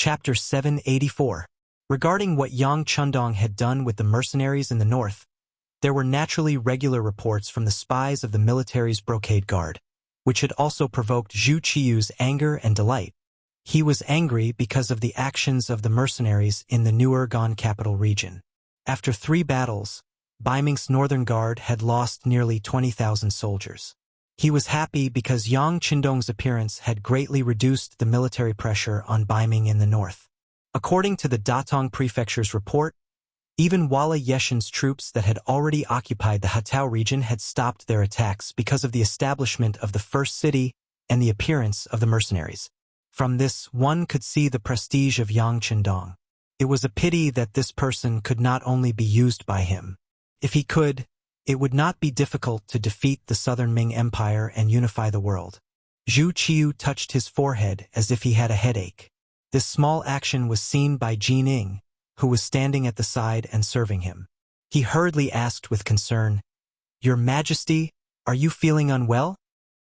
Chapter 784. Regarding what Yang Chundong had done with the mercenaries in the north, there were naturally regular reports from the spies of the military's brocade guard, which had also provoked Zhu Qiyu's anger and delight. He was angry because of the actions of the mercenaries in the Nuergan capital region. After 3 battles, Baiming's northern guard had lost nearly 20,000 soldiers. He was happy because Yang Chundong's appearance had greatly reduced the military pressure on Baiming in the north. According to the Datong Prefecture's report, even Wala Yeshin's troops that had already occupied the Hatao region had stopped their attacks because of the establishment of the first city and the appearance of the mercenaries. From this, one could see the prestige of Yang Chundong. It was a pity that this person could not only be used by him. If he could, it would not be difficult to defeat the Southern Ming Empire and unify the world. Zhu Qiyu touched his forehead as if he had a headache. This small action was seen by Jining, who was standing at the side and serving him. He hurriedly asked with concern, "Your Majesty, are you feeling unwell?"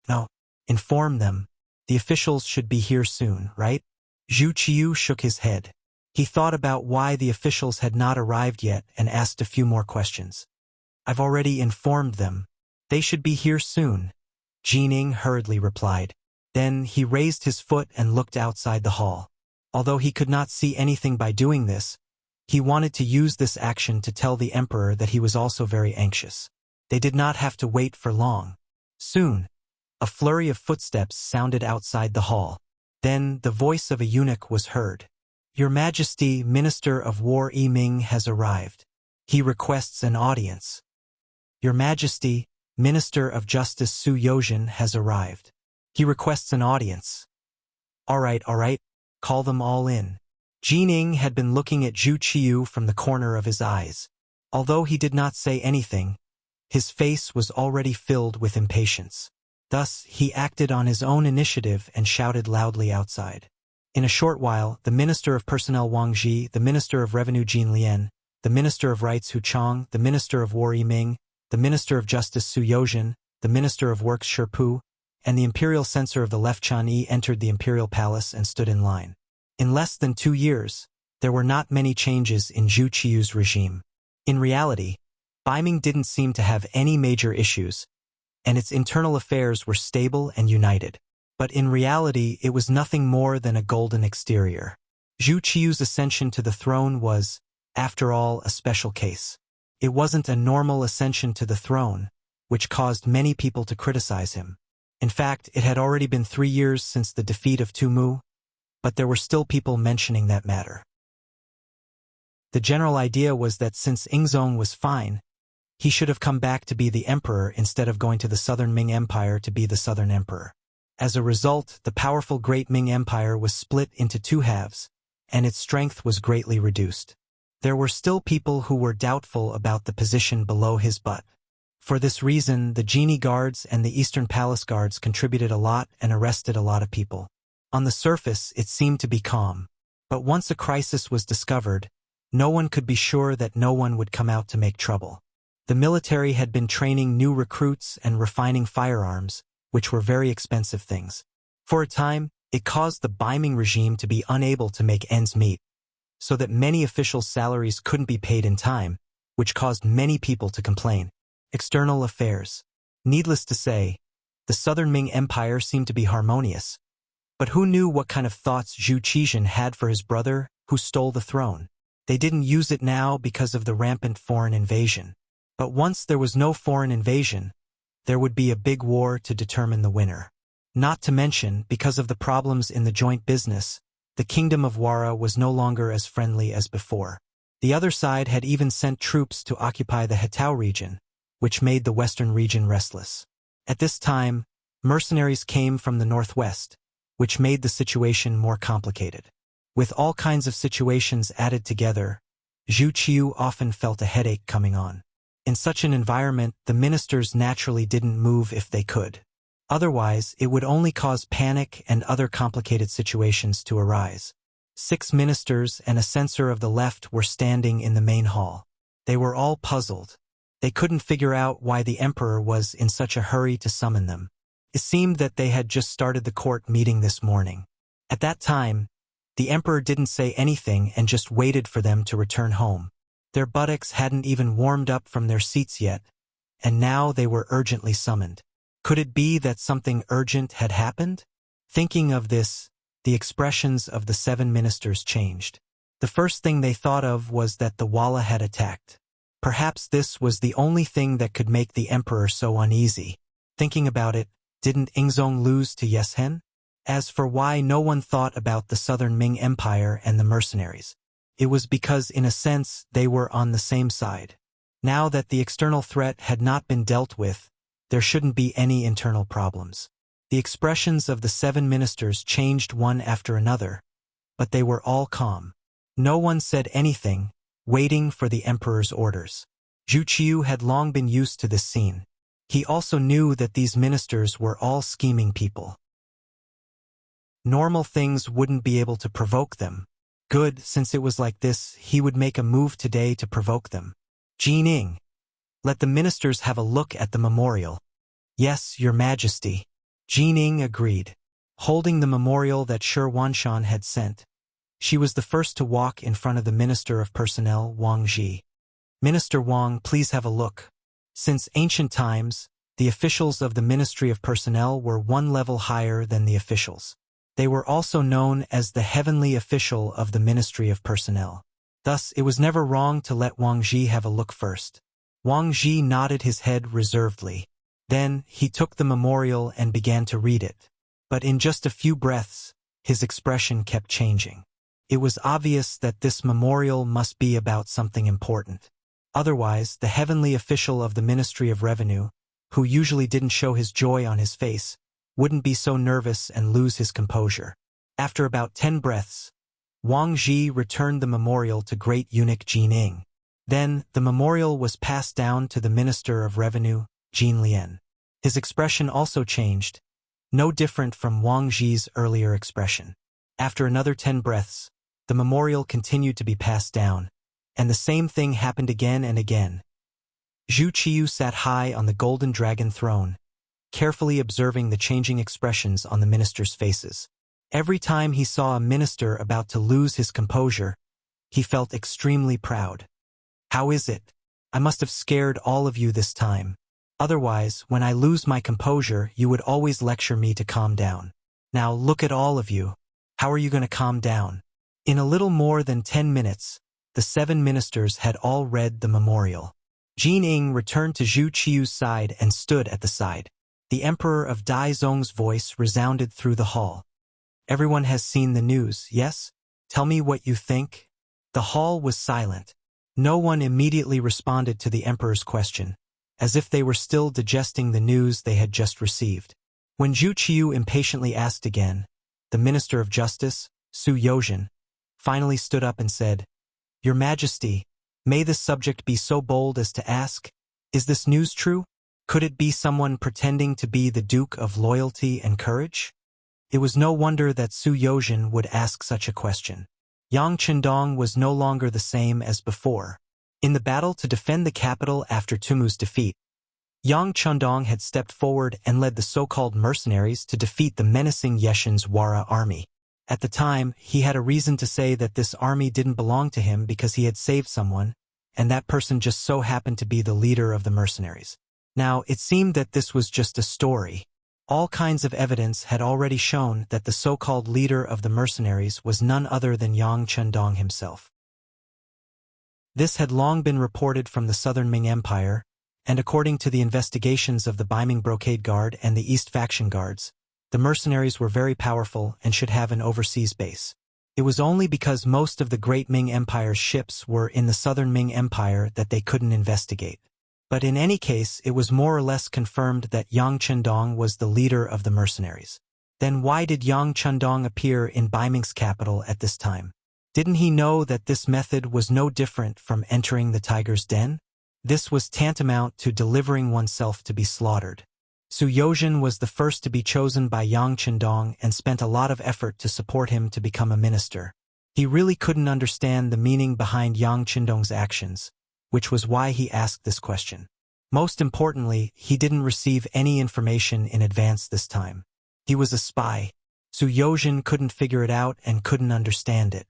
"No." "Inform them. The officials should be here soon, right?" Zhu Qiyu shook his head. He thought about why the officials had not arrived yet and asked a few more questions. "I've already informed them. They should be here soon," Jining hurriedly replied. Then he raised his foot and looked outside the hall. Although he could not see anything by doing this, he wanted to use this action to tell the emperor that he was also very anxious. They did not have to wait for long. Soon, a flurry of footsteps sounded outside the hall. Then the voice of a eunuch was heard. "Your Majesty, Minister of War Yi Ming has arrived. He requests an audience." "Your Majesty, Minister of Justice Su Yozhen has arrived. He requests an audience." All right. Call them all in." Jining had been looking at Zhu Qiyu from the corner of his eyes. Although he did not say anything, his face was already filled with impatience. Thus, he acted on his own initiative and shouted loudly outside. In a short while, the Minister of Personnel Wang Ji, the Minister of Revenue Jin Lian, the Minister of Rights Hu Chong, the Minister of War Yi Ming, the Minister of Justice Su Yozhen, the Minister of Works Shi Pu, and the Imperial Censor of the Left Chan Yi entered the Imperial Palace and stood in line. In less than 2 years, there were not many changes in Zhu Qiyu's regime. In reality, Baiming didn't seem to have any major issues, and its internal affairs were stable and united. But in reality, it was nothing more than a golden exterior. Zhu Qiyu's ascension to the throne was, after all, a special case. It wasn't a normal ascension to the throne, which caused many people to criticize him. In fact, it had already been 3 years since the defeat of Tumu, but there were still people mentioning that matter. The general idea was that since Ingzong was fine, he should have come back to be the emperor instead of going to the Southern Ming Empire to be the Southern Emperor. As a result, the powerful Great Ming Empire was split into 2 halves, and its strength was greatly reduced. There were still people who were doubtful about the position below his butt. For this reason, the Genie Guards and the Eastern Palace Guards contributed a lot and arrested a lot of people. On the surface, it seemed to be calm. But once a crisis was discovered, no one could be sure that no one would come out to make trouble. The military had been training new recruits and refining firearms, which were very expensive things. For a time, it caused the Baiming regime to be unable to make ends meet, so that many officials' salaries couldn't be paid in time, which caused many people to complain. External affairs. Needless to say, the Southern Ming Empire seemed to be harmonious. But who knew what kind of thoughts Zhu Qizhen had for his brother, who stole the throne? They didn't use it now because of the rampant foreign invasion. But once there was no foreign invasion, there would be a big war to determine the winner. Not to mention, because of the problems in the joint business, the Kingdom of Wara was no longer as friendly as before. The other side had even sent troops to occupy the Hatao region, which made the western region restless. At this time, mercenaries came from the northwest, which made the situation more complicated. With all kinds of situations added together, Zhu Qiyu often felt a headache coming on. In such an environment, the ministers naturally didn't move if they could. Otherwise, it would only cause panic and other complicated situations to arise. 6 ministers and a censor of the left were standing in the main hall. They were all puzzled. They couldn't figure out why the emperor was in such a hurry to summon them. It seemed that they had just started the court meeting this morning. At that time, The emperor didn't say anything and just waited for them to return home. Their buttocks hadn't even warmed up from their seats yet, and now they were urgently summoned. Could it be that something urgent had happened? Thinking of this, the expressions of the 7 ministers changed. The first thing they thought of was that the Walla had attacked. Perhaps this was the only thing that could make the emperor so uneasy. Thinking about it, didn't Ingzong lose to Yeshen? As for why no one thought about the Southern Ming Empire and the mercenaries, it was because in a sense they were on the same side. Now that the external threat had not been dealt with, there shouldn't be any internal problems. The expressions of the 7 ministers changed one after another, but they were all calm. No one said anything, waiting for the emperor's orders. Zhu Qiu had long been used to this scene. He also knew that these ministers were all scheming people. Normal things wouldn't be able to provoke them. Good, since it was like this, he would make a move today to provoke them. Jining, let the ministers have a look at the memorial. Yes, Your Majesty. Jining agreed, holding the memorial that Shi Wanshan had sent. She was the first to walk in front of the Minister of Personnel, Wang Ji. Minister Wang, please have a look. Since ancient times, the officials of the Ministry of Personnel were one level higher than the officials. They were also known as the heavenly official of the Ministry of Personnel. Thus, it was never wrong to let Wang Ji have a look first. Wang Ji nodded his head reservedly. Then, he took the memorial and began to read it. But in just a few breaths, his expression kept changing. It was obvious that this memorial must be about something important. Otherwise, the heavenly official of the Ministry of Revenue, who usually didn't show his joy on his face, wouldn't be so nervous and lose his composure. After about 10 breaths, Wang Ji returned the memorial to Great Eunuch Jining. Then, the memorial was passed down to the Minister of Revenue, Jin Lian. His expression also changed, no different from Wang Ji's earlier expression. After another 10 breaths, the memorial continued to be passed down, and the same thing happened again and again. Zhu Qiu sat high on the golden dragon throne, carefully observing the changing expressions on the ministers' faces. Every time he saw a minister about to lose his composure, he felt extremely proud. How is it? I must have scared all of you this time. Otherwise, when I lose my composure, you would always lecture me to calm down. Now look at all of you. How are you going to calm down? In a little more than 10 minutes, the 7 ministers had all read the memorial. Jining returned to Zhu Qiu's side and stood at the side. The Emperor of Daizong's voice resounded through the hall. Everyone has seen the news, yes? Tell me what you think. The hall was silent. No one immediately responded to the Emperor's question, as if they were still digesting the news they had just received. When Zhu Qiu impatiently asked again, the Minister of Justice, Su Yozhen, finally stood up and said, Your Majesty, may this subject be so bold as to ask, is this news true? Could it be someone pretending to be the Duke of Loyalty and Courage? It was no wonder that Su Yozhen would ask such a question. Yang Chendong was no longer the same as before. In the battle to defend the capital after Tumu's defeat, Yang Chendong had stepped forward and led the so-called mercenaries to defeat the menacing Yeshen's Wara army. At the time, he had a reason to say that this army didn't belong to him because he had saved someone, and that person just so happened to be the leader of the mercenaries. Now, it seemed that this was just a story. All kinds of evidence had already shown that the so-called leader of the mercenaries was none other than Yang Chendong himself. This had long been reported from the Southern Ming Empire, and according to the investigations of the Beiming Brocade Guard and the East Faction Guards, the mercenaries were very powerful and should have an overseas base. It was only because most of the Great Ming Empire's ships were in the Southern Ming Empire that they couldn't investigate. But in any case, it was more or less confirmed that Yang Chendong was the leader of the mercenaries. Then why did Yang Chendong appear in Beiming's capital at this time? Didn't he know that this method was no different from entering the tiger's den? This was tantamount to delivering oneself to be slaughtered. Su Yozhen was the first to be chosen by Yang Chendong and spent a lot of effort to support him to become a minister. He really couldn't understand the meaning behind Yang Chendong's actions, which was why he asked this question. Most importantly, he didn't receive any information in advance this time. He was a spy. Su Yozhen couldn't figure it out and couldn't understand it.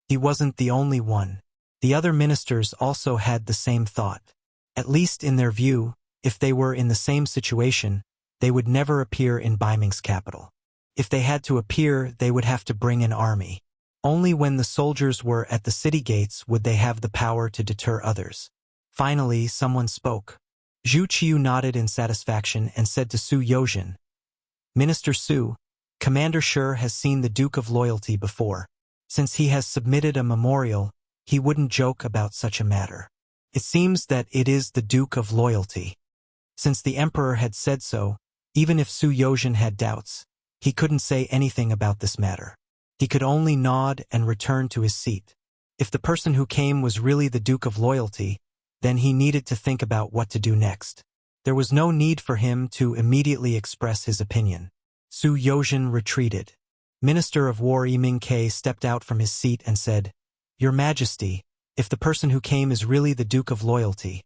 He wasn't the only one. The other ministers also had the same thought. At least in their view, if they were in the same situation, they would never appear in Baiming's capital. If they had to appear, they would have to bring an army. Only when the soldiers were at the city gates would they have the power to deter others. Finally, someone spoke. Zhu Qiu nodded in satisfaction and said to Su Yozhen, "Minister Su, Commander Shi has seen the Duke of Loyalty before. Since he has submitted a memorial, he wouldn't joke about such a matter. It seems that it is the Duke of Loyalty." Since the Emperor had said so, even if Su Yozhen had doubts, he couldn't say anything about this matter. He could only nod and return to his seat. If the person who came was really the Duke of Loyalty, then he needed to think about what to do next. There was no need for him to immediately express his opinion. Su Yozhen retreated. Minister of War Yiming Ke stepped out from his seat and said, "Your Majesty, if the person who came is really the Duke of Loyalty,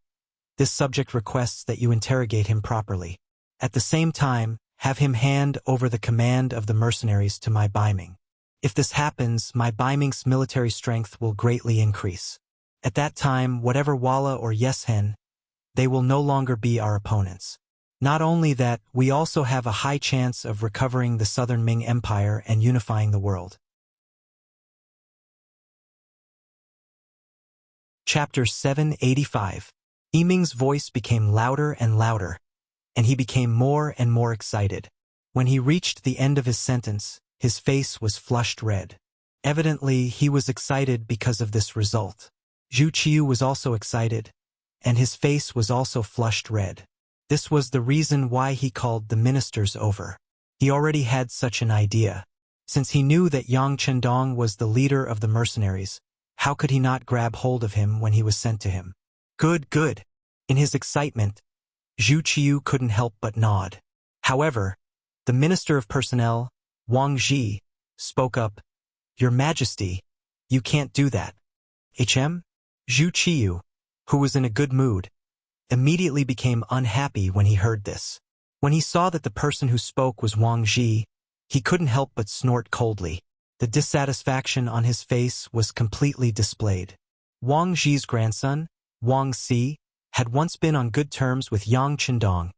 this subject requests that you interrogate him properly. At the same time, have him hand over the command of the mercenaries to my Baiming. If this happens, my Baiming's military strength will greatly increase. At that time, whatever Walla or Yeshen, they will no longer be our opponents. Not only that, we also have a high chance of recovering the Southern Ming Empire and unifying the world." Chapter 785. Yiming's voice became louder and louder, and he became more and more excited. When he reached the end of his sentence, his face was flushed red. Evidently, he was excited because of this result. Zhu Qiu was also excited, and his face was also flushed red. This was the reason why he called the ministers over. He already had such an idea. Since he knew that Yang Chendong was the leader of the mercenaries, how could he not grab hold of him when he was sent to him? Good, good. In his excitement, Zhu Qiu couldn't help but nod. However, the Minister of Personnel, Wang Ji, spoke up, "Your Majesty, you can't do that." Zhu Qiu, who was in a good mood, immediately became unhappy when he heard this. When he saw that the person who spoke was Wang Ji, he couldn't help but snort coldly. The dissatisfaction on his face was completely displayed. Wang Ji's grandson, Wang Si, had once been on good terms with Yang Chendong,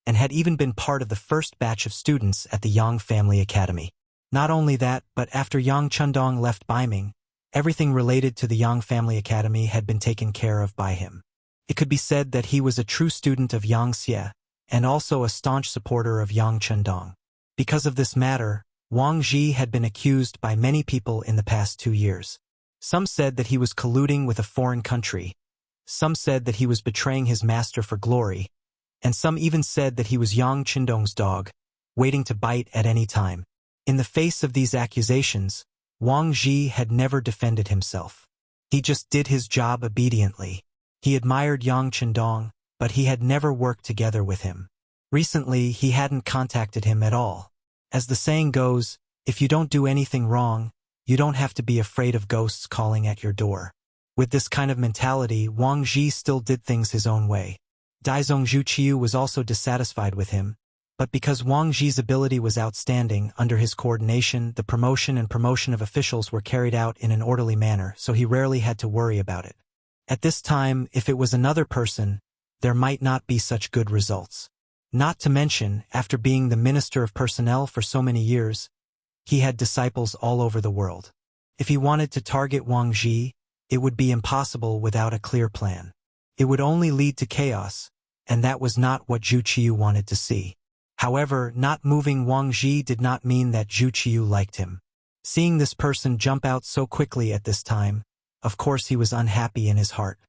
and had even been part of the first batch of students at the Yang Family Academy. Not only that, but after Yang Chendong left Baiming, everything related to the Yang Family Academy had been taken care of by him. It could be said that he was a true student of Yang Xie, and also a staunch supporter of Yang Chendong. Because of this matter, Wang Ji had been accused by many people in the past 2 years. Some said that he was colluding with a foreign country. Some said that he was betraying his master for glory, and some even said that he was Yang Chendong's dog, waiting to bite at any time. In the face of these accusations, Wang Ji had never defended himself. He just did his job obediently. He admired Yang Chendong, but he had never worked together with him. Recently, he hadn't contacted him at all. As the saying goes, if you don't do anything wrong, you don't have to be afraid of ghosts calling at your door. With this kind of mentality, Wang Ji still did things his own way. Daizong Zhu Qiu was also dissatisfied with him, but because Wang Ji's ability was outstanding, under his coordination, the promotion and promotion of officials were carried out in an orderly manner, so he rarely had to worry about it. At this time, if it was another person, there might not be such good results. Not to mention, after being the Minister of Personnel for so many years, he had disciples all over the world. If he wanted to target Wang Ji, it would be impossible without a clear plan. It would only lead to chaos, and that was not what Zhu Qiu wanted to see. However, not moving Wang Ji did not mean that Zhu Qiu liked him. Seeing this person jump out so quickly at this time, of course he was unhappy in his heart.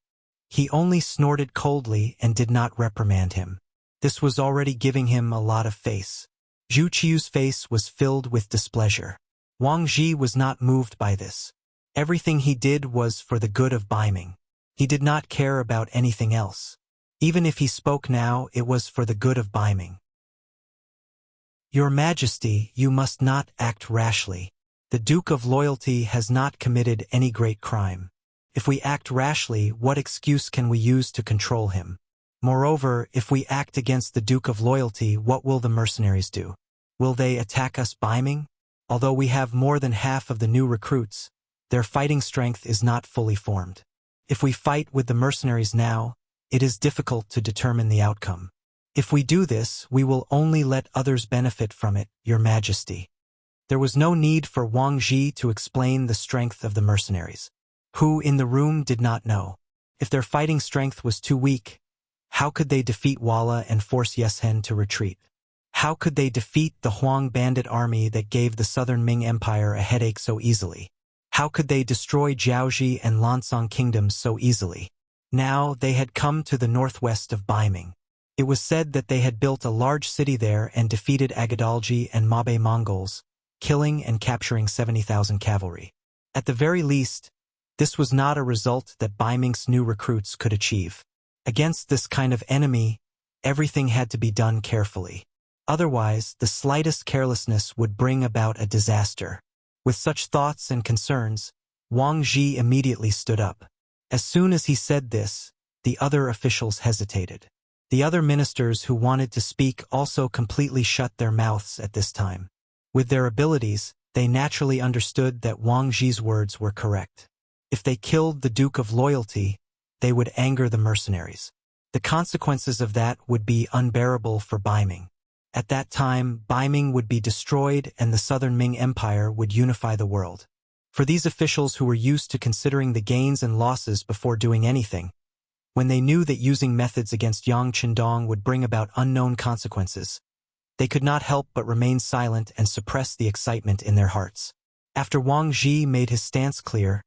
He only snorted coldly and did not reprimand him. This was already giving him a lot of face. Zhu Qiu's face was filled with displeasure. Wang Ji was not moved by this. Everything he did was for the good of Baiming. He did not care about anything else. Even if he spoke now, it was for the good of Baiming. Your Majesty, you must not act rashly. The Duke of Loyalty has not committed any great crime. If we act rashly, what excuse can we use to control him? Moreover, if we act against the Duke of Loyalty, what will the mercenaries do? Will they attack us Baiming? Although we have more than half of the new recruits, their fighting strength is not fully formed. If we fight with the mercenaries now, it is difficult to determine the outcome. If we do this, we will only let others benefit from it, Your Majesty." There was no need for Wang Ji to explain the strength of the mercenaries. Who in the room did not know? If their fighting strength was too weak, how could they defeat Walla and force Yeshen to retreat? How could they defeat the Huang bandit army that gave the southern Ming Empire a headache so easily? How could they destroy Jiaoji and Lansong kingdoms so easily? Now they had come to the northwest of Baiming. It was said that they had built a large city there and defeated Agadalji and Mabe Mongols, killing and capturing 70,000 cavalry. At the very least, this was not a result that Baiming's new recruits could achieve. Against this kind of enemy, everything had to be done carefully. Otherwise, the slightest carelessness would bring about a disaster. With such thoughts and concerns, Wang Ji immediately stood up. As soon as he said this, the other officials hesitated. The other ministers who wanted to speak also completely shut their mouths at this time. With their abilities, they naturally understood that Wang Ji's words were correct. If they killed the Duke of Loyalty, they would anger the mercenaries. The consequences of that would be unbearable for Baiming. At that time, Baiming would be destroyed and the Southern Ming Empire would unify the world. For these officials who were used to considering the gains and losses before doing anything, when they knew that using methods against Yang Qindong would bring about unknown consequences, they could not help but remain silent and suppress the excitement in their hearts. After Wang Ji made his stance clear,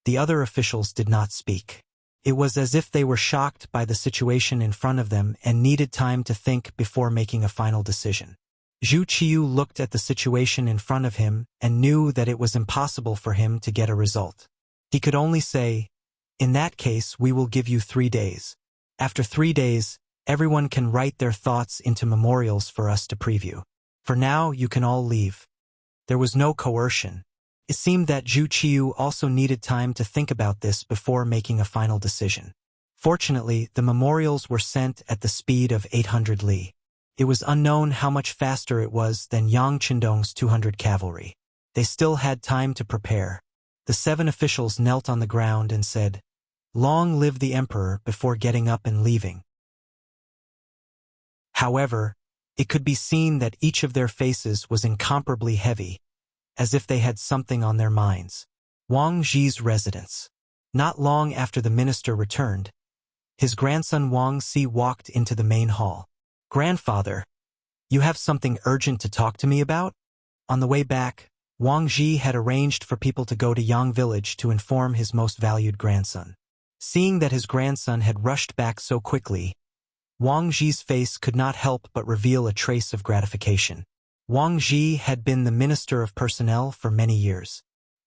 the other officials did not speak. It was as if they were shocked by the situation in front of them and needed time to think before making a final decision. Zhu Qiu looked at the situation in front of him and knew that it was impossible for him to get a result. He could only say, "In that case, we will give you 3 days. After 3 days, everyone can write their thoughts into memorials for us to preview. For now, you can all leave." There was no coercion. It seemed that Zhu Qiu also needed time to think about this before making a final decision. Fortunately, the memorials were sent at the speed of 800 li. It was unknown how much faster it was than Yang Qindong's 200 cavalry. They still had time to prepare. The 7 officials knelt on the ground and said, "Long live the emperor," before getting up and leaving. However, it could be seen that each of their faces was incomparably heavy, as if they had something on their minds. Wang Ji's residence. Not long after the minister returned, his grandson Wang Si walked into the main hall. "Grandfather, you have something urgent to talk to me about?" On the way back, Wang Ji had arranged for people to go to Yang village to inform his most valued grandson. Seeing that his grandson had rushed back so quickly, Wang Ji's face could not help but reveal a trace of gratification. Wang Ji had been the Minister of Personnel for many years.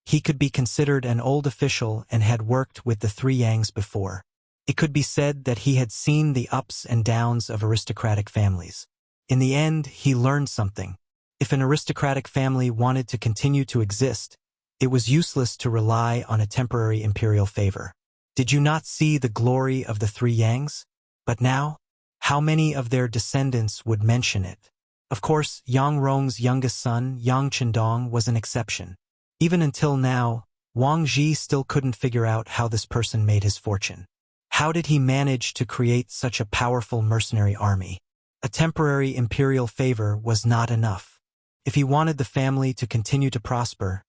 He could be considered an old official and had worked with the 3 Yangs before. It could be said that he had seen the ups and downs of aristocratic families. In the end, he learned something. If an aristocratic family wanted to continue to exist, it was useless to rely on a temporary imperial favor. Did you not see the glory of the 3 Yangs? But now, how many of their descendants would mention it? Of course, Yang Rong's youngest son, Yang Qindong, was an exception. Even until now, Wang Ji still couldn't figure out how this person made his fortune. How did he manage to create such a powerful mercenary army? A temporary imperial favor was not enough. If he wanted the family to continue to prosper,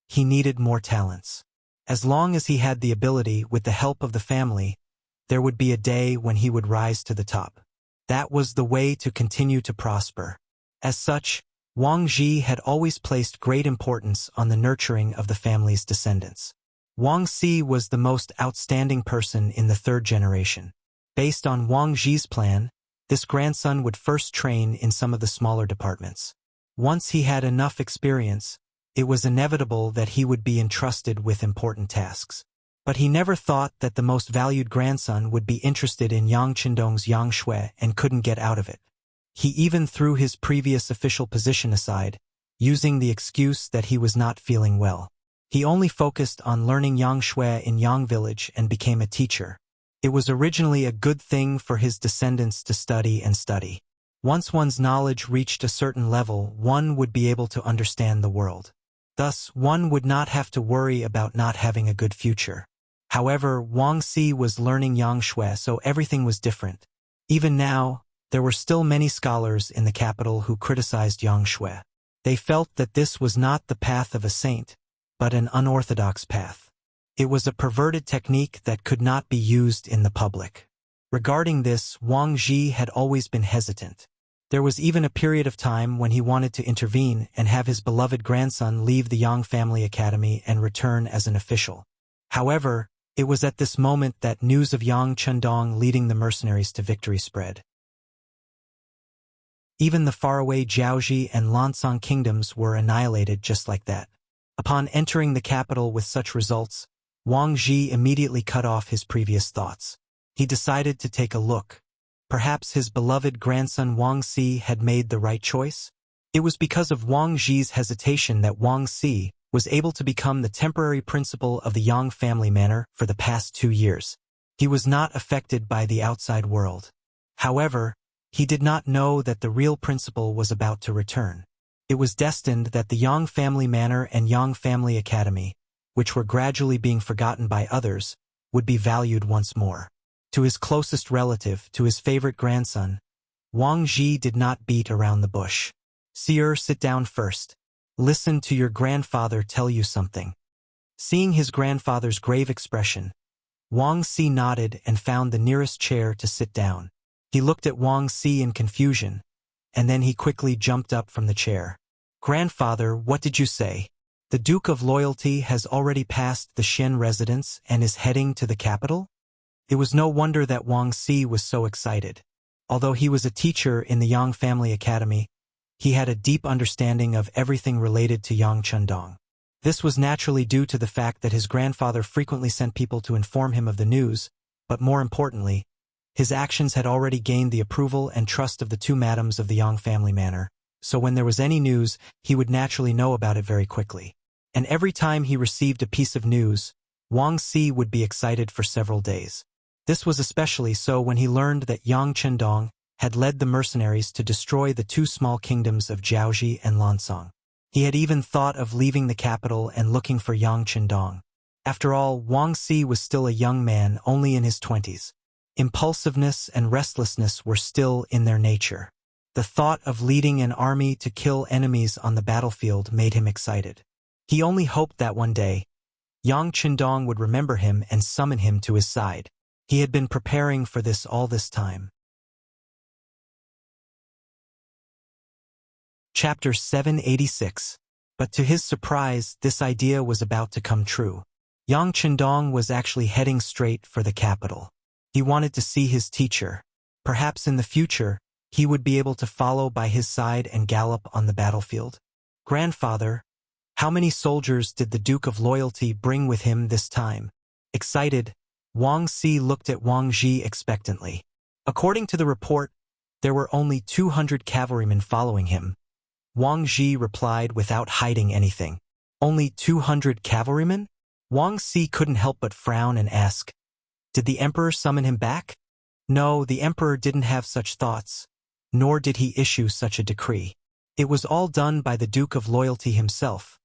he needed more talents. As long as he had the ability with the help of the family, there would be a day when he would rise to the top. That was the way to continue to prosper. As such, Wang Ji had always placed great importance on the nurturing of the family's descendants. Wang Si was the most outstanding person in the 3rd generation. Based on Wang Ji's plan, this grandson would first train in some of the smaller departments. Once he had enough experience, it was inevitable that he would be entrusted with important tasks. But he never thought that the most valued grandson would be interested in Yang Qindong's Yang Shui and couldn't get out of it. He even threw his previous official position aside, using the excuse that he was not feeling well. He only focused on learning Yang Shui in Yang village and became a teacher. It was originally a good thing for his descendants to study and study. Once one's knowledge reached a certain level, one would be able to understand the world. Thus, one would not have to worry about not having a good future. However, Wang Xi was learning Yang Shui, so everything was different. Even now, there were still many scholars in the capital who criticized Yang Shui. They felt that this was not the path of a saint, but an unorthodox path. It was a perverted technique that could not be used in the public. Regarding this, Wang Xi had always been hesitant. There was even a period of time when he wanted to intervene and have his beloved grandson leave the Yang family academy and return as an official. However, it was at this moment that news of Yang Chundong leading the mercenaries to victory spread. Even the faraway Jiaoji and Lancang kingdoms were annihilated just like that. Upon entering the capital with such results, Wang Xi immediately cut off his previous thoughts. He decided to take a look. Perhaps his beloved grandson Wang Xi had made the right choice? It was because of Wang Xi's hesitation that Wang Xi was able to become the temporary principal of the Yang family manor for the past 2 years. He was not affected by the outside world. However, he did not know that the real principal was about to return. It was destined that the Yang family manor and Yang family academy, which were gradually being forgotten by others, would be valued once more. To his closest relative, to his favorite grandson, Wang Xi did not beat around the bush. "Sir, sit down first. Listen to your grandfather tell you something." Seeing his grandfather's grave expression, Wang Xi nodded and found the nearest chair to sit down. He looked at Wang Xi in confusion, and then he quickly jumped up from the chair. "Grandfather, what did you say? The Duke of Loyalty has already passed the Xian residence and is heading to the capital?" It was no wonder that Wang Xi was so excited. Although he was a teacher in the Yang family academy, he had a deep understanding of everything related to Yang Chundong. This was naturally due to the fact that his grandfather frequently sent people to inform him of the news, but more importantly, his actions had already gained the approval and trust of the 2 madams of the Yang family manor, so when there was any news, he would naturally know about it very quickly. And every time he received a piece of news, Wang Xi would be excited for several days. This was especially so when he learned that Yang Chundong had led the mercenaries to destroy the 2 small kingdoms of Jiaoji and Lancang. He had even thought of leaving the capital and looking for Yang Chundong. After all, Wang Xi was still a young man, only in his 20s. Impulsiveness and restlessness were still in their nature. The thought of leading an army to kill enemies on the battlefield made him excited. He only hoped that one day, Yang Chundong would remember him and summon him to his side. He had been preparing for this all this time. Chapter 786. But to his surprise, this idea was about to come true. Yang Chundong was actually heading straight for the capital. He wanted to see his teacher. Perhaps in the future, he would be able to follow by his side and gallop on the battlefield. "Grandfather, how many soldiers did the Duke of Loyalty bring with him this time?" Excited, Wang Xi looked at Wang Xi expectantly. According to the report, there were only 200 cavalrymen following him. Wang Xi replied without hiding anything. "Only 200 cavalrymen?" Wang Xi couldn't help but frown and ask, "Did the emperor summon him back?" No, the emperor didn't have such thoughts, nor did he issue such a decree. It was all done by the Duke of Loyalty himself.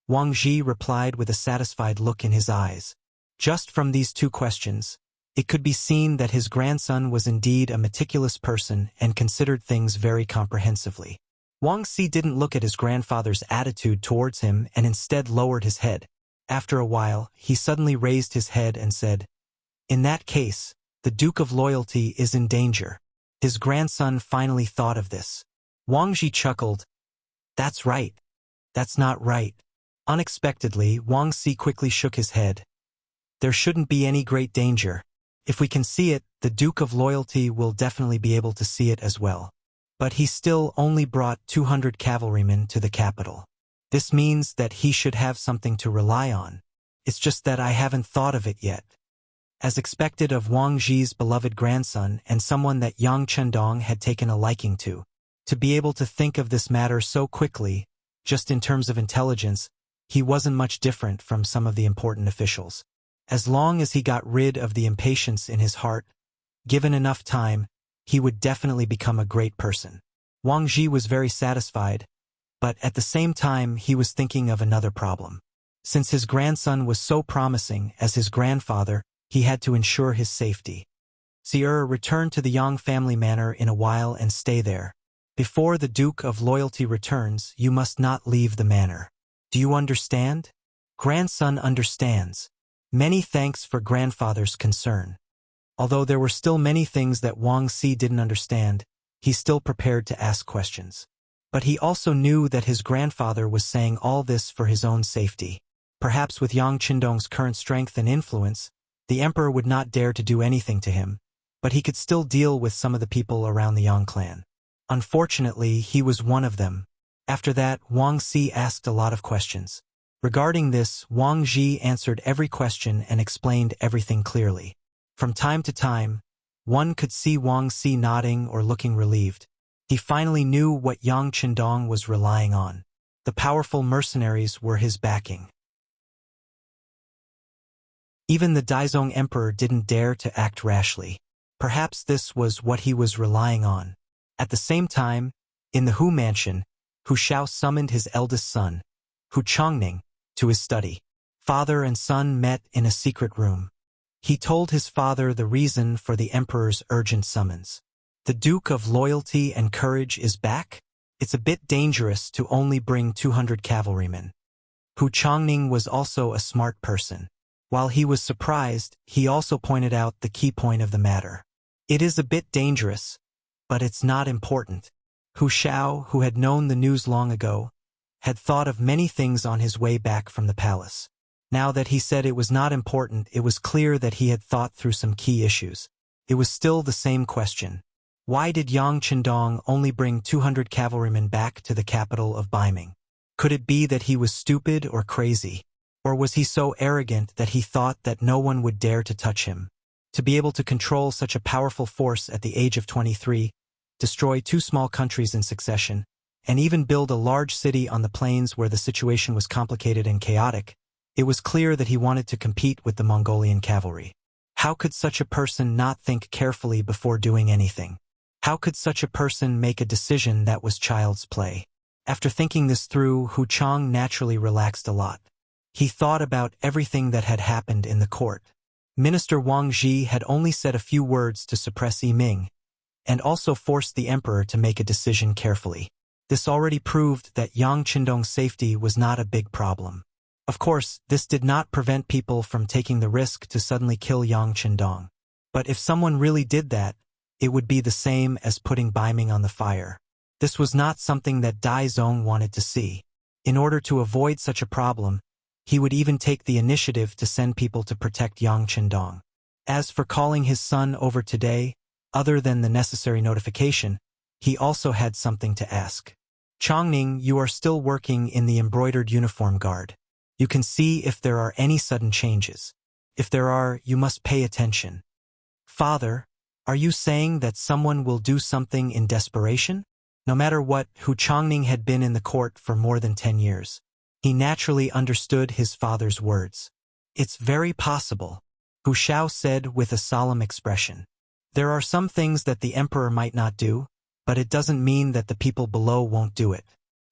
Wang Xi replied with a satisfied look in his eyes. Just from these 2 questions, it could be seen that his grandson was indeed a meticulous person and considered things very comprehensively. Wang Xi didn't look at his grandfather's attitude towards him and instead lowered his head. After a while, he suddenly raised his head and said, "In that case, the Duke of Loyalty is in danger." His grandson finally thought of this. Wang Xi chuckled. "That's right. That's not right." Unexpectedly, Wang Xi quickly shook his head. "There shouldn't be any great danger. If we can see it, the Duke of Loyalty will definitely be able to see it as well." But he still only brought 200 cavalrymen to the capital. This means that he should have something to rely on. It's just that I haven't thought of it yet. As expected of Wang Xi's beloved grandson and someone that Yang Chundong had taken a liking to be able to think of this matter so quickly, just in terms of intelligence, he wasn't much different from some of the important officials. As long as he got rid of the impatience in his heart, given enough time, he would definitely become a great person. Wang Ji was very satisfied, but at the same time he was thinking of another problem. Since his grandson was so promising as his grandfather, he had to ensure his safety. Return to the Yang family manor in a while and stay there. Before the Duke of Loyalty returns, you must not leave the manor. Do you understand? Grandson understands. Many thanks for grandfather's concern. Although there were still many things that Wang Si didn't understand, he still prepared to ask questions. But he also knew that his grandfather was saying all this for his own safety. Perhaps with Yang Qindong's current strength and influence, the emperor would not dare to do anything to him, but he could still deal with some of the people around the Yang clan. Unfortunately, he was one of them. After that, Wang Si asked a lot of questions. Regarding this, Wang Ji answered every question and explained everything clearly. From time to time, one could see Wang Si nodding or looking relieved. He finally knew what Yang Qindong was relying on. The powerful mercenaries were his backing. Even the Daizong emperor didn't dare to act rashly. Perhaps this was what he was relying on. At the same time, in the Hu mansion, Hu Shao summoned his eldest son, Hu Chongning, to his study. Father and son met in a secret room. He told his father the reason for the emperor's urgent summons. The Duke of Loyalty and Courage is back? It's a bit dangerous to only bring 200 cavalrymen. Hu Chongning was also a smart person. While he was surprised, he also pointed out the key point of the matter. It is a bit dangerous, but it's not important. Hu Shao, who had known the news long ago, had thought of many things on his way back from the palace. Now that he said it was not important, it was clear that he had thought through some key issues. It was still the same question. Why did Yang Qindong only bring 200 cavalrymen back to the capital of Baiming? Could it be that he was stupid or crazy? Or was he so arrogant that he thought that no one would dare to touch him? To be able to control such a powerful force at the age of 23, destroy 2 small countries in succession, and even build a large city on the plains where the situation was complicated and chaotic, it was clear that he wanted to compete with the Mongolian cavalry. How could such a person not think carefully before doing anything? How could such a person make a decision that was child's play? After thinking this through, Hu Chong naturally relaxed a lot. He thought about everything that had happened in the court. Minister Wang Ji had only said a few words to suppress Yi Ming, and also forced the emperor to make a decision carefully. This already proved that Yang Qindong's safety was not a big problem. Of course, this did not prevent people from taking the risk to suddenly kill Yang Qindong. But if someone really did that, it would be the same as putting Baiming on the fire. This was not something that Dai Zong wanted to see. In order to avoid such a problem, he would even take the initiative to send people to protect Yang Qindong. As for calling his son over today, other than the necessary notification, he also had something to ask. Chongning, you are still working in the embroidered uniform guard. You can see if there are any sudden changes. If there are, you must pay attention. Father, are you saying that someone will do something in desperation? No matter what, Hu Chongning had been in the court for more than 10 years. He naturally understood his father's words. It's very possible, Hu Shao said with a solemn expression. There are some things that the emperor might not do, but it doesn't mean that the people below won't do it.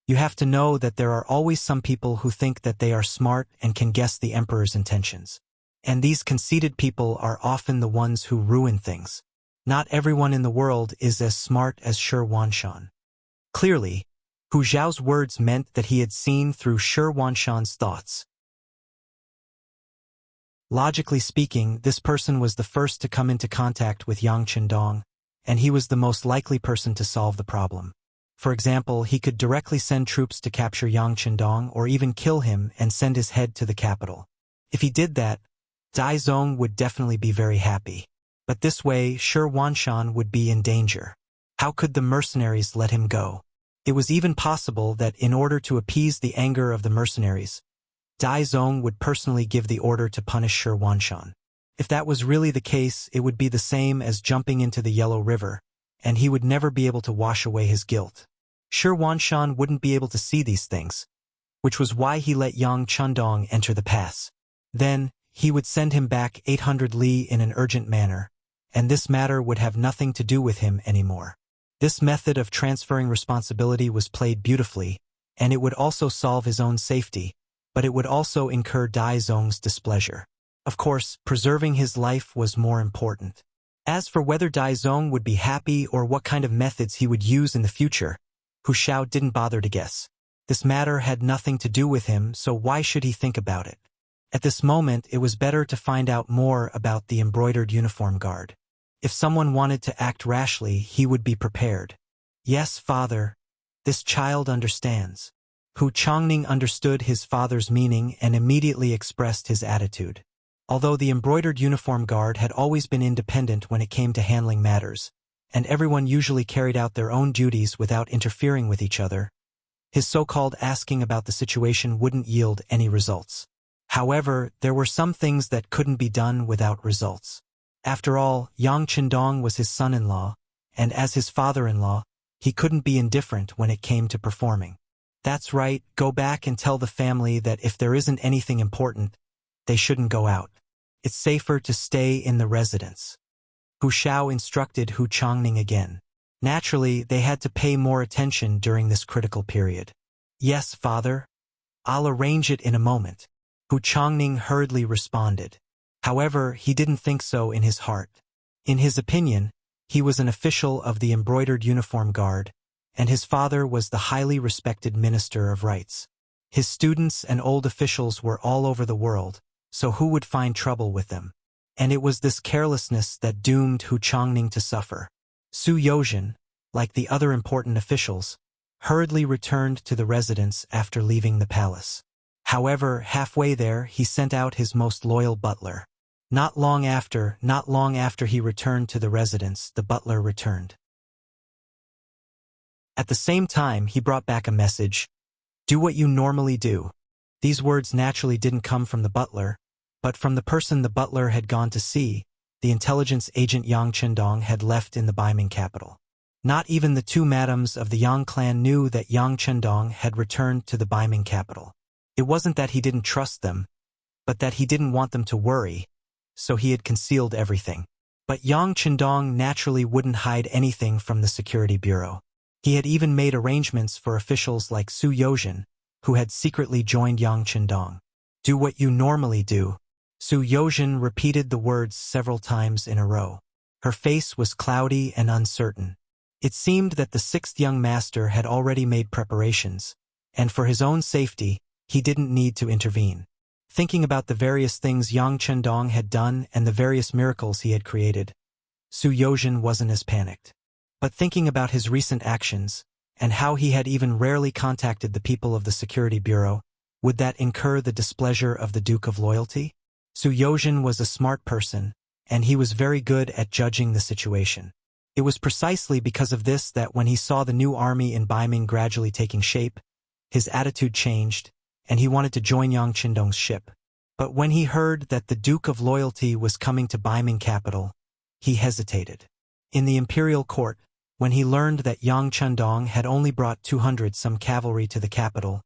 You have to know that there are always some people who think that they are smart and can guess the emperor's intentions. And these conceited people are often the ones who ruin things. Not everyone in the world is as smart as Shi Wanshan. Clearly, Hu Zhao's words meant that he had seen through Shi Wanshan's thoughts. Logically speaking, this person was the first to come into contact with Yang Qindong, and he was the most likely person to solve the problem. For example, he could directly send troops to capture Yang Qindong or even kill him and send his head to the capital. If he did that, Dai Zong would definitely be very happy. But this way, Shi Wanshan would be in danger. How could the mercenaries let him go? It was even possible that in order to appease the anger of the mercenaries, Dai Zong would personally give the order to punish Shi Wanshan. If that was really the case, it would be the same as jumping into the Yellow River, and he would never be able to wash away his guilt. Shi Wanshan wouldn't be able to see these things, which was why he let Yang Qindong enter the pass. Then, he would send him back 800 li in an urgent manner, and this matter would have nothing to do with him anymore. This method of transferring responsibility was played beautifully, and it would also solve his own safety, but it would also incur Dai Zong's displeasure. Of course, preserving his life was more important. As for whether Dai Zong would be happy or what kind of methods he would use in the future, Hu Shao didn't bother to guess. This matter had nothing to do with him, so why should he think about it? At this moment, it was better to find out more about the embroidered uniform guard. If someone wanted to act rashly, he would be prepared. Yes, father. This child understands. Hu Changning understood his father's meaning and immediately expressed his attitude. Although the embroidered uniform guard had always been independent when it came to handling matters, and everyone usually carried out their own duties without interfering with each other, his so-called asking about the situation wouldn't yield any results. However, there were some things that couldn't be done without results. After all, Yang Qindong was his son-in-law, and as his father-in-law, he couldn't be indifferent when it came to performing. That's right, go back and tell the family that if there isn't anything important, they shouldn't go out. It's safer to stay in the residence. Hu Shao instructed Hu Changning again. Naturally, they had to pay more attention during this critical period. Yes, father. I'll arrange it in a moment. Hu Changning hurriedly responded. However, he didn't think so in his heart. In his opinion, he was an official of the embroidered uniform guard, and his father was the highly respected minister of rights. His students and old officials were all over the world, so who would find trouble with them? And it was this carelessness that doomed Hu Changning to suffer. Su Yozhen, like the other important officials, hurriedly returned to the residence after leaving the palace. However, halfway there, he sent out his most loyal butler. Not long after he returned to the residence, the butler returned. At the same time, he brought back a message. Do what you normally do. These words naturally didn't come from the butler, but from the person the butler had gone to see. The intelligence agent Yang Qindong had left in the Baiming capital. Not even the two madams of the Yang clan knew that Yang Qindong had returned to the Baiming capital. It wasn't that he didn't trust them, but that he didn't want them to worry, so he had concealed everything. But Yang Qindong naturally wouldn't hide anything from the security bureau. He had even made arrangements for officials like Su Yozhen, who had secretly joined Yang Qindong. Do what you normally do. Su Yozhen repeated the words several times in a row. Her face was cloudy and uncertain. It seemed that the sixth young master had already made preparations, and for his own safety, he didn't need to intervene. Thinking about the various things Yang Qindong had done and the various miracles he had created, Su Yozhen wasn't as panicked. But thinking about his recent actions, and how he had even rarely contacted the people of the security bureau, would that incur the displeasure of the Duke of Loyalty? Su Yozhen was a smart person, and he was very good at judging the situation. It was precisely because of this that when he saw the new army in Baiming gradually taking shape, his attitude changed, and he wanted to join Yang Qindong's ship. But when he heard that the Duke of Loyalty was coming to Baiming capital, he hesitated. In the imperial court, when he learned that Yang Qindong had only brought 200-some cavalry to the capital,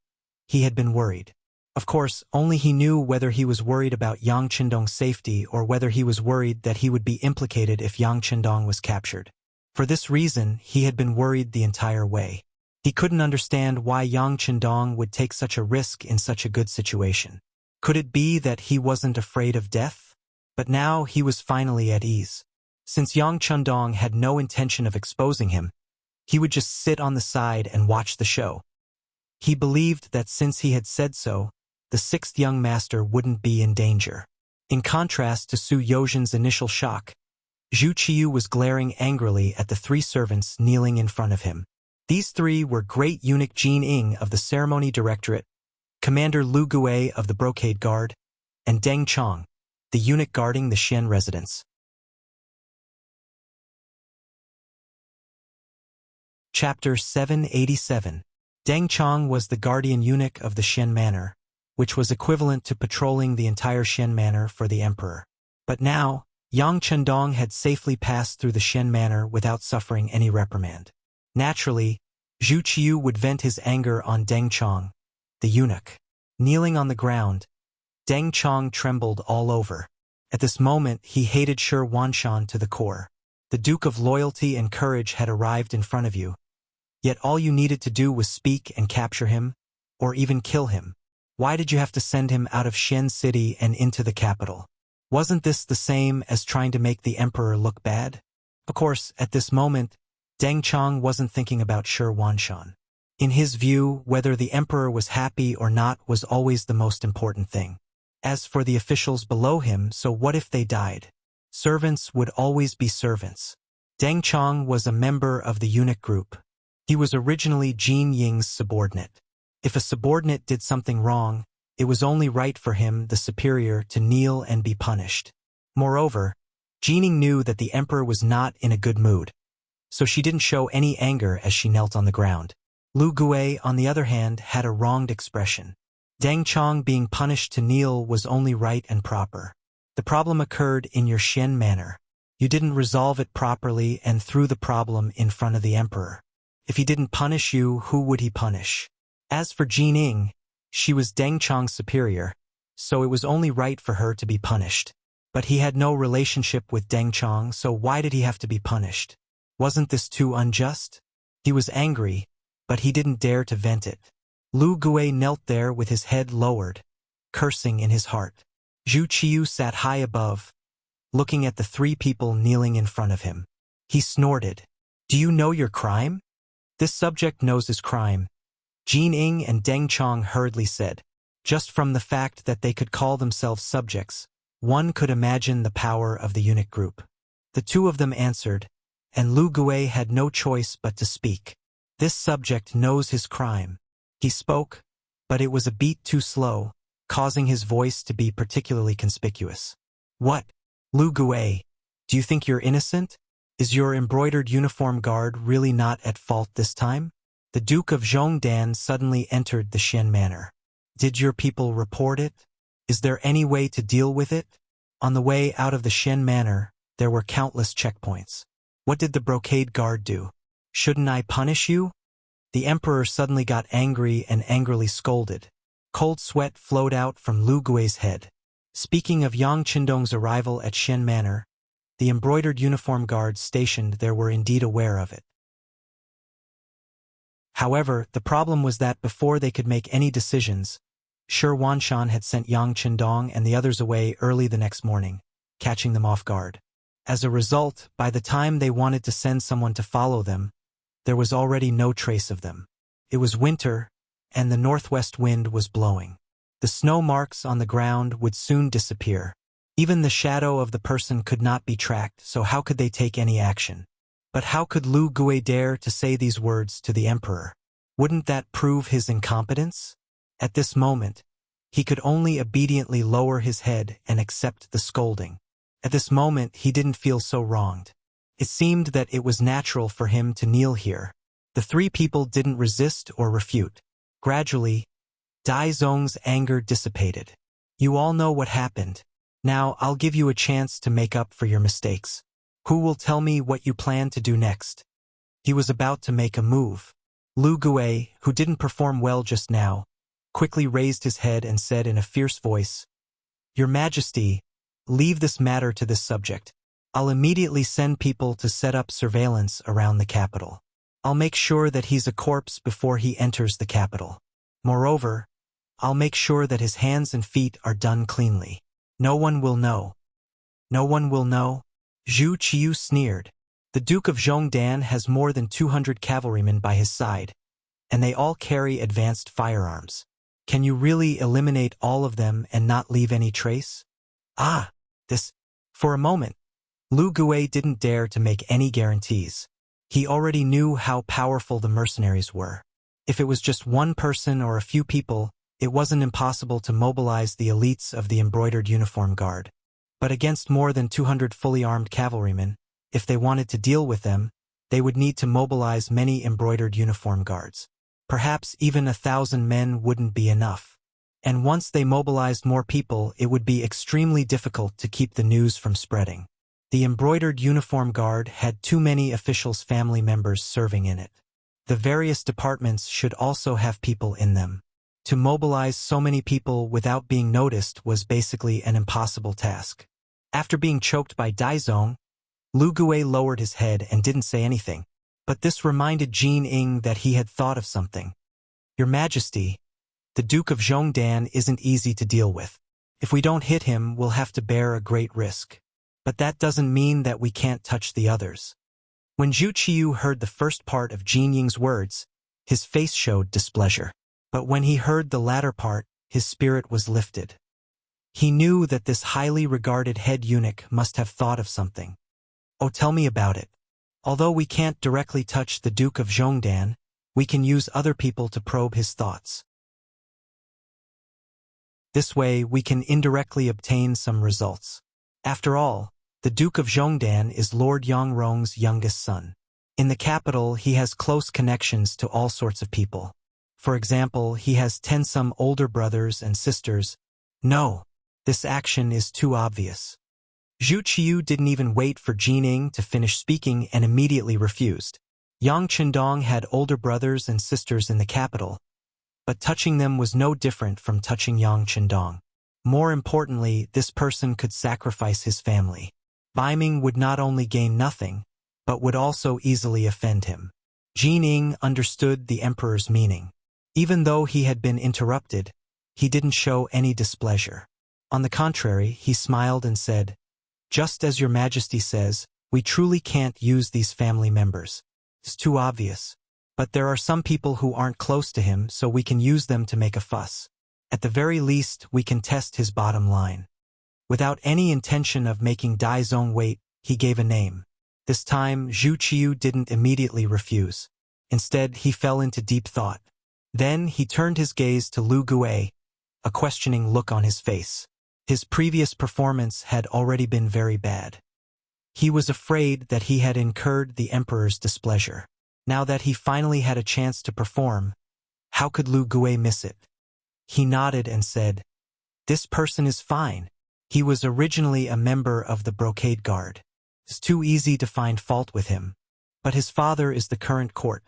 he had been worried. Of course, only he knew whether he was worried about Yang Qindong's safety or whether he was worried that he would be implicated if Yang Qindong was captured. For this reason, he had been worried the entire way. He couldn't understand why Yang Qindong would take such a risk in such a good situation. Could it be that he wasn't afraid of death? But now he was finally at ease. Since Yang Qindong had no intention of exposing him, he would just sit on the side and watch the show. He believed that since he had said so, the sixth young master wouldn't be in danger. In contrast to Su Yozhen's initial shock, Zhu Qiyu was glaring angrily at the three servants kneeling in front of him. These three were Great Eunuch Jin Ing of the Ceremony Directorate, Commander Lu Gui of the Brocade Guard, and Deng Chong, the eunuch guarding the Xian residence. Chapter 787. Deng Chong was the guardian eunuch of the Xian Manor, which was equivalent to patrolling the entire Xian Manor for the emperor. But now, Yang Qindong had safely passed through the Xian Manor without suffering any reprimand. Naturally, Zhu Qiyu would vent his anger on Deng Chong, the eunuch. Kneeling on the ground, Deng Chong trembled all over. At this moment, he hated Shi Wanshan to the core. The Duke of Loyalty and Courage had arrived in front of you. Yet all you needed to do was speak and capture him, or even kill him. Why did you have to send him out of Xian City and into the capital? Wasn't this the same as trying to make the emperor look bad? Of course, at this moment, Deng Chong wasn't thinking about Shi Wanshan. In his view, whether the emperor was happy or not was always the most important thing. As for the officials below him, so what if they died? Servants would always be servants. Deng Chong was a member of the eunuch group. He was originally Jin Ying's subordinate. If a subordinate did something wrong, it was only right for him, the superior, to kneel and be punished. Moreover, Jining knew that the emperor was not in a good mood, so she didn't show any anger as she knelt on the ground. Lu Gui, on the other hand, had a wronged expression. Deng Chong being punished to kneel was only right and proper. The problem occurred in your Xian manner. You didn't resolve it properly and threw the problem in front of the emperor. If he didn't punish you, who would he punish? As for Jining, she was Deng Chong's superior, so it was only right for her to be punished. But he had no relationship with Deng Chong, so why did he have to be punished? Wasn't this too unjust? He was angry, but he didn't dare to vent it. Lu Gui knelt there with his head lowered, cursing in his heart. Zhu Qiu sat high above, looking at the three people kneeling in front of him. He snorted. Do you know your crime? This subject knows his crime, Jin Ying and Deng Chong hurriedly said. Just from the fact that they could call themselves subjects, one could imagine the power of the eunuch group. The two of them answered, and Lu Gui had no choice but to speak. This subject knows his crime. He spoke, but it was a beat too slow, causing his voice to be particularly conspicuous. What? Lu Gui, do you think you're innocent? Is your embroidered uniform guard really not at fault this time? The Duke of Zhongdan suddenly entered the Xian Manor. Did your people report it? Is there any way to deal with it? On the way out of the Xian Manor, there were countless checkpoints. What did the brocade guard do? Shouldn't I punish you? The emperor suddenly got angry and angrily scolded. Cold sweat flowed out from Lu Gui's head. Speaking of Yang Qindong's arrival at Xian Manor, the embroidered uniform guards stationed there were indeed aware of it. However, the problem was that before they could make any decisions, Shi Wanshan had sent Yang Qindong and the others away early the next morning, catching them off guard. As a result, by the time they wanted to send someone to follow them, there was already no trace of them. It was winter, and the northwest wind was blowing. The snow marks on the ground would soon disappear. Even the shadow of the person could not be tracked, so how could they take any action? But how could Lu Gui dare to say these words to the emperor? Wouldn't that prove his incompetence? At this moment, he could only obediently lower his head and accept the scolding. At this moment, he didn't feel so wronged. It seemed that it was natural for him to kneel here. The three people didn't resist or refute. Gradually, Dai Zong's anger dissipated. You all know what happened. Now I'll give you a chance to make up for your mistakes. Who will tell me what you plan to do next? He was about to make a move. Lu Gui, who didn't perform well just now, quickly raised his head and said in a fierce voice, Your Majesty, leave this matter to this subject. I'll immediately send people to set up surveillance around the capital. I'll make sure that he's a corpse before he enters the capital. Moreover, I'll make sure that his hands and feet are done cleanly. No one will know. No one will know? Zhu Qiu sneered. The Duke of Zhongdan has more than 200 cavalrymen by his side, and they all carry advanced firearms. Can you really eliminate all of them and not leave any trace? For a moment, Lu Gui didn't dare to make any guarantees. He already knew how powerful the mercenaries were. If it was just one person or a few people, it wasn't impossible to mobilize the elites of the embroidered uniform guard. But against more than 200 fully armed cavalrymen, if they wanted to deal with them, they would need to mobilize many embroidered uniform guards. Perhaps even 1,000 men wouldn't be enough. And once they mobilized more people, it would be extremely difficult to keep the news from spreading. The embroidered uniform guard had too many officials' family members serving in it. The various departments should also have people in them. To mobilize so many people without being noticed was basically an impossible task. After being choked by Daizong, Lu Gui lowered his head and didn't say anything, but this reminded Jin Ing that he had thought of something. Your Majesty, the Duke of Zhongdan isn't easy to deal with. If we don't hit him, we'll have to bear a great risk. But that doesn't mean that we can't touch the others. When Zhu Qiu heard the first part of Jin Ying's words, his face showed displeasure. But when he heard the latter part, his spirit was lifted. He knew that this highly regarded head eunuch must have thought of something. Oh, tell me about it. Although we can't directly touch the Duke of Zhongdan, we can use other people to probe his thoughts. This way, we can indirectly obtain some results. After all, the Duke of Zhongdan is Lord Yangrong's youngest son. In the capital, he has close connections to all sorts of people. For example, he has 10 some older brothers and sisters. No, this action is too obvious. Zhu Qiu didn't even wait for Jin Ing to finish speaking and immediately refused. Yang Chendong had older brothers and sisters in the capital, but touching them was no different from touching Yang Chendong. More importantly, this person could sacrifice his family. Baiming would not only gain nothing, but would also easily offend him. Jin Ing understood the emperor's meaning. Even though he had been interrupted, he didn't show any displeasure. On the contrary, he smiled and said, "Just as your Majesty says, we truly can't use these family members. It's too obvious. But there are some people who aren't close to him, so we can use them to make a fuss. At the very least, we can test his bottom line." Without any intention of making Dai Zong wait, he gave a name. This time, Zhu Qiu didn't immediately refuse. Instead, he fell into deep thought. Then he turned his gaze to Lu Gui, a questioning look on his face. His previous performance had already been very bad. He was afraid that he had incurred the emperor's displeasure. Now that he finally had a chance to perform, how could Lu Gui miss it? He nodded and said, "This person is fine. He was originally a member of the Brocade Guard. It's too easy to find fault with him. But his father is the current court."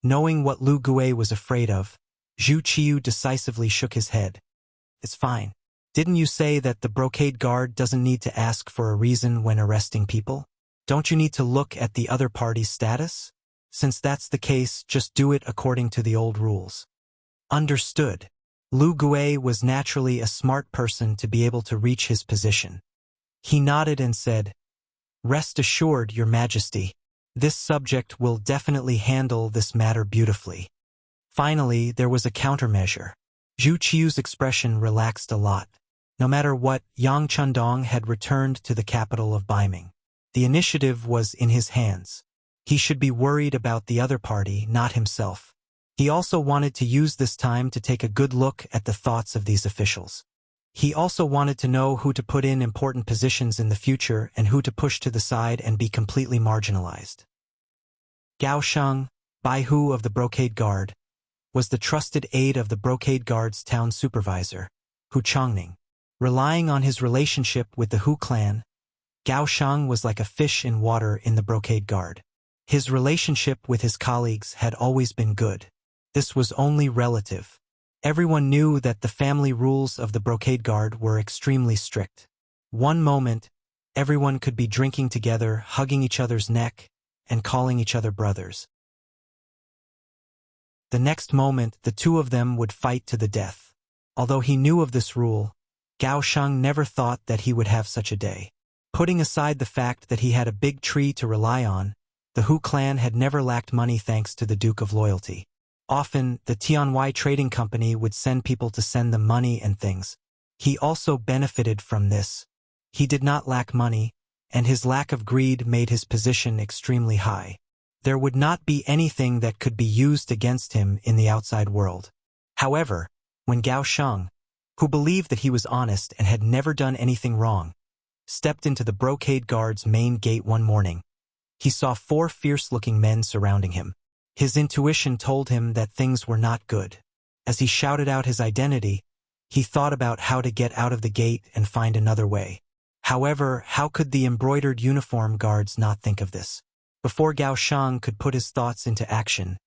Knowing what Lu Gui was afraid of, Zhu Qiu decisively shook his head. "It's fine. Didn't you say that the Brocade Guard doesn't need to ask for a reason when arresting people? Don't you need to look at the other party's status? Since that's the case, just do it according to the old rules." Understood. Lu Gui was naturally a smart person to be able to reach his position. He nodded and said, "Rest assured, Your Majesty. This subject will definitely handle this matter beautifully." Finally, there was a countermeasure. Zhu Qiu's expression relaxed a lot. No matter what, Yang Chendong had returned to the capital of Baiming. The initiative was in his hands. He should be worried about the other party, not himself. He also wanted to use this time to take a good look at the thoughts of these officials. He also wanted to know who to put in important positions in the future and who to push to the side and be completely marginalized. Gao Sheng, Baihu of the Brocade Guard, was the trusted aide of the Brocade Guard's town supervisor, Hu Chongning. Relying on his relationship with the Hu clan, Gao Sheng was like a fish in water in the Brocade Guard. His relationship with his colleagues had always been good. This was only relative. Everyone knew that the family rules of the Brocade Guard were extremely strict. One moment, everyone could be drinking together, hugging each other's neck, and calling each other brothers. The next moment, the two of them would fight to the death. Although he knew of this rule, Gao Sheng never thought that he would have such a day. Putting aside the fact that he had a big tree to rely on, the Hu clan had never lacked money thanks to the Duke of Loyalty. Often, the Tianwai Trading Company would send people to send them money and things. He also benefited from this. He did not lack money, and his lack of greed made his position extremely high. There would not be anything that could be used against him in the outside world. However, when Gao Sheng, who believed that he was honest and had never done anything wrong, stepped into the Brocade Guard's main gate one morning, he saw 4 fierce-looking men surrounding him. His intuition told him that things were not good. As he shouted out his identity, he thought about how to get out of the gate and find another way. However, how could the embroidered uniform guards not think of this? Before Gao Sheng could put his thoughts into action,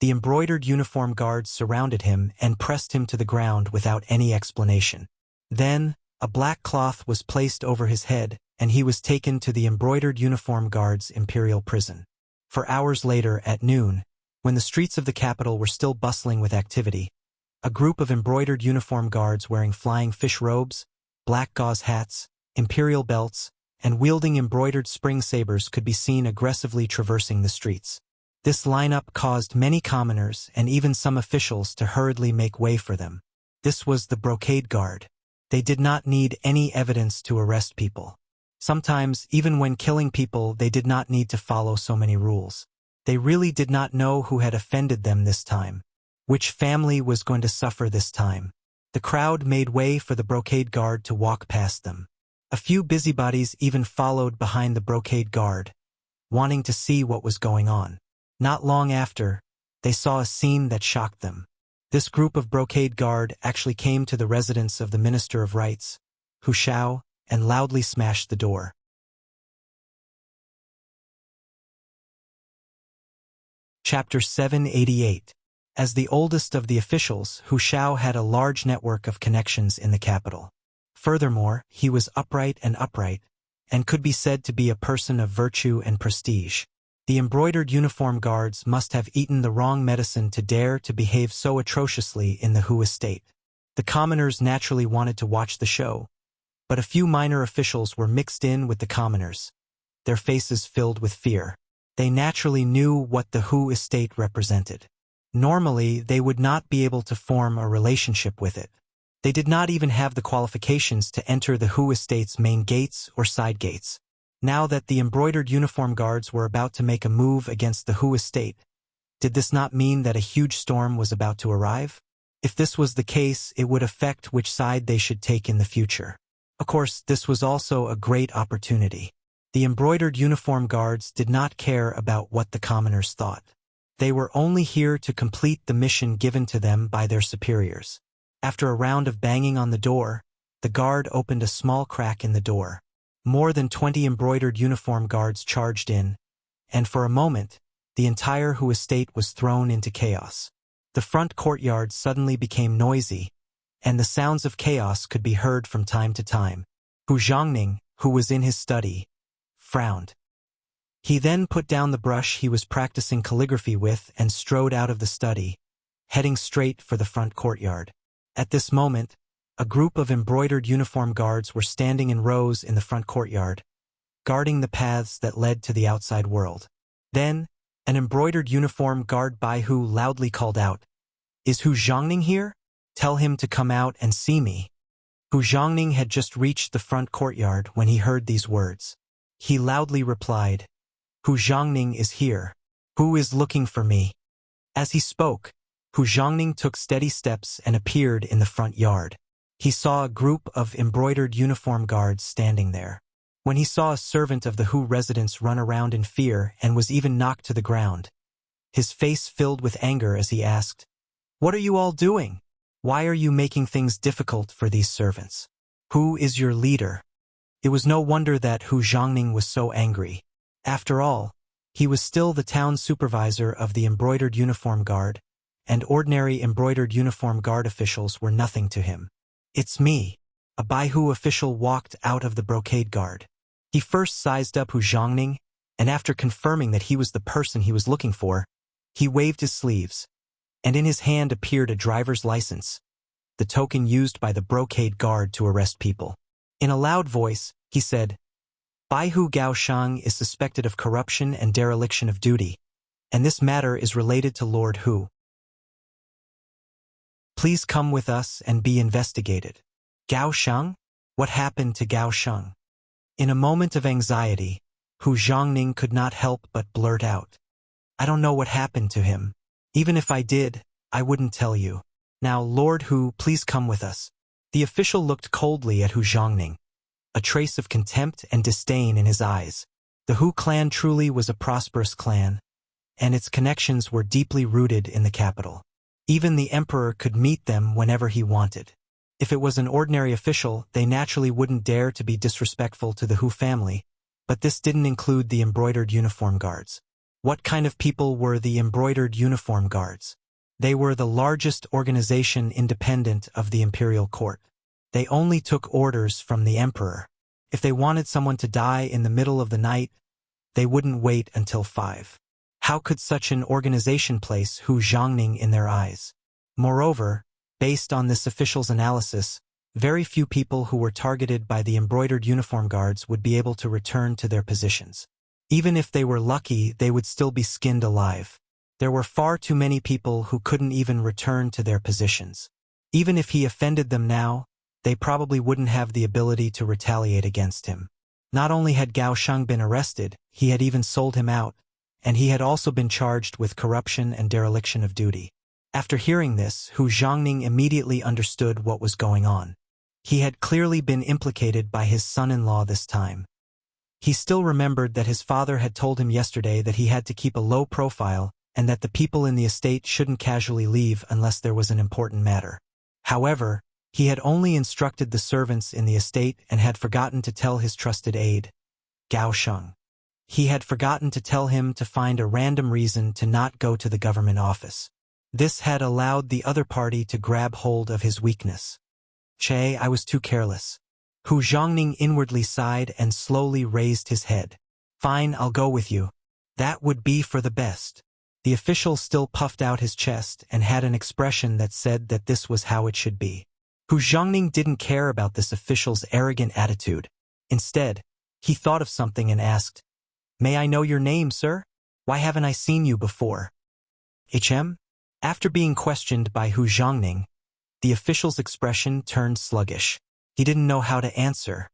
the embroidered uniform guards surrounded him and pressed him to the ground without any explanation. Then, A black cloth was placed over his head, and he was taken to the embroidered uniform guards' imperial prison. For hours later, at noon, when the streets of the capital were still bustling with activity, a group of embroidered uniform guards wearing flying fish robes, black gauze hats, imperial belts, and wielding embroidered spring sabers could be seen aggressively traversing the streets. This lineup caused many commoners and even some officials to hurriedly make way for them. This was the Brocade Guard. They did not need any evidence to arrest people. Sometimes, even when killing people, they did not need to follow so many rules. They really did not know who had offended them this time. Which family was going to suffer this time? The crowd made way for the Brocade Guard to walk past them. A few busybodies even followed behind the Brocade Guard, wanting to see what was going on. Not long after, they saw a scene that shocked them. This group of Brocade Guard actually came to the residence of the Minister of Rights, Wuxia, and loudly smashed the door. Chapter 788. As the oldest of the officials, Wuxia had a large network of connections in the capital. Furthermore, he was upright, and could be said to be a person of virtue and prestige. The embroidered uniform guards must have eaten the wrong medicine to dare to behave so atrociously in the Hu estate. The commoners naturally wanted to watch the show, but a few minor officials were mixed in with the commoners, their faces filled with fear. They naturally knew what the Hu estate represented. Normally, they would not be able to form a relationship with it. They did not even have the qualifications to enter the Hu estate's main gates or side gates. Now that the embroidered uniform guards were about to make a move against the Hu estate, did this not mean that a huge storm was about to arrive? If this was the case, it would affect which side they should take in the future. Of course, this was also a great opportunity. The embroidered uniform guards did not care about what the commoners thought. They were only here to complete the mission given to them by their superiors. After a round of banging on the door, the guard opened a small crack in the door. More than 20 embroidered uniform guards charged in, and for a moment, the entire Hu estate was thrown into chaos. The front courtyard suddenly became noisy, and the sounds of chaos could be heard from time to time. Hu Zhongning, who was in his study, frowned. He then put down the brush he was practicing calligraphy with and strode out of the study, heading straight for the front courtyard. At this moment, a group of embroidered uniform guards were standing in rows in the front courtyard, guarding the paths that led to the outside world. Then, an embroidered uniform guard Bai Hu loudly called out, "Is Hu Zhongning here? Tell him to come out and see me." Hu Zhongning had just reached the front courtyard when he heard these words. He loudly replied, "Hu Zhongning is here. Who is looking for me?" As he spoke, Hu Zhongning took steady steps and appeared in the front yard. He saw a group of embroidered uniform guards standing there. When he saw a servant of the Hu residence run around in fear and was even knocked to the ground, his face filled with anger as he asked, "What are you all doing? Why are you making things difficult for these servants? Who is your leader?" It was no wonder that Hu Zhongning was so angry. After all, he was still the town supervisor of the embroidered uniform guard, and ordinary embroidered uniform guard officials were nothing to him. "It's me." A Bai Hu official walked out of the Brocade Guard. He first sized up Hu Zhongning, and after confirming that he was the person he was looking for, he waved his sleeves, and in his hand appeared a driver's license, the token used by the Brocade Guard to arrest people. In a loud voice, he said, "Bai Hu Gaoshang is suspected of corruption and dereliction of duty, and this matter is related to Lord Hu. Please come with us and be investigated." Gao Sheng? What happened to Gao Sheng? In a moment of anxiety, Hu Zhongning could not help but blurt out, "I don't know what happened to him. Even if I did, I wouldn't tell you. Now, Lord Hu, please come with us." The official looked coldly at Hu Zhongning, a trace of contempt and disdain in his eyes. The Hu clan truly was a prosperous clan, and its connections were deeply rooted in the capital. Even the emperor could meet them whenever he wanted. If it was an ordinary official, they naturally wouldn't dare to be disrespectful to the Hu family, but this didn't include the embroidered uniform guards. What kind of people were the embroidered uniform guards? They were the largest organization independent of the imperial court. They only took orders from the emperor. If they wanted someone to die in the middle of the night, they wouldn't wait until 5. How could such an organization place Hu Zhongning in their eyes? Moreover, based on this official's analysis, very few people who were targeted by the embroidered uniform guards would be able to return to their positions. Even if they were lucky, they would still be skinned alive. There were far too many people who couldn't even return to their positions. Even if he offended them now, they probably wouldn't have the ability to retaliate against him. Not only had Gao Sheng been arrested, he had even sold him out, and he had also been charged with corruption and dereliction of duty. After hearing this, Hu Zhongning immediately understood what was going on. He had clearly been implicated by his son-in-law this time. He still remembered that his father had told him yesterday that he had to keep a low profile and that the people in the estate shouldn't casually leave unless there was an important matter. However, he had only instructed the servants in the estate and had forgotten to tell his trusted aide, Gao Sheng. He had forgotten to tell him to find a random reason to not go to the government office. This had allowed the other party to grab hold of his weakness. Che, I was too careless. Hu Zhongning inwardly sighed and slowly raised his head. Fine, I'll go with you. That would be for the best. The official still puffed out his chest and had an expression that said that this was how it should be. Hu Zhongning didn't care about this official's arrogant attitude. Instead, he thought of something and asked, May I know your name, sir? Why haven't I seen you before? HM? After being questioned by Hu Zhongning, the official's expression turned sluggish. He didn't know how to answer.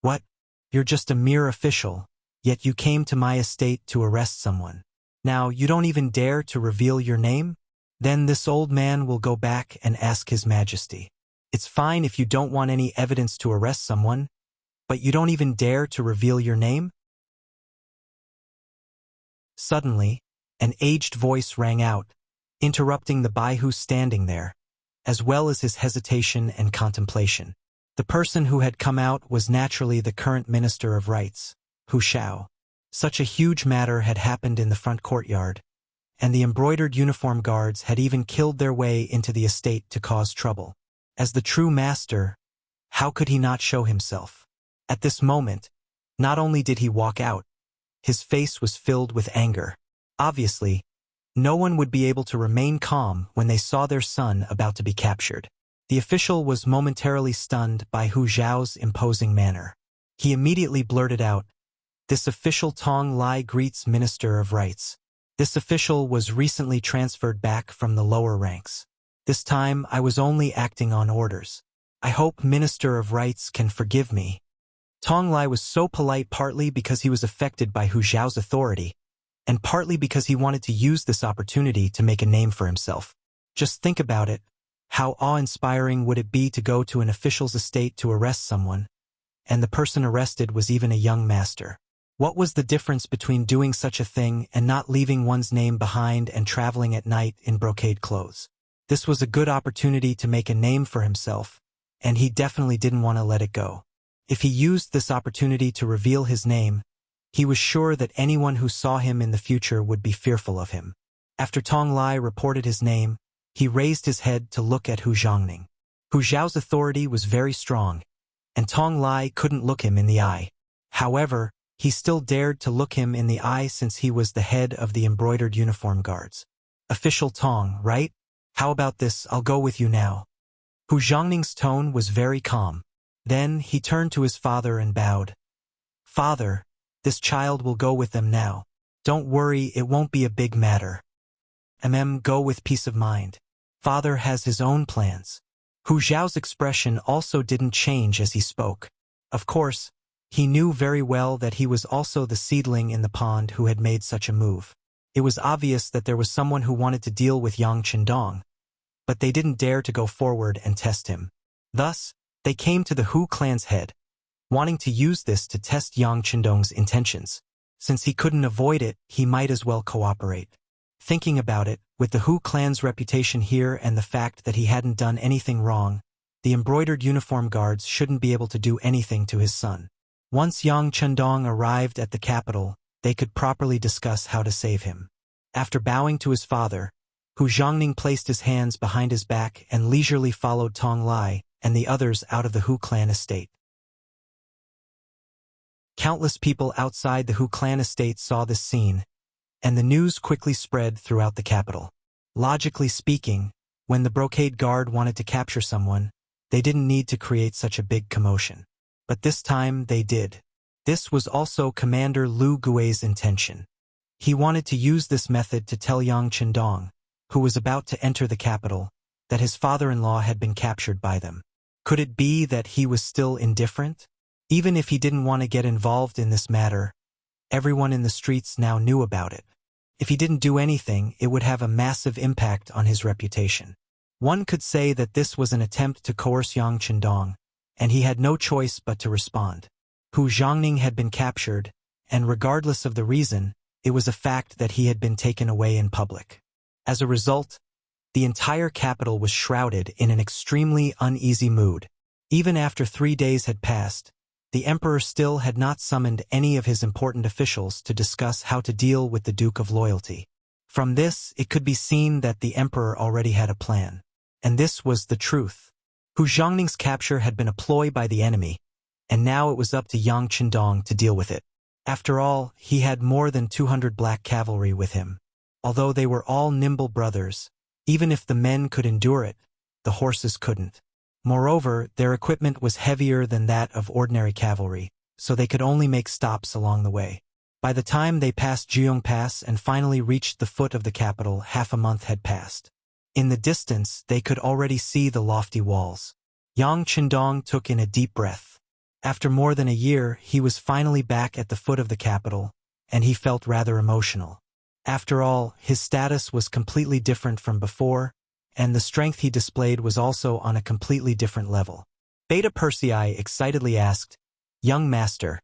What? You're just a mere official, yet you came to my estate to arrest someone. Now you don't even dare to reveal your name? Then this old man will go back and ask His Majesty. It's fine if you don't want any evidence to arrest someone, but you don't even dare to reveal your name? Suddenly, an aged voice rang out, interrupting the Baihu standing there, as well as his hesitation and contemplation. The person who had come out was naturally the current Minister of Rights, Hu Xiao. Such a huge matter had happened in the front courtyard, and the embroidered uniform guards had even killed their way into the estate to cause trouble. As the true master, how could he not show himself? At this moment, not only did he walk out, his face was filled with anger. Obviously, no one would be able to remain calm when they saw their son about to be captured. The official was momentarily stunned by Hu Zhao's imposing manner. He immediately blurted out, This official Tong Lai greets Minister of Rights. This official was recently transferred back from the lower ranks. This time I was only acting on orders. I hope Minister of Rights can forgive me. Tong Lai was so polite partly because he was affected by Hu Zhao's authority, and partly because he wanted to use this opportunity to make a name for himself. Just think about it. How awe-inspiring would it be to go to an official's estate to arrest someone, and the person arrested was even a young master? What was the difference between doing such a thing and not leaving one's name behind and traveling at night in brocade clothes? This was a good opportunity to make a name for himself, and he definitely didn't want to let it go. If he used this opportunity to reveal his name, he was sure that anyone who saw him in the future would be fearful of him. After Tong Lai reported his name, he raised his head to look at Hu Zhongning. Hu Zhao's authority was very strong, and Tong Lai couldn't look him in the eye. However, he still dared to look him in the eye since he was the head of the embroidered uniform guards. Official Tong, right? How about this? I'll go with you now. Hu Zhongning's tone was very calm. Then he turned to his father and bowed. Father, this child will go with them now. Don't worry, it won't be a big matter. Go with peace of mind. Father has his own plans. Hu Zhao's expression also didn't change as he spoke. Of course, he knew very well that he was also the seedling in the pond who had made such a move. It was obvious that there was someone who wanted to deal with Yang Qindong, but they didn't dare to go forward and test him. Thus, they came to the Hu clan's head, wanting to use this to test Yang Qindong's intentions. Since he couldn't avoid it, he might as well cooperate. Thinking about it, with the Hu clan's reputation here and the fact that he hadn't done anything wrong, the embroidered uniform guards shouldn't be able to do anything to his son. Once Yang Qindong arrived at the capital, they could properly discuss how to save him. After bowing to his father, Hu Zhongning placed his hands behind his back and leisurely followed Tong Lai and the others out of the Hu clan estate. Countless people outside the Hu clan estate saw this scene, and the news quickly spread throughout the capital. Logically speaking, when the brocade guard wanted to capture someone, they didn't need to create such a big commotion. But this time they did. This was also Commander Lu Gui's intention. He wanted to use this method to tell Yang Chendong, who was about to enter the capital, that his father-in-law had been captured by them. Could it be that he was still indifferent? Even if he didn't want to get involved in this matter, everyone in the streets now knew about it. If he didn't do anything, it would have a massive impact on his reputation. One could say that this was an attempt to coerce Yang Chendong, and he had no choice but to respond. Hu Zhongning had been captured, and regardless of the reason, it was a fact that he had been taken away in public. As a result, the entire capital was shrouded in an extremely uneasy mood. Even after 3 days had passed, the emperor still had not summoned any of his important officials to discuss how to deal with the Duke of Loyalty. From this, it could be seen that the emperor already had a plan. And this was the truth. Hu Zhongning's capture had been a ploy by the enemy, and now it was up to Yang Chendong to deal with it. After all, he had more than 200 black cavalry with him. Although they were all nimble brothers, even if the men could endure it, the horses couldn't. Moreover, their equipment was heavier than that of ordinary cavalry, so they could only make stops along the way. By the time they passed Jiong Pass and finally reached the foot of the capital, half a month had passed. In the distance, they could already see the lofty walls. Yang Chendong took in a deep breath. After more than a year, he was finally back at the foot of the capital, and he felt rather emotional. After all, his status was completely different from before, and the strength he displayed was also on a completely different level. Beta Persei excitedly asked, "Young master,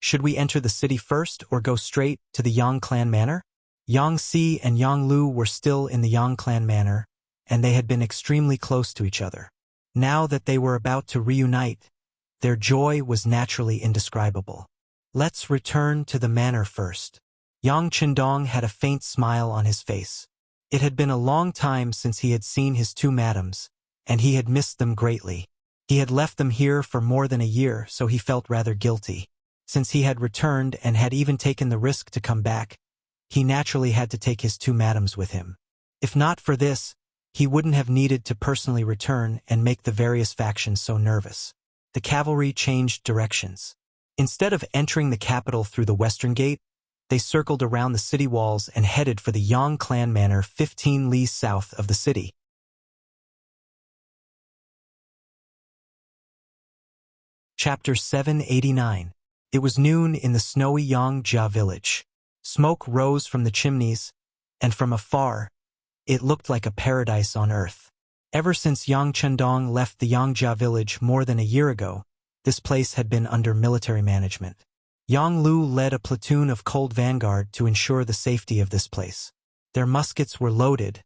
should we enter the city first or go straight to the Yang clan manor?" Yang Si and Yang Lu were still in the Yang clan manor, and they had been extremely close to each other. Now that they were about to reunite, their joy was naturally indescribable. "Let's return to the manor first." Yang Chendong had a faint smile on his face. It had been a long time since he had seen his two madams, and he had missed them greatly. He had left them here for more than a year, so he felt rather guilty. Since he had returned and had even taken the risk to come back, he naturally had to take his two madams with him. If not for this, he wouldn't have needed to personally return and make the various factions so nervous. The cavalry changed directions. Instead of entering the capital through the western gate, they circled around the city walls and headed for the Yang clan manor 15 li south of the city. Chapter 789. It was noon in the snowy Yongjia village. Smoke rose from the chimneys, and from afar, it looked like a paradise on earth. Ever since Yang Chendong left the Yongjia village more than a year ago, this place had been under military management. Yang Lu led a platoon of Cold Vanguard to ensure the safety of this place. Their muskets were loaded,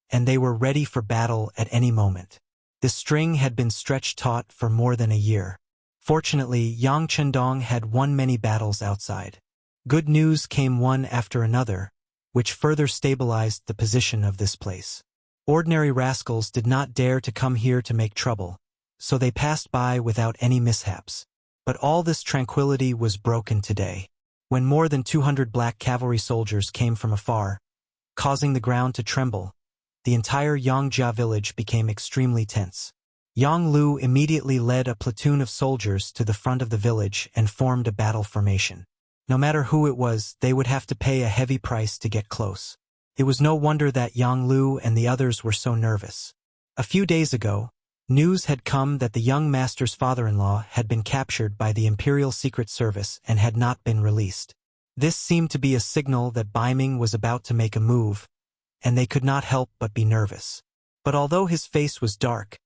and they were ready for battle at any moment. The string had been stretched taut for more than a year. Fortunately, Yang Chendong had won many battles outside. Good news came one after another, which further stabilized the position of this place. Ordinary rascals did not dare to come here to make trouble, so they passed by without any mishaps. But all this tranquility was broken today, when more than 200 black cavalry soldiers came from afar, causing the ground to tremble. The entire Yongjia village became extremely tense. Yang Lu immediately led a platoon of soldiers to the front of the village and formed a battle formation. No matter who it was, they would have to pay a heavy price to get close. It was no wonder that Yang Lu and the others were so nervous. A few days ago, news had come that the young master's father-in-law had been captured by the Imperial Secret Service and had not been released. This seemed to be a signal that Baiming was about to make a move, and they could not help but be nervous. But although his face was dark,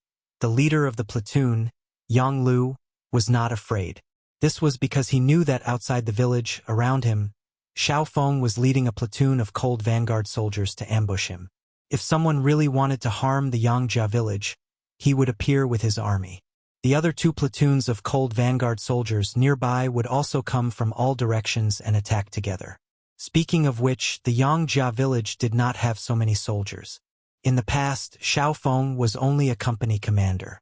the leader of the platoon, Yang Lu, was not afraid. This was because he knew that outside the village, around him, Xiao Feng was leading a platoon of Cold Vanguard soldiers to ambush him. If someone really wanted to harm the Yongjia village, he would appear with his army. The other two platoons of Cold Vanguard soldiers nearby would also come from all directions and attack together. Speaking of which, the Yongjia village did not have so many soldiers. In the past, Xiao Feng was only a company commander.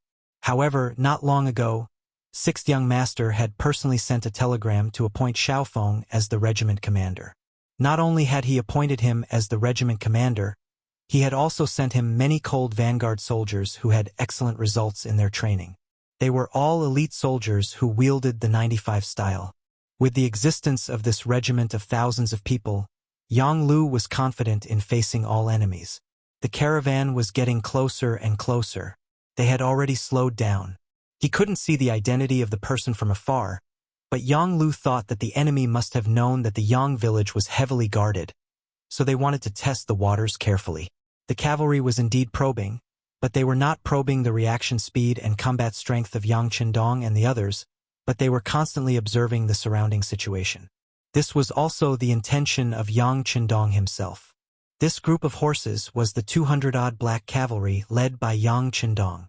However, not long ago, Sixth Young Master had personally sent a telegram to appoint Xiaofeng as the regiment commander. Not only had he appointed him as the regiment commander, he had also sent him many cold vanguard soldiers who had excellent results in their training. They were all elite soldiers who wielded the 95 style. With the existence of this regiment of thousands of people, Yang Lu was confident in facing all enemies. The caravan was getting closer and closer. They had already slowed down. He couldn't see the identity of the person from afar, but Yang Lu thought that the enemy must have known that the Yang village was heavily guarded, so they wanted to test the waters carefully. The cavalry was indeed probing, but they were not probing the reaction speed and combat strength of Yang Qindong and the others, but they were constantly observing the surrounding situation. This was also the intention of Yang Qindong himself. This group of horses was the 200-odd black cavalry led by Yang Qindong.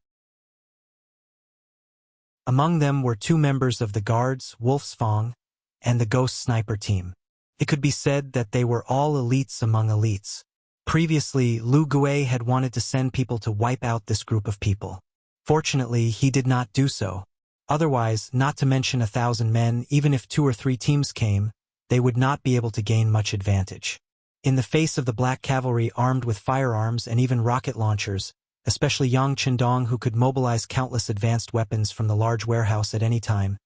Among them were 2 members of the guards, Wolfsfang, and the Ghost Sniper team. It could be said that they were all elites among elites. Previously, Lu Gui had wanted to send people to wipe out this group of people. Fortunately, he did not do so. Otherwise, not to mention 1,000 men, even if 2 or 3 teams came, they would not be able to gain much advantage. In the face of the black cavalry armed with firearms and even rocket launchers, especially Yang Qindong, who could mobilize countless advanced weapons from the large warehouse at any time,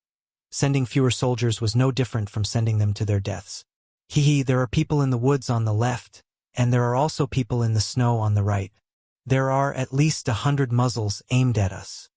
sending fewer soldiers was no different from sending them to their deaths. There are people in the woods on the left, and there are also people in the snow on the right. There are at least 100 muzzles aimed at us.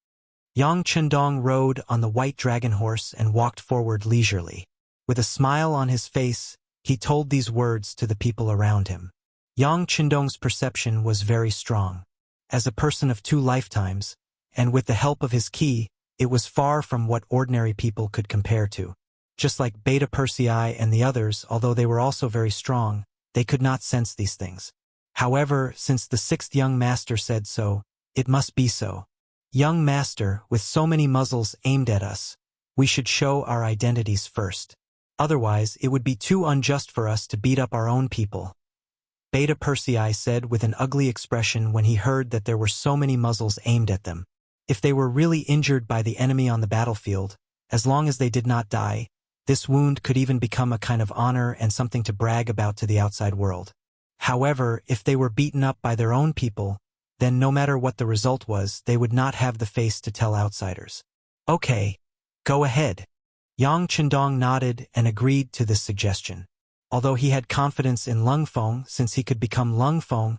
Yang Qindong rode on the white dragon horse and walked forward leisurely. With a smile on his face, he told these words to the people around him. Yang Qindong's perception was very strong. As a person of 2 lifetimes, and with the help of his ki, it was far from what ordinary people could compare to. Just like Beta Persei and the others, although they were also very strong, they could not sense these things. However, since the 6th Young Master said so, it must be so. Young Master, with so many muzzles aimed at us, we should show our identities first. Otherwise, it would be too unjust for us to beat up our own people. Beta Persei said with an ugly expression when he heard that there were so many muzzles aimed at them. If they were really injured by the enemy on the battlefield, as long as they did not die, this wound could even become a kind of honor and something to brag about to the outside world. However, if they were beaten up by their own people, then no matter what the result was, they would not have the face to tell outsiders. Okay, go ahead. Yang Qindong nodded and agreed to this suggestion. Although he had confidence in Lung Feng, since he could become Lung Feng,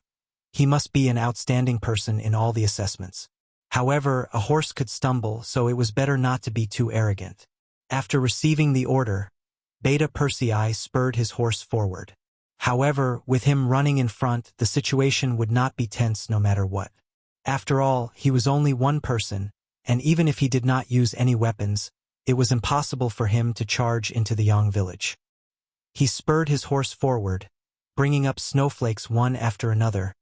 he must be an outstanding person in all the assessments. However, a horse could stumble, so it was better not to be too arrogant. After receiving the order, Beta Persei spurred his horse forward. However, with him running in front, the situation would not be tense no matter what. After all, he was only one person, and even if he did not use any weapons, it was impossible for him to charge into the Yang village. He spurred his horse forward, bringing up snowflakes one after another,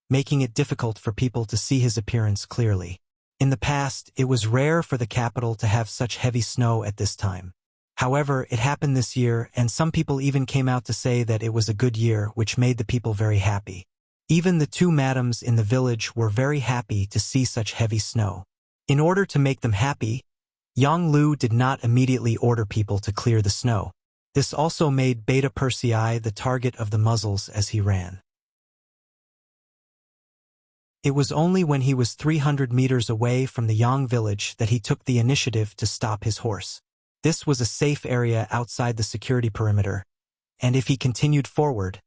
making it difficult for people to see his appearance clearly. In the past, it was rare for the capital to have such heavy snow at this time. However, it happened this year, and some people even came out to say that it was a good year, which made the people very happy. Even the 2 madams in the village were very happy to see such heavy snow. In order to make them happy, Yang Lu did not immediately order people to clear the snow. This also made Beta Persei the target of the muzzles as he ran. It was only when he was 300 meters away from the Yang village that he took the initiative to stop his horse. This was a safe area outside the security perimeter, and if he continued forward,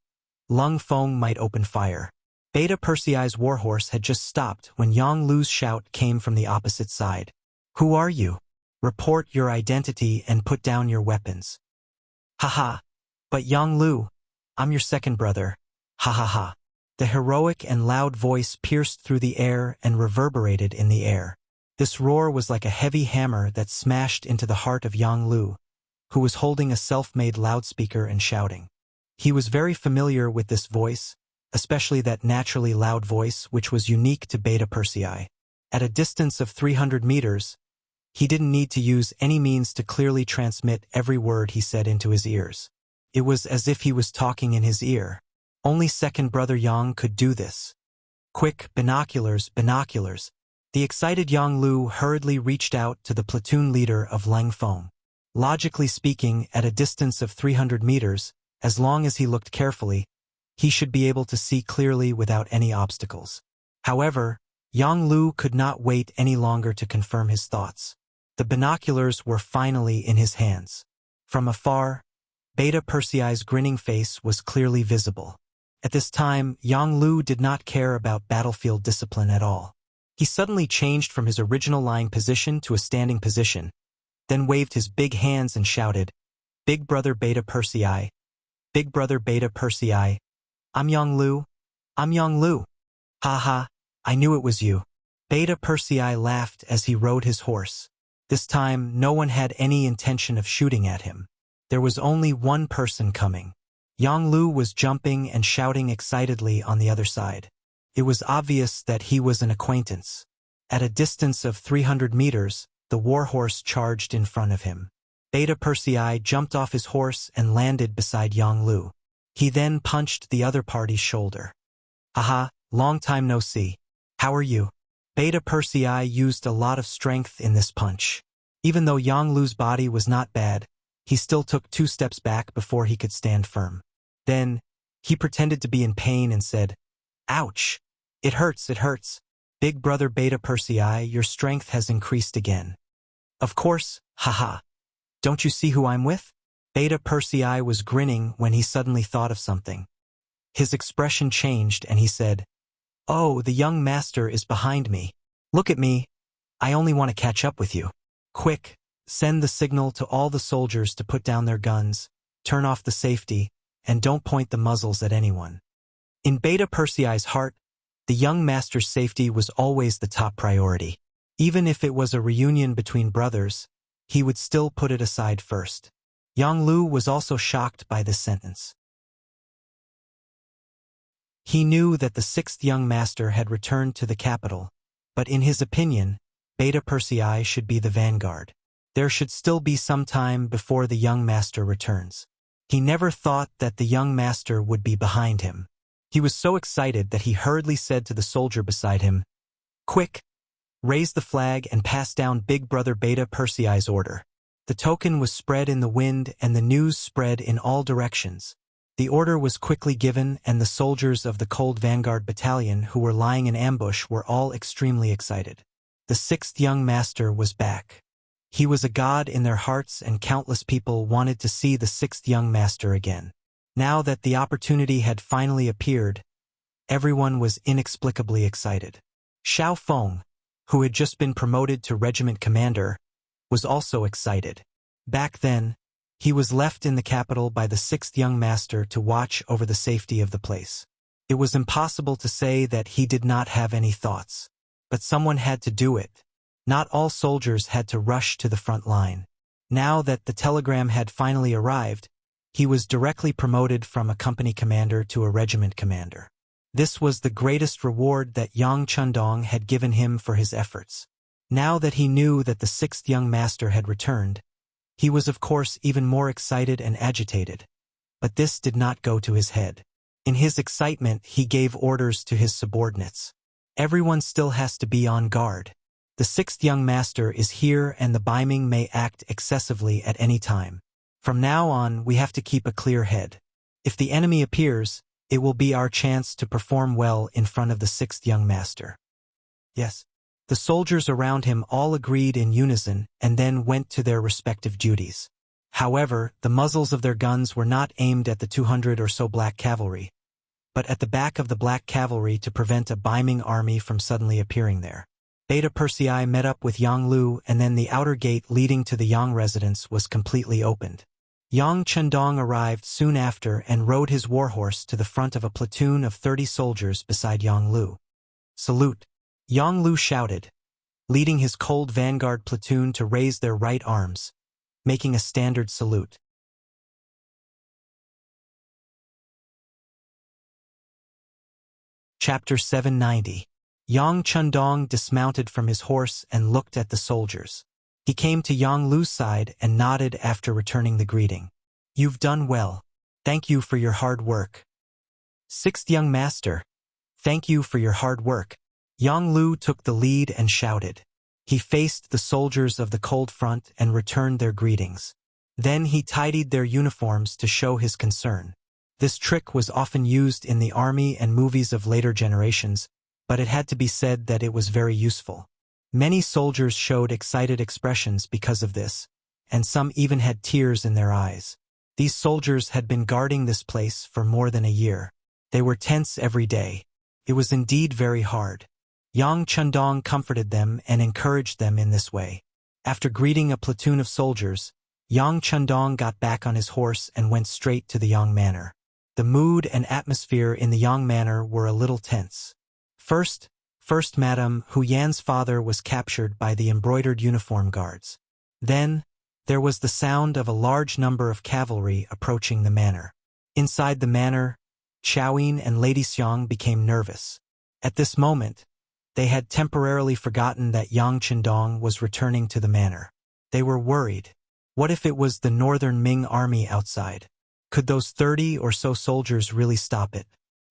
Lung Feng might open fire. Beta Persei's warhorse had just stopped when Yang Lu's shout came from the opposite side. "Who are you? Report your identity and put down your weapons." "Haha, but Yang Lu, I'm your second brother. Ha ha ha." The heroic and loud voice pierced through the air and reverberated in the air. This roar was like a heavy hammer that smashed into the heart of Yang Lu, who was holding a self-made loudspeaker and shouting. He was very familiar with this voice, especially that naturally loud voice which was unique to Beta Persei. At a distance of 300 meters, he didn't need to use any means to clearly transmit every word he said into his ears. It was as if he was talking in his ear. Only second brother Yang could do this. "Quick, binoculars, binoculars. The excited Yang Lu hurriedly reached out to the platoon leader of Lang Feng. Logically speaking, at a distance of 300 meters, as long as he looked carefully, he should be able to see clearly without any obstacles. However, Yang Lu could not wait any longer to confirm his thoughts. The binoculars were finally in his hands. From afar, Beta Persei's grinning face was clearly visible. At this time, Yang Lu did not care about battlefield discipline at all. He suddenly changed from his original lying position to a standing position, then waved his big hands and shouted, "Big brother Beta Persei, Big brother Beta Persei, I'm Yang Lu, I'm Yang Lu. Ha ha, I knew it was you." Beta Persei laughed as he rode his horse. This time, no one had any intention of shooting at him. There was only one person coming. Yang Lu was jumping and shouting excitedly on the other side. It was obvious that he was an acquaintance. At a distance of 300 meters, the warhorse charged in front of him. Beta Persei jumped off his horse and landed beside Yang Lu. He then punched the other party's shoulder. "Aha, long time no see. How are you?" Beta Persei used a lot of strength in this punch. Even though Yang Lu's body was not bad, he still took 2 steps back before he could stand firm. Then, he pretended to be in pain and said, "Ouch! It hurts, it hurts. Big brother Beta Persei, your strength has increased again." "Of course, haha. Don't you see who I'm with?" Beta Persei was grinning when he suddenly thought of something. His expression changed and he said, "Oh, the young master is behind me. Look at me. I only want to catch up with you. Quick, send the signal to all the soldiers to put down their guns, turn off the safety, and don't point the muzzles at anyone." In Beta Persei's heart, the young master's safety was always the top priority. Even if it was a reunion between brothers, he would still put it aside first. Yang Lu was also shocked by this sentence. He knew that the 6th young master had returned to the capital, but in his opinion, Beta Persei should be the vanguard. There should still be some time before the young master returns. He never thought that the young master would be behind him. He was so excited that he hurriedly said to the soldier beside him, "Quick, raise the flag and pass down Big Brother Beta Persei's order." The token was spread in the wind and the news spread in all directions. The order was quickly given and the soldiers of the Cold Vanguard Battalion who were lying in ambush were all extremely excited. The 6th young master was back. He was a god in their hearts and countless people wanted to see the 6th young master again. Now that the opportunity had finally appeared, everyone was inexplicably excited. Xiao Feng, who had just been promoted to regiment commander, was also excited. Back then, he was left in the capital by the 6th young master to watch over the safety of the place. It was impossible to say that he did not have any thoughts. But someone had to do it. Not all soldiers had to rush to the front line. Now that the telegram had finally arrived, he was directly promoted from a company commander to a regiment commander. This was the greatest reward that Yang Chundong had given him for his efforts. Now that he knew that the 6th young master had returned, he was of course even more excited and agitated. But this did not go to his head. In his excitement, he gave orders to his subordinates. Everyone still has to be on guard. The 6th young master is here and the Baiming may act excessively at any time. From now on, we have to keep a clear head. If the enemy appears, it will be our chance to perform well in front of the 6th young master. Yes. The soldiers around him all agreed in unison and then went to their respective duties. However, the muzzles of their guns were not aimed at the 200 or so black cavalry, but at the back of the black cavalry to prevent a Baiming army from suddenly appearing there. Beta Persei met up with Yang Lu and then the outer gate leading to the Yang residence was completely opened. Yang Chundong arrived soon after and rode his warhorse to the front of a platoon of 30 soldiers beside Yang Lu. "Salute!" Yang Lu shouted, leading his Cold Vanguard platoon to raise their right arms, making a standard salute. Chapter 790. Yang Chundong dismounted from his horse and looked at the soldiers. He came to Yang Lu's side and nodded after returning the greeting. "You've done well. Thank you for your hard work." "6th young master, thank you for your hard work." Yang Lu took the lead and shouted. He faced the soldiers of the cold front and returned their greetings. Then he tidied their uniforms to show his concern. This trick was often used in the army and movies of later generations, but it had to be said that it was very useful. Many soldiers showed excited expressions because of this, and some even had tears in their eyes. These soldiers had been guarding this place for more than a year. They were tense every day. It was indeed very hard. Yang Chundong comforted them and encouraged them in this way. After greeting a platoon of soldiers, Yang Chundong got back on his horse and went straight to the Yang Manor. The mood and atmosphere in the Yang Manor were a little tense. First Madame Hu Yan's father was captured by the embroidered uniform guards. Then, there was the sound of a large number of cavalry approaching the manor. Inside the manor, Xiaoyin and Lady Xiang became nervous. At this moment, they had temporarily forgotten that Yang Chundong was returning to the manor. They were worried. What if it was the northern Ming army outside? Could those 30 or so soldiers really stop it?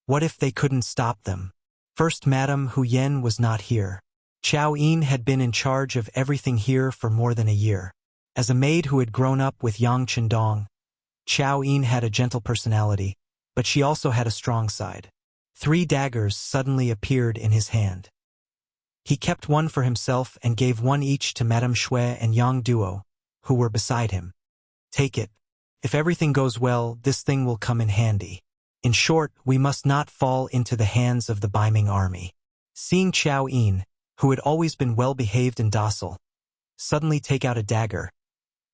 What if they couldn't stop them? First Madame Hu Yan was not here. Xiaoyin had been in charge of everything here for more than a year. As a maid who had grown up with Yang Chundong, Xiaoyin had a gentle personality, but she also had a strong side. 3 daggers suddenly appeared in his hand. He kept one for himself and gave one each to Madame Shui and Yang Duo, who were beside him. Take it. If everything goes well, this thing will come in handy. In short, we must not fall into the hands of the Baiming army. Seeing Xiaoyin, who had always been well-behaved and docile, suddenly take out a dagger,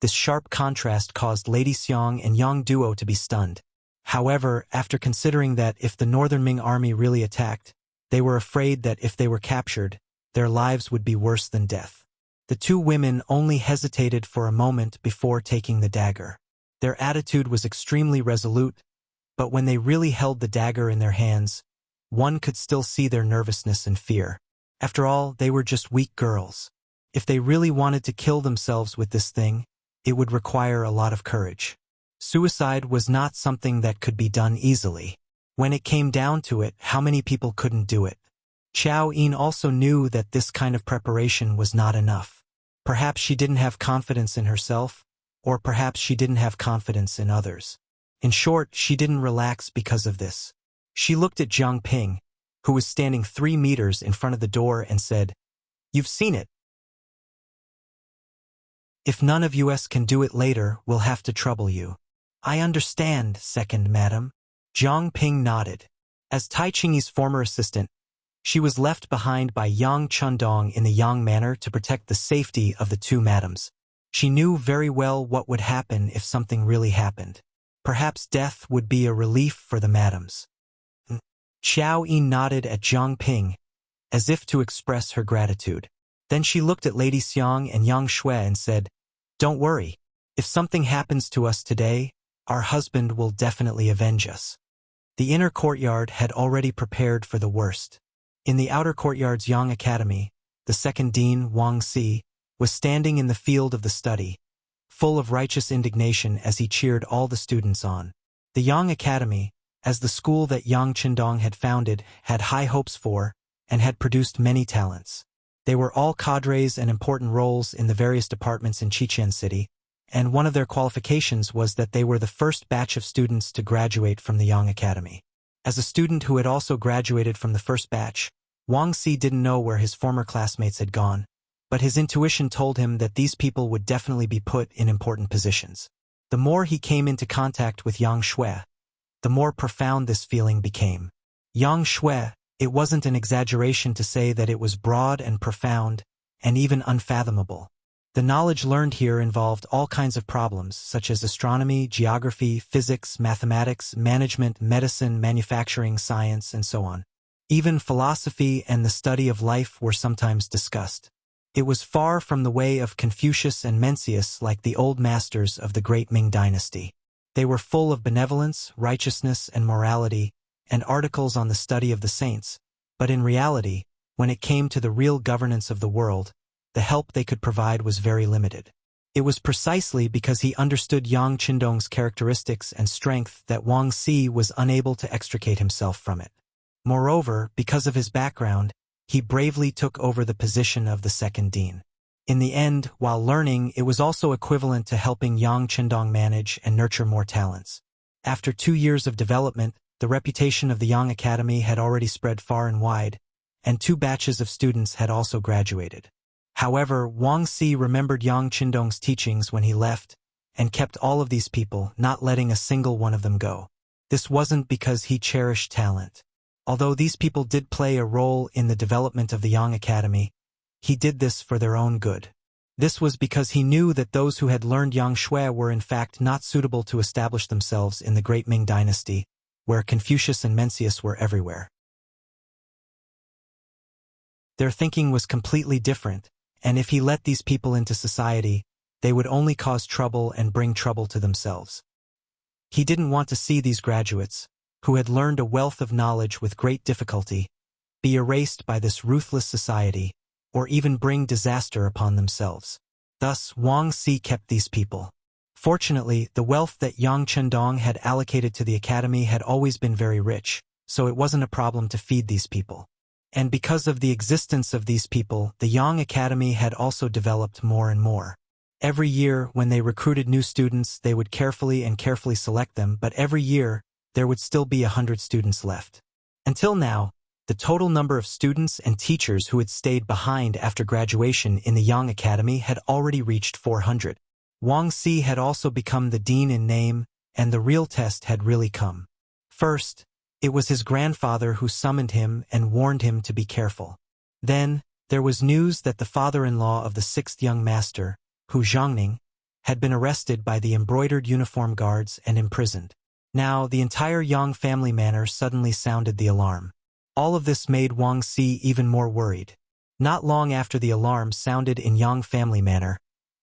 this sharp contrast caused Lady Xiang and Yang Duo to be stunned. However, after considering that if the Northern Ming army really attacked, they were afraid that if they were captured, their lives would be worse than death. The 2 women only hesitated for a moment before taking the dagger. Their attitude was extremely resolute, but when they really held the dagger in their hands, one could still see their nervousness and fear. After all, they were just weak girls. If they really wanted to kill themselves with this thing, it would require a lot of courage. Suicide was not something that could be done easily. When it came down to it, how many people couldn't do it? Xiaoyin also knew that this kind of preparation was not enough. Perhaps she didn't have confidence in herself, or perhaps she didn't have confidence in others. In short, she didn't relax because of this. She looked at Jiang Ping, who was standing 3 meters in front of the door, and said, "You've seen it. If none of us can do it later, we'll have to trouble you." "I understand, second madam." Jiang Ping nodded. As Tai Chingy's former assistant, she was left behind by Yang Chundong in the Yang Manor to protect the safety of the 2 madams. She knew very well what would happen if something really happened. Perhaps death would be a relief for the madams. Xiaoyin nodded at Jiang Ping, as if to express her gratitude. Then she looked at Lady Xiang and Yang Shui and said, "Don't worry. If something happens to us today, our husband will definitely avenge us." The inner courtyard had already prepared for the worst. In the outer courtyard's Yang Academy, the second dean, Wang Si, was standing in the field of the study, full of righteous indignation as he cheered all the students on. The Yang Academy, as the school that Yang Chundong had founded, had high hopes for, and had produced many talents. They were all cadres and important roles in the various departments in Qiqian City, and one of their qualifications was that they were the first batch of students to graduate from the Yang Academy. As a student who had also graduated from the first batch, Wang Si didn't know where his former classmates had gone, but his intuition told him that these people would definitely be put in important positions. The more he came into contact with Yang Shui, the more profound this feeling became. Yang Shui, it wasn't an exaggeration to say that it was broad and profound, and even unfathomable. The knowledge learned here involved all kinds of problems, such as astronomy, geography, physics, mathematics, management, medicine, manufacturing, science, and so on. Even philosophy and the study of life were sometimes discussed. It was far from the way of Confucius and Mencius like the old masters of the great Ming dynasty. They were full of benevolence, righteousness, and morality, and articles on the study of the saints, but in reality, when it came to the real governance of the world, the help they could provide was very limited. It was precisely because he understood Yang Chundong's characteristics and strength that Wang Si was unable to extricate himself from it. Moreover, because of his background, he bravely took over the position of the second dean. In the end, while learning, it was also equivalent to helping Yang Chendong manage and nurture more talents. After 2 years of development, the reputation of the Yang Academy had already spread far and wide, and 2 batches of students had also graduated. However, Wang Si remembered Yang Chendong's teachings when he left, and kept all of these people, not letting a single one of them go. This wasn't because he cherished talent. Although these people did play a role in the development of the Yang Academy, he did this for their own good. This was because he knew that those who had learned Yang Shui were in fact not suitable to establish themselves in the Great Ming Dynasty, where Confucius and Mencius were everywhere. Their thinking was completely different, and if he let these people into society, they would only cause trouble and bring trouble to themselves. He didn't want to see these graduates, who had learned a wealth of knowledge with great difficulty, be erased by this ruthless society, or even bring disaster upon themselves. Thus, Wang Si kept these people. Fortunately, the wealth that Yang Chendong had allocated to the academy had always been very rich, so it wasn't a problem to feed these people. And because of the existence of these people, the Yang Academy had also developed more and more. Every year, when they recruited new students, they would carefully select them, but every year, there would still be 100 students left. Until now, the total number of students and teachers who had stayed behind after graduation in the Yang Academy had already reached 400. Wang Si had also become the dean in name, and the real test had really come. First, it was his grandfather who summoned him and warned him to be careful. Then, there was news that the father-in-law of the 6th young master, Hu Zhangning, had been arrested by the embroidered uniform guards and imprisoned. Now, the entire Yang family manor suddenly sounded the alarm. All of this made Wang Si even more worried. Not long after the alarm sounded in Yang family manor,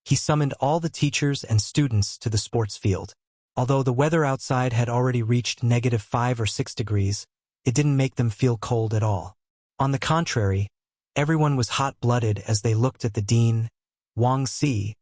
he summoned all the teachers and students to the sports field. Although the weather outside had already reached -5 or 6 degrees, it didn't make them feel cold at all. On the contrary, everyone was hot-blooded as they looked at the dean, Wang Si,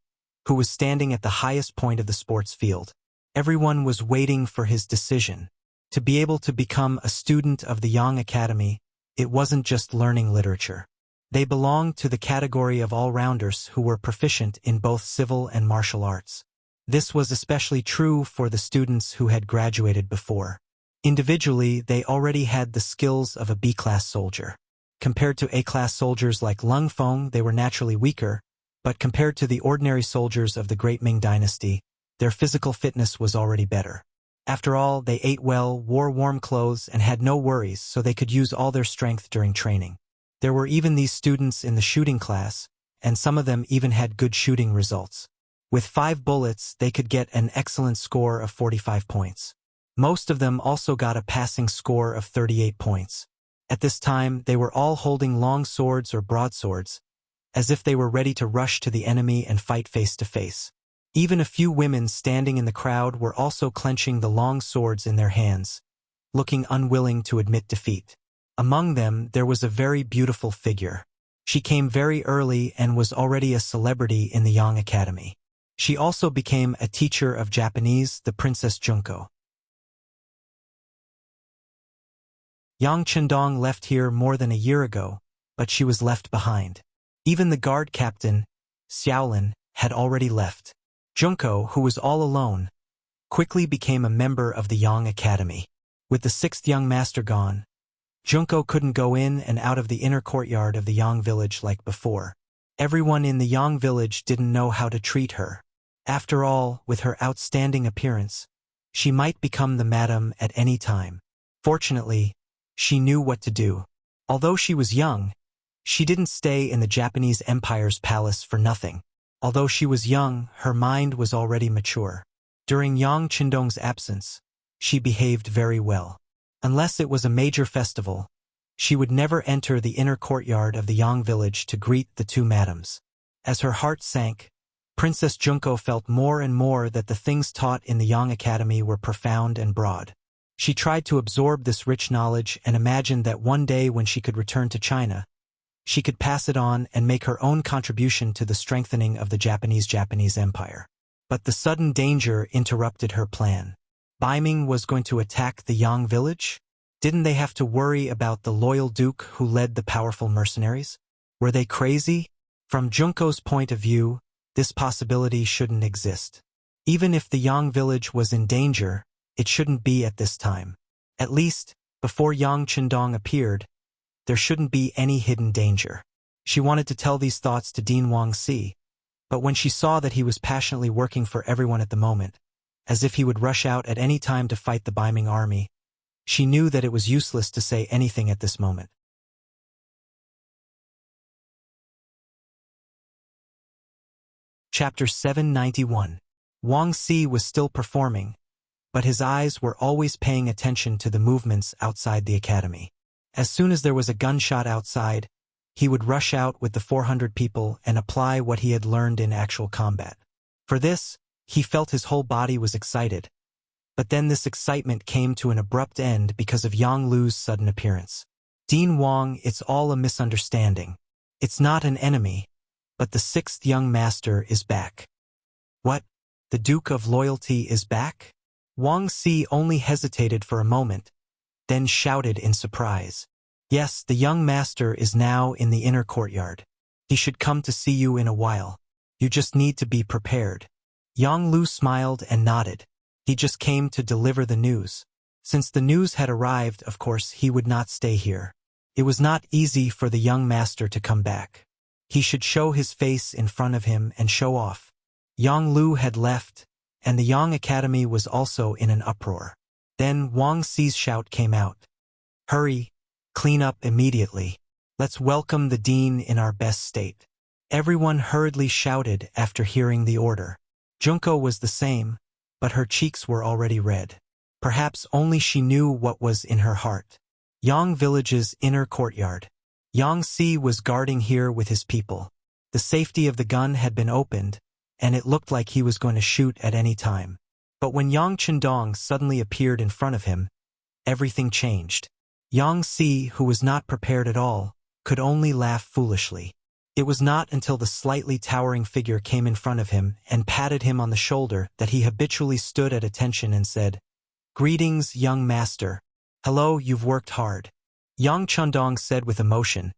who was standing at the highest point of the sports field. Everyone was waiting for his decision. To be able to become a student of the Yang Academy, it wasn't just learning literature. They belonged to the category of all-rounders who were proficient in both civil and martial arts. This was especially true for the students who had graduated before. Individually, they already had the skills of a B-class soldier. Compared to A-class soldiers like Lung Feng, they were naturally weaker, but compared to the ordinary soldiers of the Great Ming Dynasty, their physical fitness was already better. After all, they ate well, wore warm clothes, and had no worries, so they could use all their strength during training. There were even these students in the shooting class, and some of them even had good shooting results. With 5 bullets, they could get an excellent score of 45 points. Most of them also got a passing score of 38 points. At this time, they were all holding long swords or broadswords, as if they were ready to rush to the enemy and fight face to face. Even a few women standing in the crowd were also clenching the long swords in their hands, looking unwilling to admit defeat. Among them, there was a very beautiful figure. She came very early and was already a celebrity in the Yang Academy. She also became a teacher of Japanese, the Princess Junko. Yang Chendong left here more than a year ago, but she was left behind. Even the guard captain, Xiaolin, had already left. Junko, who was all alone, quickly became a member of the Yang Academy. With the 6th young master gone, Junko couldn't go in and out of the inner courtyard of the Yang village like before. Everyone in the Yang village didn't know how to treat her. After all, with her outstanding appearance, she might become the madam at any time. Fortunately, she knew what to do. Although she was young, she didn't stay in the Japanese Empire's palace for nothing. Although she was young, her mind was already mature. During Yang Chendong's absence, she behaved very well. Unless it was a major festival, she would never enter the inner courtyard of the Yang village to greet the 2 madams. As her heart sank, Princess Junko felt more and more that the things taught in the Yang Academy were profound and broad. She tried to absorb this rich knowledge and imagined that one day when she could return to China, she could pass it on and make her own contribution to the strengthening of the Japanese Empire. But the sudden danger interrupted her plan. Bai Ming was going to attack the Yang village? Didn't they have to worry about the loyal duke who led the powerful mercenaries? Were they crazy? From Junko's point of view, this possibility shouldn't exist. Even if the Yang village was in danger, it shouldn't be at this time. At least, before Yang Chendong appeared, there shouldn't be any hidden danger. She wanted to tell these thoughts to Dean Wangxi, but when she saw that he was passionately working for everyone at the moment, as if he would rush out at any time to fight the Beiming army, she knew that it was useless to say anything at this moment. Chapter 791. Wang Si was still performing, but his eyes were always paying attention to the movements outside the academy. As soon as there was a gunshot outside, he would rush out with the 400 people and apply what he had learned in actual combat. For this, he felt his whole body was excited. But then this excitement came to an abrupt end because of Yang Lu's sudden appearance. Dean Wang, it's all a misunderstanding. It's not an enemy, but the sixth young master is back. What? The Duke of Loyalty is back? Wang Si only hesitated for a moment, then shouted in surprise. Yes, the young master is now in the inner courtyard. He should come to see you in a while. You just need to be prepared. Yang Lu smiled and nodded. He just came to deliver the news. Since the news had arrived, of course, he would not stay here. It was not easy for the young master to come back. He should show his face in front of him and show off. Yang Lu had left, and the Yang Academy was also in an uproar. Then Wang Si's shout came out. Hurry, clean up immediately. Let's welcome the dean in our best state. Everyone hurriedly shouted after hearing the order. Junko was the same, but her cheeks were already red. Perhaps only she knew what was in her heart. Yang Village's inner courtyard. Yang Si was guarding here with his people. The safety of the gun had been opened, and it looked like he was going to shoot at any time. But when Yang Chendong suddenly appeared in front of him, everything changed. Yang Si, who was not prepared at all, could only laugh foolishly. It was not until the slightly towering figure came in front of him and patted him on the shoulder that he habitually stood at attention and said, Greetings, young master. Hello, you've worked hard. Yang Chendong said with emotion,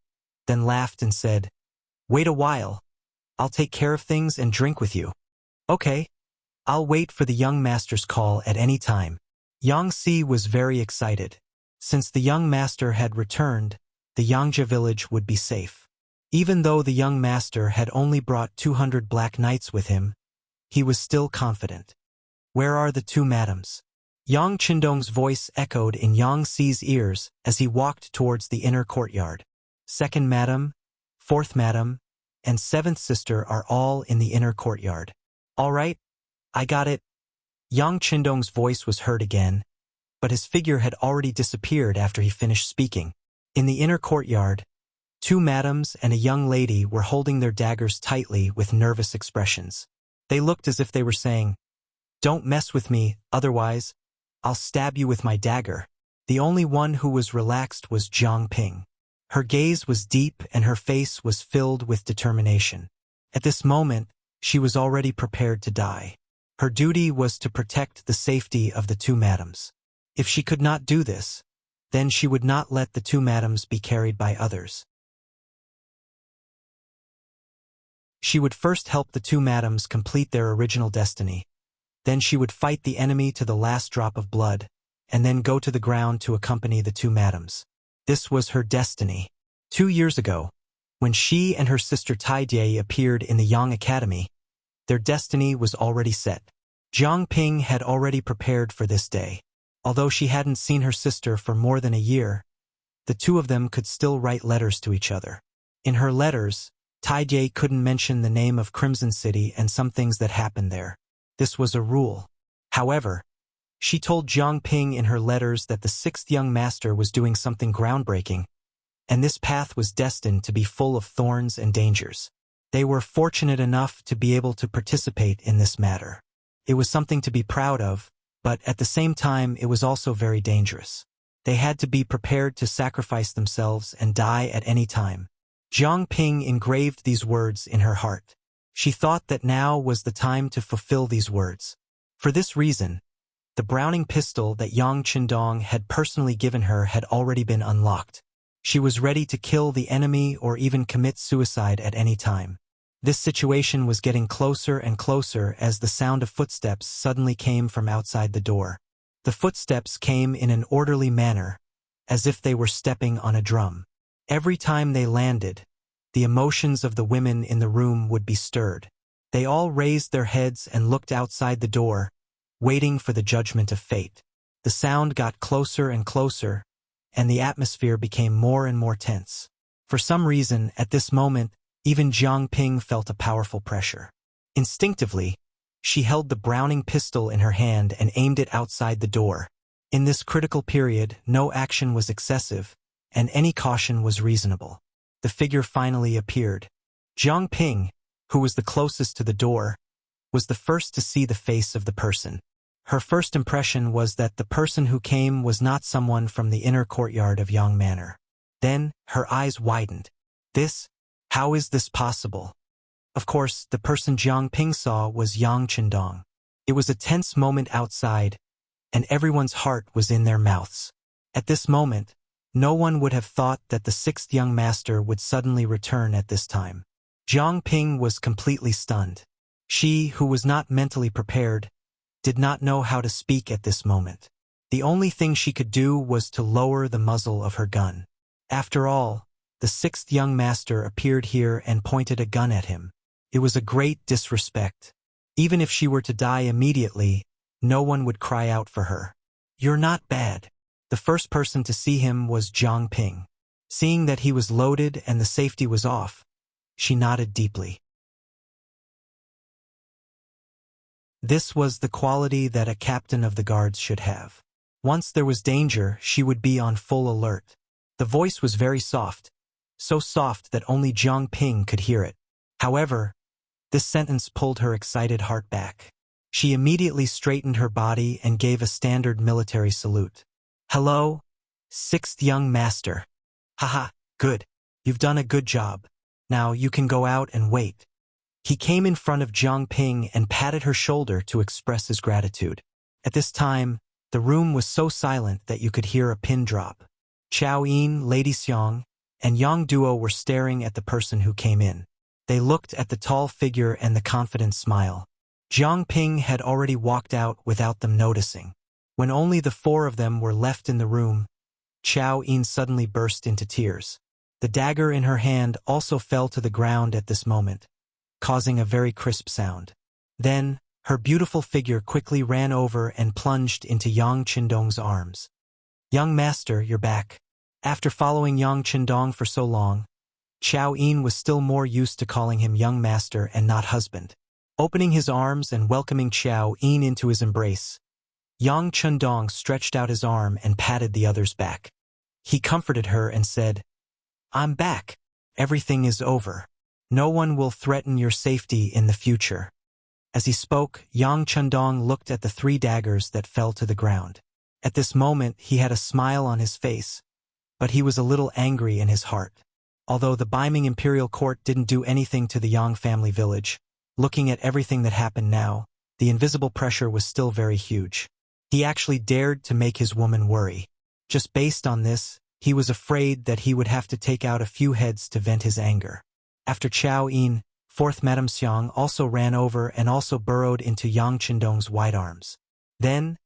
then laughed and said, Wait a while. I'll take care of things and drink with you. Okay. I'll wait for the young master's call at any time. Yang Si was very excited. Since the young master had returned, the Yangzhe village would be safe. Even though the young master had only brought 200 black knights with him, he was still confident. Where are the two madams? Yang Chendong's voice echoed in Yang Si's ears as he walked towards the inner courtyard. Second madam, fourth madam, and seventh sister are all in the inner courtyard. All right, I got it. Yang Chendong's voice was heard again, but his figure had already disappeared after he finished speaking. In the inner courtyard, two madams and a young lady were holding their daggers tightly with nervous expressions. They looked as if they were saying, Don't mess with me, otherwise, I'll stab you with my dagger. The only one who was relaxed was Jiang Ping. Her gaze was deep and her face was filled with determination. At this moment, she was already prepared to die. Her duty was to protect the safety of the two madams. If she could not do this, then she would not let the two madams be carried by others. She would first help the two madams complete their original destiny. Then she would fight the enemy to the last drop of blood, and then go to the ground to accompany the two madams. This was her destiny. 2 years ago, when she and her sister Taidie appeared in the Yang Academy, their destiny was already set. Jiang Ping had already prepared for this day. Although she hadn't seen her sister for more than a year, the two of them could still write letters to each other. In her letters, Taidie couldn't mention the name of Crimson City and some things that happened there. This was a rule. However, she told Jiang Ping in her letters that the sixth young master was doing something groundbreaking, and this path was destined to be full of thorns and dangers. They were fortunate enough to be able to participate in this matter. It was something to be proud of, but at the same time it was also very dangerous. They had to be prepared to sacrifice themselves and die at any time. Jiang Ping engraved these words in her heart. She thought that now was the time to fulfill these words. For this reason, The Browning pistol that Yang Chendong had personally given her had already been unlocked. She was ready to kill the enemy or even commit suicide at any time. This situation was getting closer and closer as the sound of footsteps suddenly came from outside the door. The footsteps came in an orderly manner, as if they were stepping on a drum. Every time they landed, the emotions of the women in the room would be stirred. They all raised their heads and looked outside the door, waiting for the judgment of fate. The sound got closer and closer, and the atmosphere became more and more tense. For some reason, at this moment, even Jiang Ping felt a powerful pressure. Instinctively, she held the Browning pistol in her hand and aimed it outside the door. In this critical period, no action was excessive, and any caution was reasonable. The figure finally appeared. Jiang Ping, who was the closest to the door, was the first to see the face of the person. Her first impression was that the person who came was not someone from the inner courtyard of Yang Manor. Then, her eyes widened. How is this possible? Of course, the person Jiang Ping saw was Yang Chendong. It was a tense moment outside, and everyone's heart was in their mouths. At this moment, no one would have thought that the sixth young master would suddenly return at this time. Jiang Ping was completely stunned. She, who was not mentally prepared, did not know how to speak at this moment. The only thing she could do was to lower the muzzle of her gun. After all, the sixth young master appeared here and pointed a gun at him. It was a great disrespect. Even if she were to die immediately, no one would cry out for her. "You're not bad." The first person to see him was Jiang Ping. Seeing that he was loaded and the safety was off, she nodded deeply. This was the quality that a captain of the guards should have. Once there was danger, she would be on full alert. The voice was very soft, so soft that only Jiang Ping could hear it. However, this sentence pulled her excited heart back. She immediately straightened her body and gave a standard military salute. "Hello, sixth young master. Haha, good. You've done a good job. Now you can go out and wait." He came in front of Jiang Ping and patted her shoulder to express his gratitude. At this time, the room was so silent that you could hear a pin drop. Chao Yin, Lady Xiong, and Yang Duo were staring at the person who came in. They looked at the tall figure and the confident smile. Jiang Ping had already walked out without them noticing. When only the four of them were left in the room, Chao Yin suddenly burst into tears. The dagger in her hand also fell to the ground at this moment, causing a very crisp sound. Then, her beautiful figure quickly ran over and plunged into Yang Chendong's arms. "Young master, you're back." After following Yang Chendong for so long, Chao Yin was still more used to calling him young master and not husband. Opening his arms and welcoming Chao Yin into his embrace, Yang Chendong stretched out his arm and patted the other's back. He comforted her and said, "I'm back. Everything is over. No one will threaten your safety in the future." As he spoke, Yang Chendong looked at the 3 daggers that fell to the ground. At this moment, he had a smile on his face, but he was a little angry in his heart. Although the Beiming imperial court didn't do anything to the Yang family village, looking at everything that happened now, the invisible pressure was still very huge. He actually dared to make his woman worry. Just based on this, he was afraid that he would have to take out a few heads to vent his anger. After Chao Yin, 4th Madame Xiang also ran over and also burrowed into Yang Chendong's white arms. Then,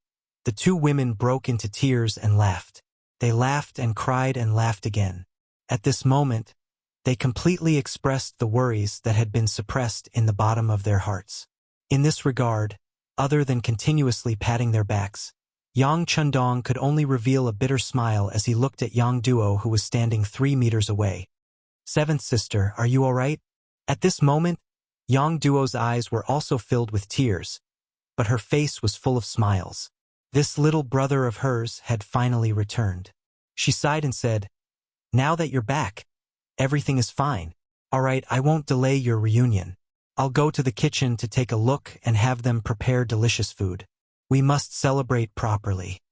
the 2 women broke into tears and laughed. They laughed and cried and laughed again. At this moment, they completely expressed the worries that had been suppressed in the bottom of their hearts. In this regard, other than continuously patting their backs, Yang Chendong could only reveal a bitter smile as he looked at Yang Duo, who was standing 3 meters away. "Seventh sister, are you all right?" At this moment, Yang Duo's eyes were also filled with tears, but her face was full of smiles. This little brother of hers had finally returned. She sighed and said, "Now that you're back, everything is fine. All right, I won't delay your reunion. I'll go to the kitchen to take a look and have them prepare delicious food. We must celebrate properly."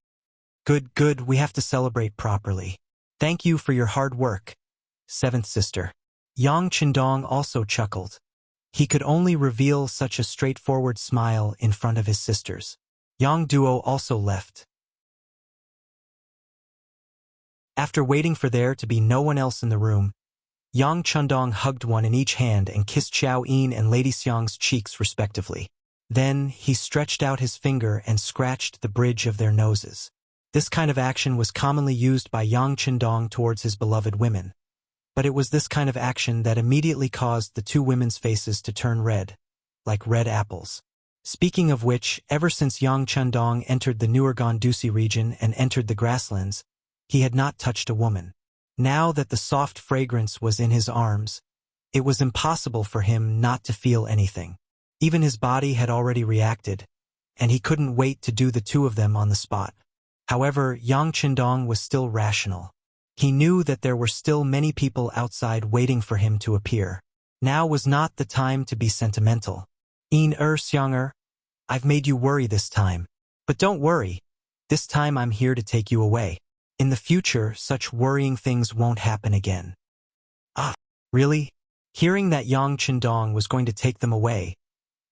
Good, we have to celebrate properly. Thank you for your hard work, 7th sister." Yang Chendong also chuckled. He could only reveal such a straightforward smile in front of his sisters. Yang Duo also left. After waiting for there to be no one else in the room, Yang Chundong hugged one in each hand and kissed Xiao Yin and Lady Xiang's cheeks respectively. Then, he stretched out his finger and scratched the bridge of their noses. This kind of action was commonly used by Yang Chundong towards his beloved women. But it was this kind of action that immediately caused the two women's faces to turn red, like red apples. Speaking of which, ever since Yang Chundong entered the Nuergon Dusi region and entered the grasslands, he had not touched a woman. Now that the soft fragrance was in his arms, it was impossible for him not to feel anything. Even his body had already reacted, and he couldn't wait to do the two of them on the spot. However, Yang Chundong was still rational. He knew that there were still many people outside waiting for him to appear. Now was not the time to be sentimental. Xianger, I've made you worry this time. But don't worry. This time I'm here to take you away. In the future, such worrying things won't happen again. Ah, really? Hearing that Yang Chundong was going to take them away,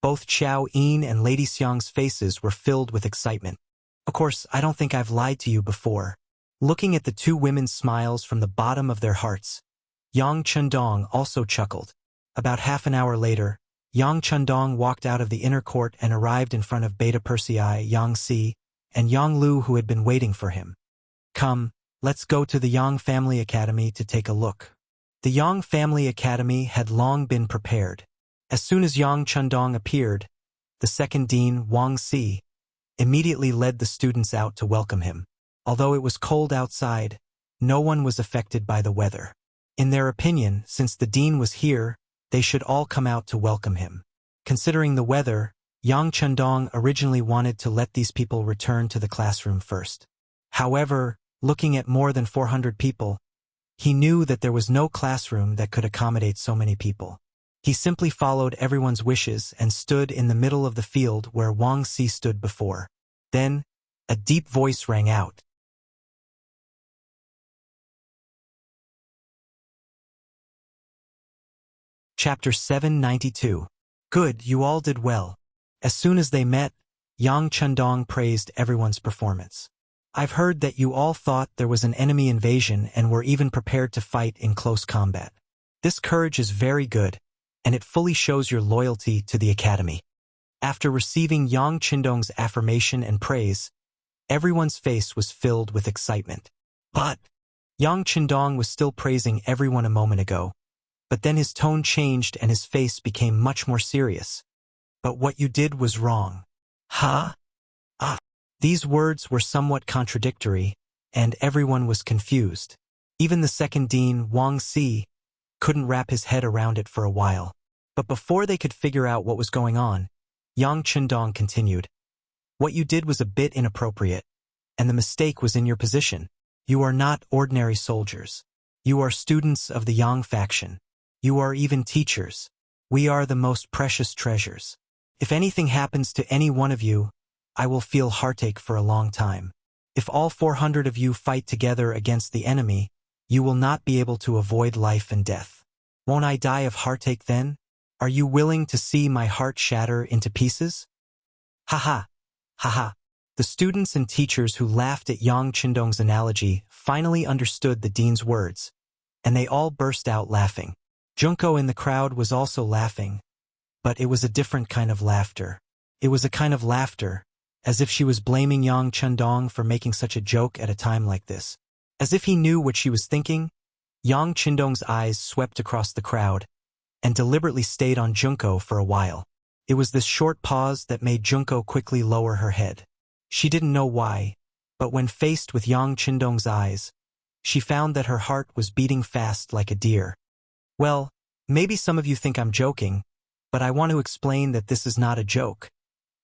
both Xiao Yin and Lady Xiang's faces were filled with excitement. Of course, I don't think I've lied to you before. Looking at the two women's smiles from the bottom of their hearts, Yang Chundong also chuckled. About half an hour later, Yang Chundong walked out of the inner court and arrived in front of Beta Persei, Yang Si, and Yang Lu, who had been waiting for him. Come, let's go to the Yang Family Academy to take a look. The Yang Family Academy had long been prepared. As soon as Yang Chundong appeared, the second dean, Wang Si, immediately led the students out to welcome him. Although it was cold outside, no one was affected by the weather. In their opinion, since the dean was here, they should all come out to welcome him. Considering the weather, Yang Chundong originally wanted to let these people return to the classroom first. However, looking at more than 400 people, he knew that there was no classroom that could accommodate so many people. He simply followed everyone's wishes and stood in the middle of the field where Wang Si stood before. Then, a deep voice rang out. Chapter 792. Good, you all did well. As soon as they met, Yang Chundong praised everyone's performance. I've heard that you all thought there was an enemy invasion and were even prepared to fight in close combat. This courage is very good, and it fully shows your loyalty to the academy. After receiving Yang Chundong's affirmation and praise, everyone's face was filled with excitement. But Yang Chundong was still praising everyone a moment ago, but then his tone changed and his face became much more serious. But what you did was wrong. Huh? Ah. These words were somewhat contradictory, and everyone was confused. Even the second dean, Wang Si, couldn't wrap his head around it for a while. But before they could figure out what was going on, Yang Chundong continued. What you did was a bit inappropriate, and the mistake was in your position. You are not ordinary soldiers. You are students of the Yang faction. You are even teachers. We are the most precious treasures. If anything happens to any one of you, I will feel heartache for a long time. If all 400 of you fight together against the enemy, you will not be able to avoid life and death. Won't I die of heartache then? Are you willing to see my heart shatter into pieces? Ha ha. The students and teachers who laughed at Yang Chundong's analogy finally understood the dean's words, and they all burst out laughing. Junko in the crowd was also laughing, but it was a different kind of laughter. It was a kind of laughter, as if she was blaming Yang Chundong for making such a joke at a time like this. As if he knew what she was thinking, Yang Chundong's eyes swept across the crowd and deliberately stayed on Junko for a while. It was this short pause that made Junko quickly lower her head. She didn't know why, but when faced with Yang Chundong's eyes, she found that her heart was beating fast like a deer. Well, maybe some of you think I'm joking, but I want to explain that this is not a joke,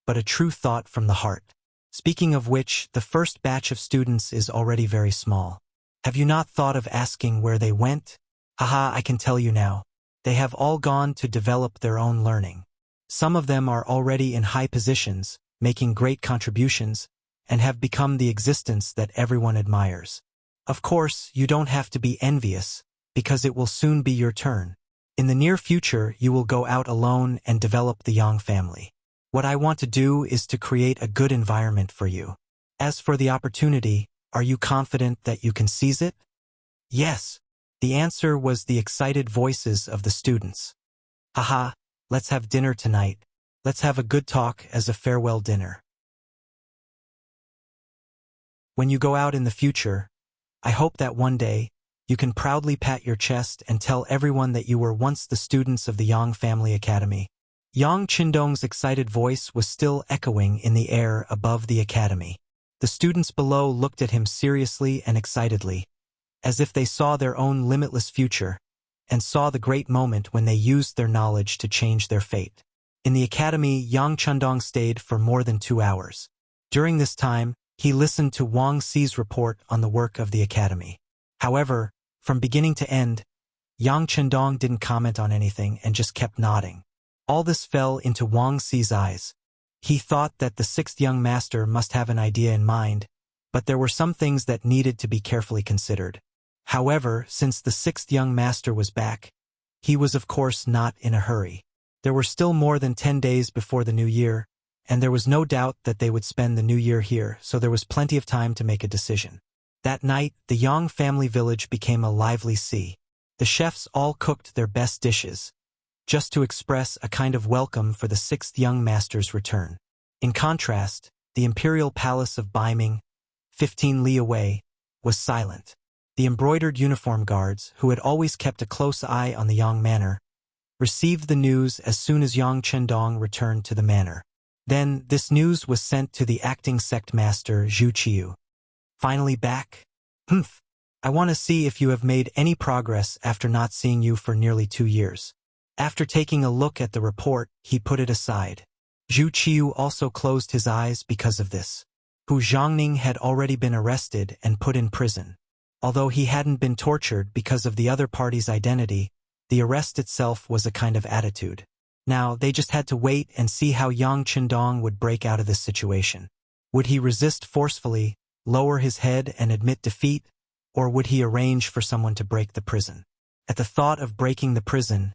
but a true thought from the heart. Speaking of which, the first batch of students is already very small. Have you not thought of asking where they went? Haha, I can tell you now. They have all gone to develop their own learning. Some of them are already in high positions, making great contributions, and have become the existence that everyone admires. Of course, you don't have to be envious, because it will soon be your turn. In the near future, you will go out alone and develop the Yang family. What I want to do is to create a good environment for you. As for the opportunity, are you confident that you can seize it? Yes. The answer was the excited voices of the students. Haha, let's have dinner tonight. Let's have a good talk as a farewell dinner. When you go out in the future, I hope that one day, you can proudly pat your chest and tell everyone that you were once the students of the Yang Family Academy. Yang Qindong's excited voice was still echoing in the air above the academy. The students below looked at him seriously and excitedly, as if they saw their own limitless future, and saw the great moment when they used their knowledge to change their fate. In the academy, Yang Qindong stayed for more than 2 hours. During this time, he listened to Wang Xi's report on the work of the academy. However, from beginning to end, Yang Qindong didn't comment on anything and just kept nodding. All this fell into Wang Xi's eyes. He thought that the 6th young master must have an idea in mind, but there were some things that needed to be carefully considered. However, since the 6th young master was back, he was of course not in a hurry. There were still more than 10 days before the new year, and there was no doubt that they would spend the new year here, so there was plenty of time to make a decision. That night, the Yang family village became a lively sea. The chefs all cooked their best dishes, just to express a kind of welcome for the 6th young master's return. In contrast, the imperial palace of Baiming, 15 li away, was silent. The embroidered uniform guards, who had always kept a close eye on the Yang manor, received the news as soon as Yang Qindong returned to the manor. Then, this news was sent to the acting sect master Zhu Qiu. Finally back? Humph. I want to see if you have made any progress after not seeing you for nearly 2 years. After taking a look at the report, he put it aside. Zhu Qiu also closed his eyes because of this. Hu Zhangning had already been arrested and put in prison. Although he hadn't been tortured because of the other party's identity, the arrest itself was a kind of attitude. Now, they just had to wait and see how Yang Qindong would break out of this situation. Would he resist forcefully, lower his head and admit defeat, or would he arrange for someone to break the prison? At the thought of breaking the prison,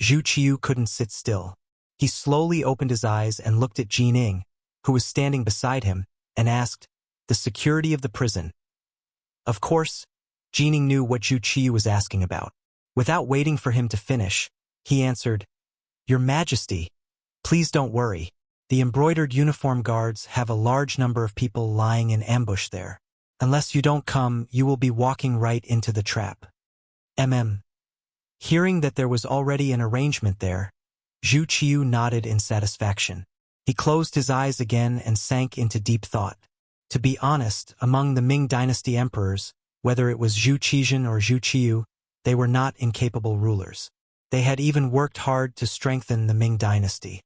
Zhu Qiu couldn't sit still. He slowly opened his eyes and looked at Jining, who was standing beside him, and asked, "The security of the prison?" Of course, Jining knew what Zhu Qiu was asking about. Without waiting for him to finish, he answered, "Your Majesty, please don't worry. The embroidered uniform guards have a large number of people lying in ambush there. Unless you don't come, you will be walking right into the trap." Hearing that there was already an arrangement there, Zhu Qiu nodded in satisfaction. He closed his eyes again and sank into deep thought. To be honest, among the Ming dynasty emperors, whether it was Zhu Qizhen or Zhu Qiu, they were not incapable rulers. They had even worked hard to strengthen the Ming dynasty.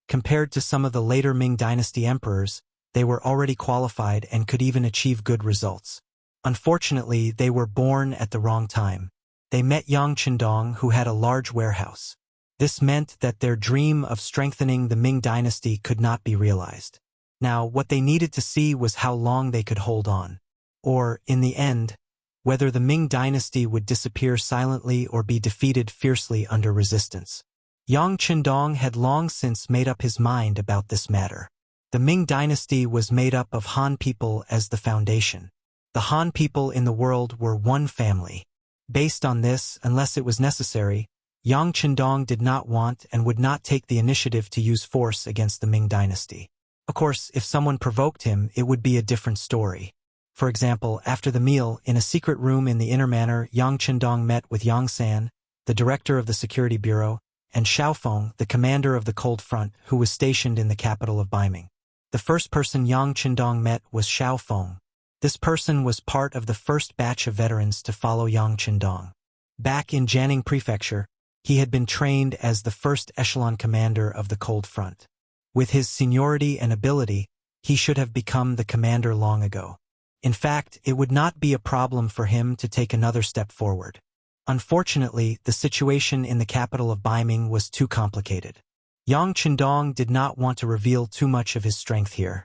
Compared to some of the later Ming dynasty emperors, they were already qualified and could even achieve good results. Unfortunately, they were born at the wrong time. They met Yang Qindong, who had a large warehouse. This meant that their dream of strengthening the Ming dynasty could not be realized. Now, what they needed to see was how long they could hold on. Or, in the end, whether the Ming dynasty would disappear silently or be defeated fiercely under resistance. Yang Qindong had long since made up his mind about this matter. The Ming dynasty was made up of Han people as the foundation. The Han people in the world were one family. Based on this, unless it was necessary, Yang Qindong did not want and would not take the initiative to use force against the Ming dynasty. Of course, if someone provoked him, it would be a different story. For example, after the meal, in a secret room in the inner manor, Yang Qindong met with Yang San, the director of the security bureau, and Xiaofeng, the commander of the Cold Front, who was stationed in the capital of Baiming. The first person Yang Qindong met was Xiaofeng. This person was part of the first batch of veterans to follow Yang Qindong. Back in Jianing Prefecture, he had been trained as the first echelon commander of the Cold Front. With his seniority and ability, he should have become the commander long ago. In fact, it would not be a problem for him to take another step forward. Unfortunately, the situation in the capital of Baiming was too complicated. Yang Qindong did not want to reveal too much of his strength here.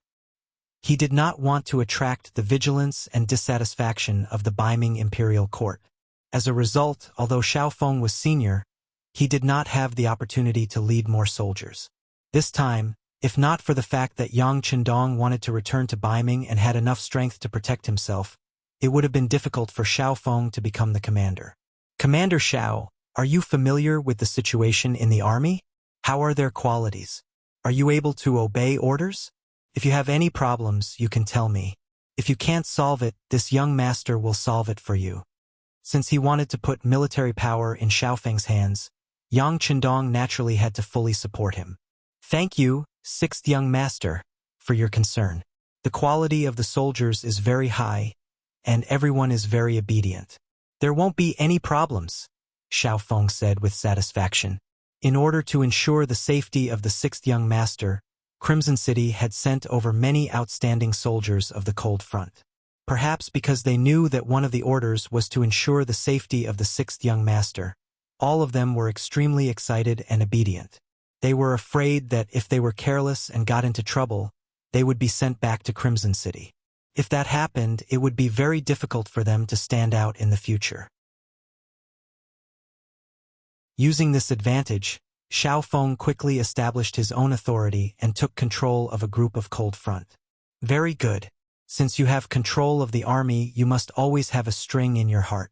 He did not want to attract the vigilance and dissatisfaction of the Baiming imperial court. As a result, although Xiaofeng was senior, he did not have the opportunity to lead more soldiers. This time, if not for the fact that Yang Chendong wanted to return to Baiming and had enough strength to protect himself, it would have been difficult for Xiaofeng to become the commander. Commander Xiao, are you familiar with the situation in the army? How are their qualities? Are you able to obey orders? If you have any problems, you can tell me. If you can't solve it, this young master will solve it for you. Since he wanted to put military power in Xiaofeng's hands, Yang Chendong naturally had to fully support him. Thank you, sixth young master, for your concern. The quality of the soldiers is very high, and everyone is very obedient. There won't be any problems, Xiaofeng said with satisfaction. In order to ensure the safety of the sixth young master, Crimson City had sent over many outstanding soldiers of the Cold Front. Perhaps because they knew that one of the orders was to ensure the safety of the sixth young master, all of them were extremely excited and obedient. They were afraid that if they were careless and got into trouble, they would be sent back to Crimson City. If that happened, it would be very difficult for them to stand out in the future. Using this advantage, Xiaofeng quickly established his own authority and took control of a group of Cold Front. Very good. Since you have control of the army, you must always have a string in your heart.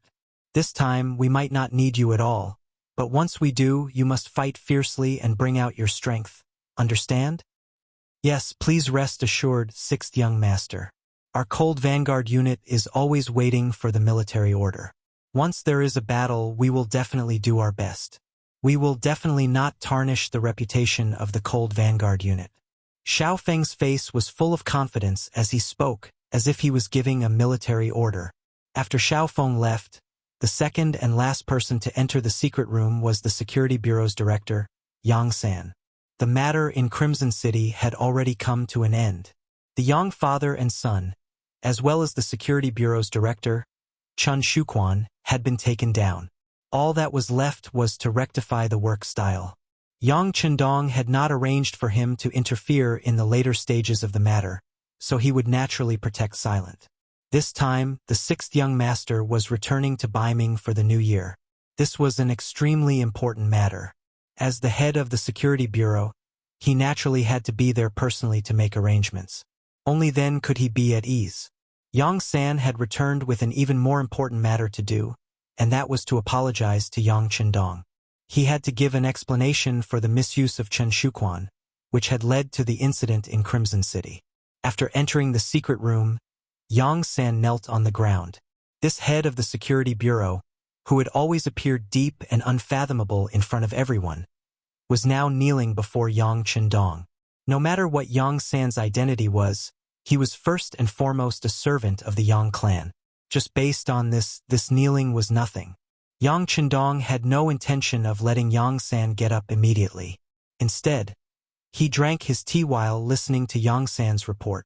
This time, we might not need you at all, but once we do, you must fight fiercely and bring out your strength. Understand? Yes, please rest assured, sixth young master. Our Cold Vanguard unit is always waiting for the military order. Once there is a battle, we will definitely do our best. We will definitely not tarnish the reputation of the Cold Vanguard unit. Xiaofeng's face was full of confidence as he spoke, as if he was giving a military order. After Xiaofeng left, the second and last person to enter the secret room was the Security Bureau's director, Yang San. The matter in Crimson City had already come to an end. The Yang father and son, as well as the Security Bureau's director, Chun Shuquan, had been taken down. All that was left was to rectify the work style. Yang Chendong had not arranged for him to interfere in the later stages of the matter, so he would naturally protect silent. This time, the sixth young master was returning to Baiming for the new year. This was an extremely important matter. As the head of the Security Bureau, he naturally had to be there personally to make arrangements. Only then could he be at ease. Yang San had returned with an even more important matter to do, and that was to apologize to Yang Chendong. He had to give an explanation for the misuse of Chen Shuquan, which had led to the incident in Crimson City. After entering the secret room, Yang San knelt on the ground. This head of the Security Bureau, who had always appeared deep and unfathomable in front of everyone, was now kneeling before Yang Chendong. No matter what Yang San's identity was, he was first and foremost a servant of the Yang clan. Just based on this kneeling was nothing. Yang Chendong had no intention of letting Yang San get up immediately. Instead, he drank his tea while listening to Yang San's report.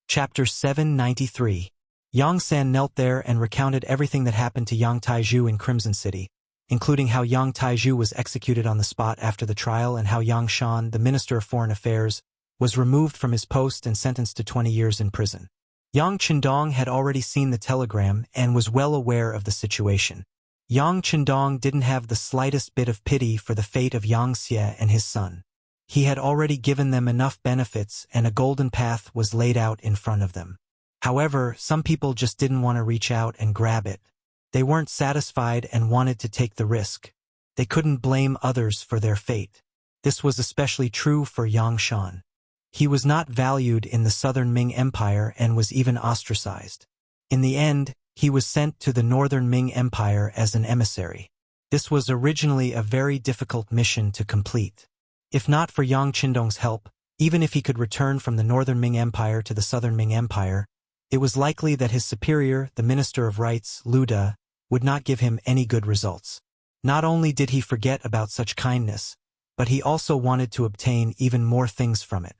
Chapter 793. Yang San knelt there and recounted everything that happened to Yang Taizhu in Crimson City, including how Yang Taizhu was executed on the spot after the trial and how Yang Shan, the Minister of Foreign Affairs, was removed from his post and sentenced to 20 years in prison. Yang Chendong had already seen the telegram and was well aware of the situation. Yang Chendong didn't have the slightest bit of pity for the fate of Yang Xie and his son. He had already given them enough benefits and a golden path was laid out in front of them. However, some people just didn't want to reach out and grab it. They weren't satisfied and wanted to take the risk. They couldn't blame others for their fate. This was especially true for Yang Shan. He was not valued in the Southern Ming Empire and was even ostracized. In the end, he was sent to the Northern Ming Empire as an emissary. This was originally a very difficult mission to complete. If not for Yang Chendong's help, even if he could return from the Northern Ming Empire to the Southern Ming Empire, it was likely that his superior, the Minister of Rights, Lu De, would not give him any good results. Not only did he forget about such kindness, but he also wanted to obtain even more things from it.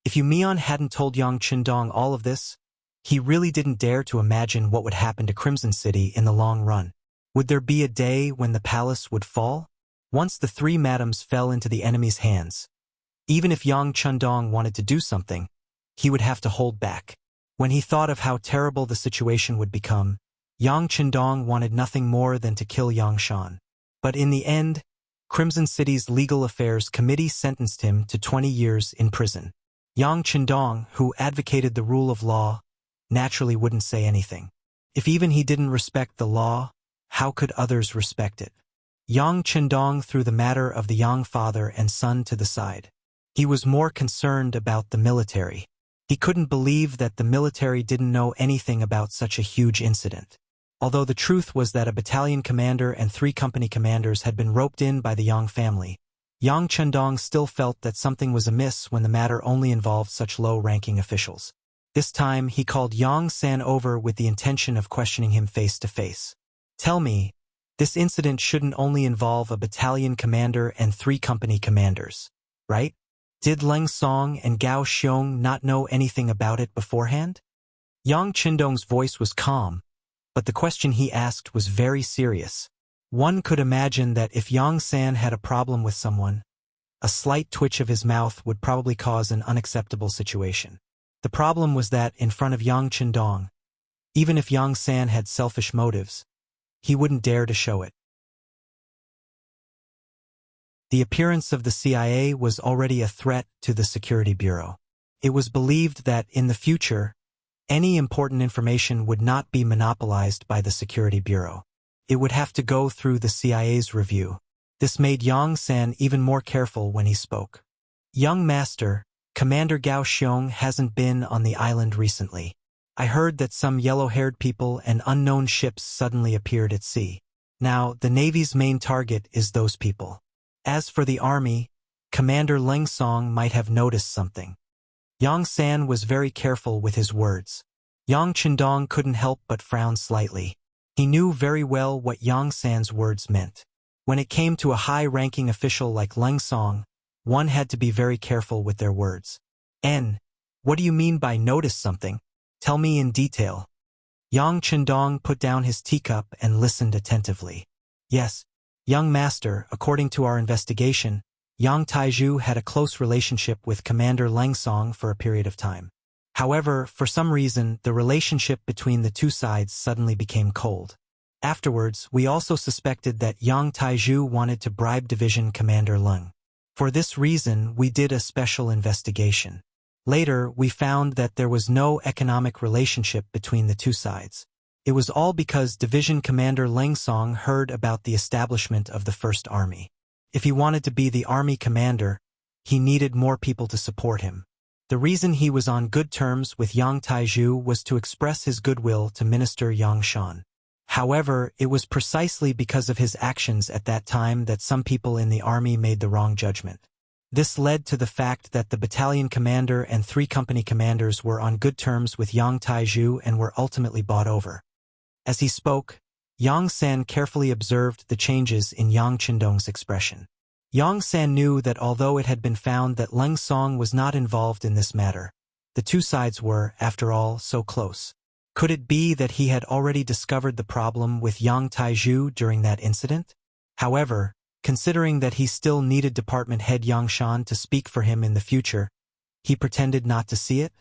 If Yu Mian hadn't told Yang Chendong all of this, he really didn't dare to imagine what would happen to Crimson City in the long run. Would there be a day when the palace would fall? Once the three madams fell into the enemy's hands, even if Yang Chendong wanted to do something, he would have to hold back. When he thought of how terrible the situation would become, Yang Qindong wanted nothing more than to kill Yang Shan. But in the end, Crimson City's Legal Affairs Committee sentenced him to 20 years in prison. Yang Qindong, who advocated the rule of law, naturally wouldn't say anything. If even he didn't respect the law, how could others respect it? Yang Qindong threw the matter of the Yang father and son to the side. He was more concerned about the military. He couldn't believe that the military didn't know anything about such a huge incident. Although the truth was that a battalion commander and 3 company commanders had been roped in by the Yang family, Yang Qindong still felt that something was amiss when the matter only involved such low-ranking officials. This time, he called Yang San over with the intention of questioning him face to face. "Tell me, this incident shouldn't only involve a battalion commander and 3 company commanders, right? Did Leng Song and Gao Xiong not know anything about it beforehand?" Yang Qindong's voice was calm, but the question he asked was very serious. One could imagine that if Yang San had a problem with someone, a slight twitch of his mouth would probably cause an unacceptable situation. The problem was that in front of Yang Qindong, even if Yang San had selfish motives, he wouldn't dare to show it. The appearance of the CIA was already a threat to the Security Bureau. It was believed that in the future, any important information would not be monopolized by the Security Bureau. It would have to go through the CIA's review. This made Yang San even more careful when he spoke. "Young Master, Commander Gao Xiong hasn't been on the island recently. I heard that some yellow-haired people and unknown ships suddenly appeared at sea. Now, the Navy's main target is those people. As for the Army, Commander Leng Song might have noticed something." Yang San was very careful with his words. Yang Qindong couldn't help but frown slightly. He knew very well what Yang San's words meant. When it came to a high-ranking official like Leng Song, one had to be very careful with their words. What do you mean by notice something? Tell me in detail." Yang Qindong put down his teacup and listened attentively. "Yes, young master, according to our investigation, Yang Taizhu had a close relationship with Commander Leng Song for a period of time. However, for some reason, the relationship between the 2 sides suddenly became cold. Afterwards, we also suspected that Yang Taizhu wanted to bribe Division Commander Leng. For this reason, we did a special investigation. Later, we found that there was no economic relationship between the 2 sides. It was all because Division Commander Leng Song heard about the establishment of the First Army. If he wanted to be the army commander, he needed more people to support him. The reason he was on good terms with Yang Taizhu was to express his goodwill to Minister Yang Shan. However, it was precisely because of his actions at that time that some people in the army made the wrong judgment. This led to the fact that the battalion commander and 3 company commanders were on good terms with Yang Taizhu and were ultimately bought over. As he spoke, Yang San carefully observed the changes in Yang Qindong's expression. Yang San knew that although it had been found that Leng Song was not involved in this matter, the 2 sides were, after all, so close. Could it be that he had already discovered the problem with Yang Taizhu during that incident? However, considering that he still needed Department Head Yang Shan to speak for him in the future, he pretended not to see it.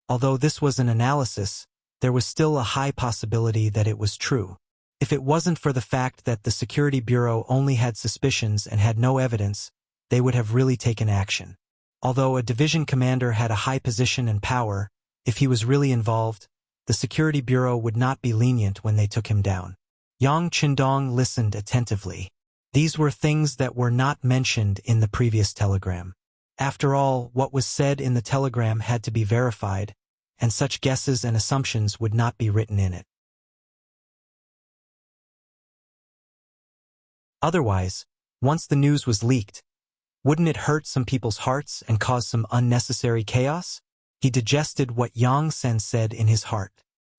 Although this was an analysis, there was still a high possibility that it was true. If it wasn't for the fact that the Security Bureau only had suspicions and had no evidence, they would have really taken action. Although a division commander had a high position and power, if he was really involved, the Security Bureau would not be lenient when they took him down. Yang Qindong listened attentively. These were things that were not mentioned in the previous telegram. After all, what was said in the telegram had to be verified, and such guesses and assumptions would not be written in it. Otherwise, once the news was leaked, wouldn't it hurt some people's hearts and cause some unnecessary chaos? He digested what Yang Sen said in his heart.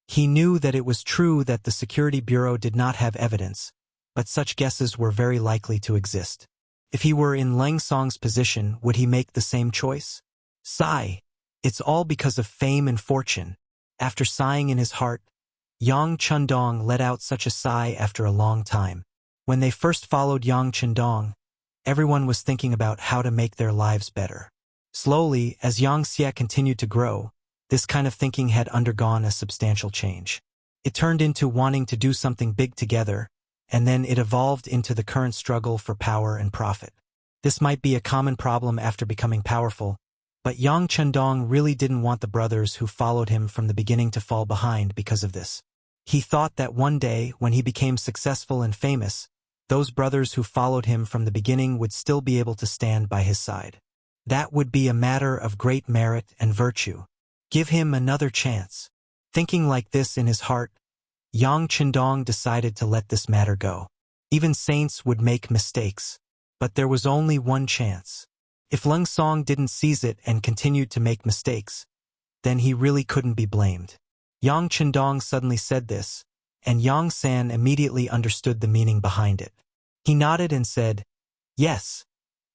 He knew that it was true that the Security Bureau did not have evidence, but such guesses were very likely to exist. If he were in Leng Song's position, would he make the same choice? Sigh. It's all because of fame and fortune. After sighing in his heart, Yang Qindong let out such a sigh after a long time. When they first followed Yang Qindong, everyone was thinking about how to make their lives better. Slowly, as Yang Xie continued to grow, This kind of thinking had undergone a substantial change. It turned into wanting to do something big together, and then it evolved into the current struggle for power and profit. This might be a common problem after becoming powerful, but Yang Chendong really didn't want the brothers who followed him from the beginning to fall behind because of this. He thought that one day, when he became successful and famous, those brothers who followed him from the beginning would still be able to stand by his side. That would be a matter of great merit and virtue. Give him another chance. Thinking like this in his heart, Yang Chendong decided to let this matter go. Even saints would make mistakes. But there was only one chance. If Leng Song didn't seize it and continued to make mistakes, then he really couldn't be blamed. Yang Chendong suddenly said this, and Yang San immediately understood the meaning behind it. He nodded and said, "Yes,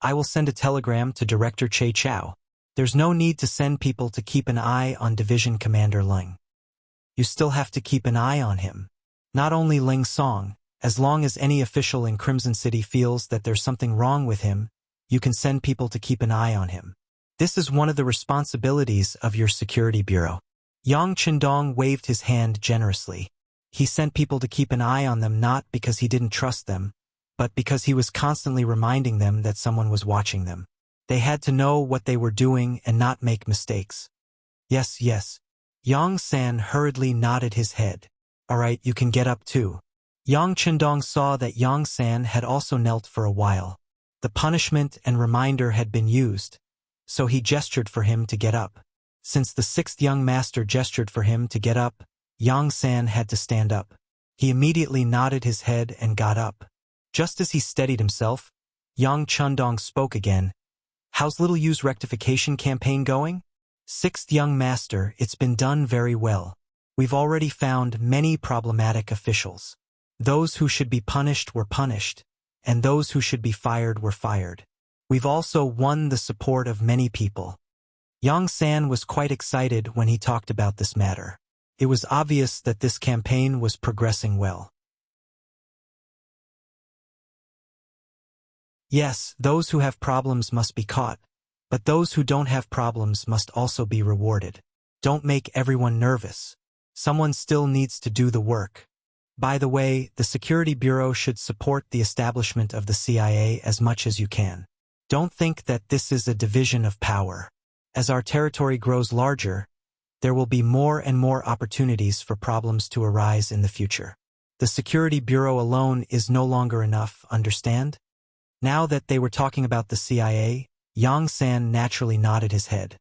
I will send a telegram to Director Che Chao. There's no need to send people to keep an eye on Division Commander Leng. You still have to keep an eye on him. Not only Leng Song, as long as any official in Crimson City feels that there's something wrong with him, you can send people to keep an eye on him. This is one of the responsibilities of your security bureau." Yang Chendong waved his hand generously. He sent people to keep an eye on them not because he didn't trust them, but because he was constantly reminding them that someone was watching them. They had to know what they were doing and not make mistakes. Yes, yes. Yang San hurriedly nodded his head. All right, you can get up too. Yang Chendong saw that Yang San had also knelt for a while. The punishment and reminder had been used, so he gestured for him to get up. Since the sixth young master gestured for him to get up, Yang San had to stand up. He immediately nodded his head and got up. Just as he steadied himself, Yang Chendong spoke again. "How's Little Yu's rectification campaign going?" "Sixth young master, it's been done very well. We've already found many problematic officials. Those who should be punished were punished, and those who should be fired were fired. We've also won the support of many people." Yang San was quite excited when he talked about this matter. It was obvious that this campaign was progressing well. Yes, those who have problems must be caught, but those who don't have problems must also be rewarded. Don't make everyone nervous. Someone still needs to do the work. By the way, the Security Bureau should support the establishment of the CIA as much as you can. Don't think that this is a division of power. As our territory grows larger, there will be more and more opportunities for problems to arise in the future. The Security Bureau alone is no longer enough, understand? Now that they were talking about the CIA, Yang San naturally nodded his head.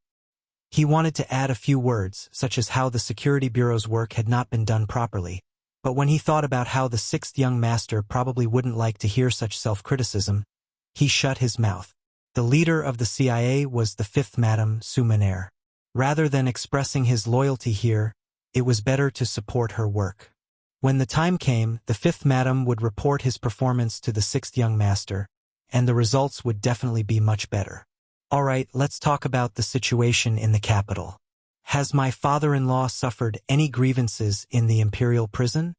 He wanted to add a few words, such as how the Security Bureau's work had not been done properly, but when he thought about how the sixth young master probably wouldn't like to hear such self-criticism, he shut his mouth. The leader of the CIA was the fifth Madame Sumaner. Rather than expressing his loyalty here, it was better to support her work. When the time came, the fifth Madame would report his performance to the sixth young master, and the results would definitely be much better. All right, let's talk about the situation in the capital. Has my father-in-law suffered any grievances in the imperial prison?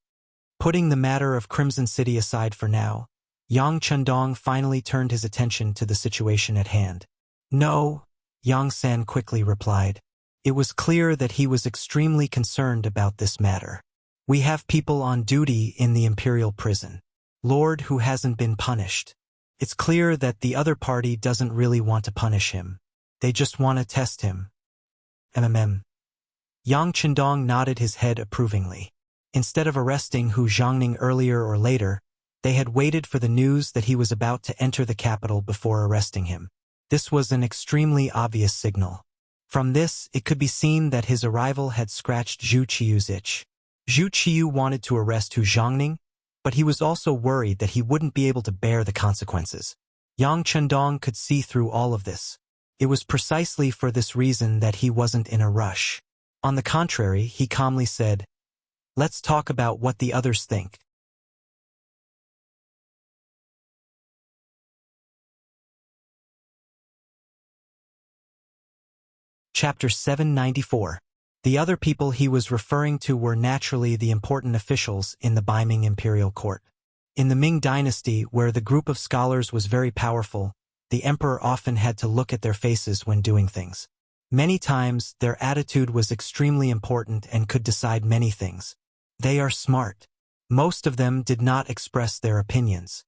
Putting the matter of Crimson City aside for now, Yang Chendong finally turned his attention to the situation at hand. No, Yang San quickly replied. It was clear that he was extremely concerned about this matter. We have people on duty in the imperial prison. Lord who hasn't been punished. It's clear that the other party doesn't really want to punish him. They just want to test him. Yang Chendong nodded his head approvingly. Instead of arresting Hu Zhangning earlier or later, they had waited for the news that he was about to enter the capital before arresting him. This was an extremely obvious signal. From this, it could be seen that his arrival had scratched Zhu Qiu's itch. Zhu Qiu wanted to arrest Hu Zhangning, but he was also worried that he wouldn't be able to bear the consequences. Yang Chendong could see through all of this. It was precisely for this reason that he wasn't in a rush. On the contrary, he calmly said, "Let's talk about what the others think." Chapter 794. The other people he was referring to were naturally the important officials in the Beiming imperial court. In the Ming dynasty, where the group of scholars was very powerful, the emperor often had to look at their faces when doing things. Many times, their attitude was extremely important and could decide many things. They are smart. Most of them did not express their opinions.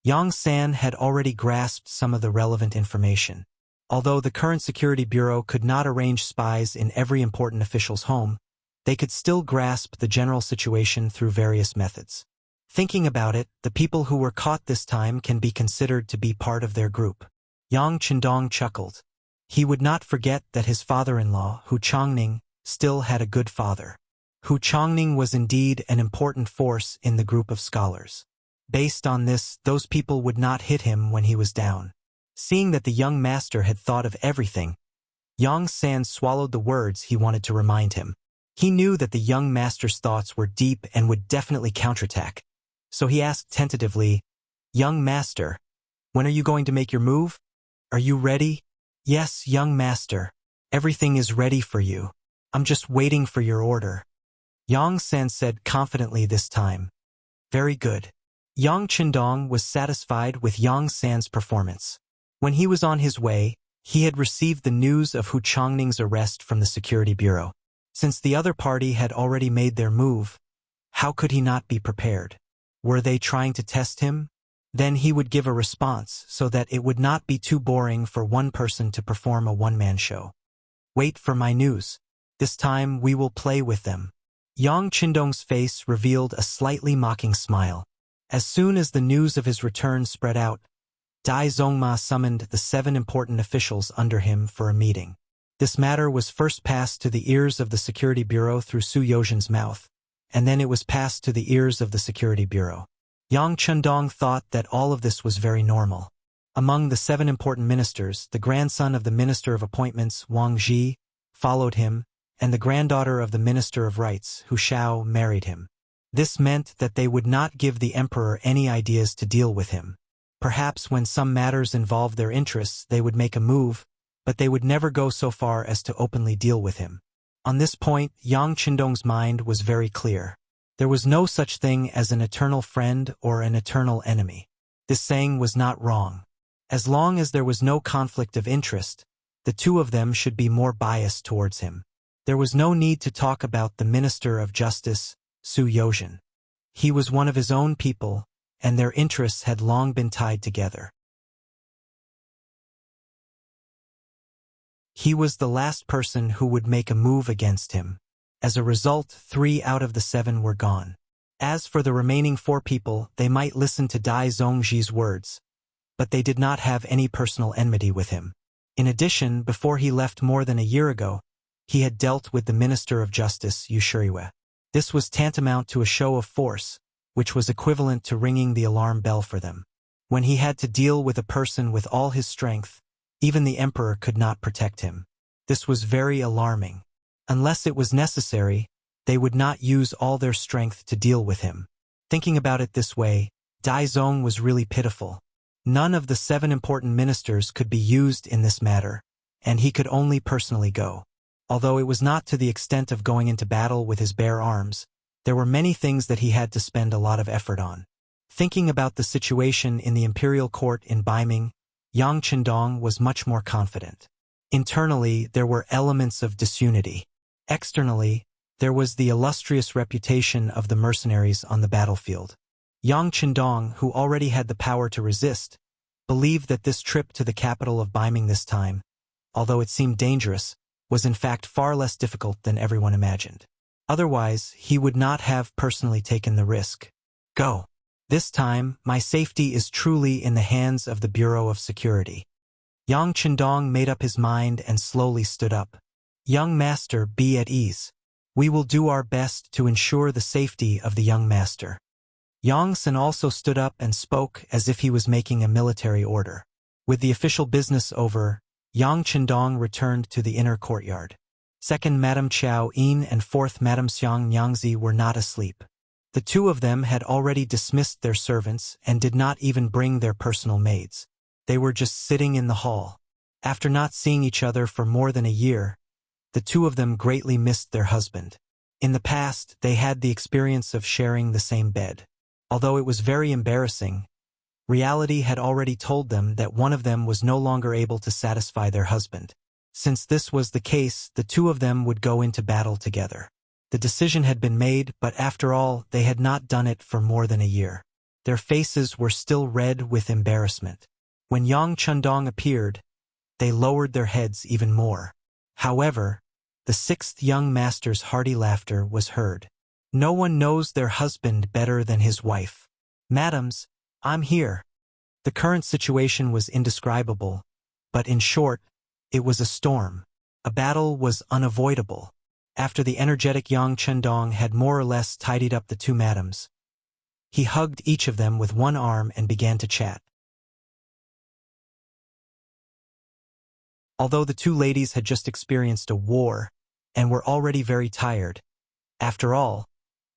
Yang San had already grasped some of the relevant information. Although the current Security Bureau could not arrange spies in every important official's home, they could still grasp the general situation through various methods. Thinking about it, the people who were caught this time can be considered to be part of their group. Yang Chendong chuckled. He would not forget that his father-in-law, Hu Chongning, still had a good father. Hu Chongning was indeed an important force in the group of scholars. Based on this, those people would not hit him when he was down. Seeing that the young master had thought of everything, Yang San swallowed the words he wanted to remind him. He knew that the young master's thoughts were deep and would definitely counterattack. So he asked tentatively, "Young master, when are you going to make your move? Are you ready?" "Yes, young master. Everything is ready for you. I'm just waiting for your order," Yang San said confidently this time. Very good. Yang Chendong was satisfied with Yang San's performance. When he was on his way, he had received the news of Hu Chongning's arrest from the Security Bureau. Since the other party had already made their move, how could he not be prepared? Were they trying to test him? Then he would give a response so that it would not be too boring for one person to perform a one-man show. "Wait for my news. This time we will play with them." Yang Chendong's face revealed a slightly mocking smile. As soon as the news of his return spread out, Dai Zongma summoned the 7 important officials under him for a meeting. This matter was first passed to the ears of the Security Bureau through Su Yozhen's mouth, and then it was passed to the ears of the Security Bureau. Yang Chendong thought that all of this was very normal. Among the 7 important ministers, the grandson of the Minister of Appointments, Wang Zhi, followed him, and the granddaughter of the Minister of Rights, Hu Shao, married him. This meant that they would not give the emperor any ideas to deal with him. Perhaps when some matters involved their interests, they would make a move, but they would never go so far as to openly deal with him. On this point, Yang Chendong's mind was very clear. There was no such thing as an eternal friend or an eternal enemy. This saying was not wrong. As long as there was no conflict of interest, the two of them should be more biased towards him. There was no need to talk about the Minister of Justice, Su Yozhen. He was one of his own people, and their interests had long been tied together. He was the last person who would make a move against him. As a result, 3 out of the 7 were gone. As for the remaining 4 people, they might listen to Dai Zongji's words, but they did not have any personal enmity with him. In addition, before he left more than a year ago, he had dealt with the Minister of Justice, Yu Shiriwe. This was tantamount to a show of force, which was equivalent to ringing the alarm bell for them. When he had to deal with a person with all his strength, even the emperor could not protect him. This was very alarming. Unless it was necessary, they would not use all their strength to deal with him. Thinking about it this way, Dai Zong was really pitiful. None of the 7 important ministers could be used in this matter, and he could only personally go. Although it was not to the extent of going into battle with his bare arms, there were many things that he had to spend a lot of effort on. Thinking about the situation in the imperial court in Baiming, Yang Chendong was much more confident. Internally, there were elements of disunity. Externally, there was the illustrious reputation of the mercenaries on the battlefield. Yang Chendong, who already had the power to resist, believed that this trip to the capital of Baiming this time, although it seemed dangerous, was in fact far less difficult than everyone imagined. Otherwise, he would not have personally taken the risk. Go. This time, my safety is truly in the hands of the Bureau of Security. Yang Chendong made up his mind and slowly stood up. Young master, be at ease. We will do our best to ensure the safety of the young master. Yang San also stood up and spoke as if he was making a military order. With the official business over, Yang Chendong returned to the inner courtyard. 2nd Madame Qiao Yin and 4th Madame Xiang Nyangzi were not asleep. The 2 of them had already dismissed their servants and did not even bring their personal maids. They were just sitting in the hall. After not seeing each other for more than a year, the 2 of them greatly missed their husband. In the past, they had the experience of sharing the same bed. Although it was very embarrassing, reality had already told them that one of them was no longer able to satisfy their husband. Since this was the case, the two of them would go into battle together. The decision had been made, but after all, they had not done it for more than a year. Their faces were still red with embarrassment. When Yang Chundong appeared, they lowered their heads even more. However, the sixth young master's hearty laughter was heard. No one knows their husband better than his wife. Madams, I'm here. The current situation was indescribable, but in short, it was a storm. A battle was unavoidable. After the energetic Yang Chundong had more or less tidied up the two madams, he hugged each of them with one arm and began to chat. Although the two ladies had just experienced a war and were already very tired, after all,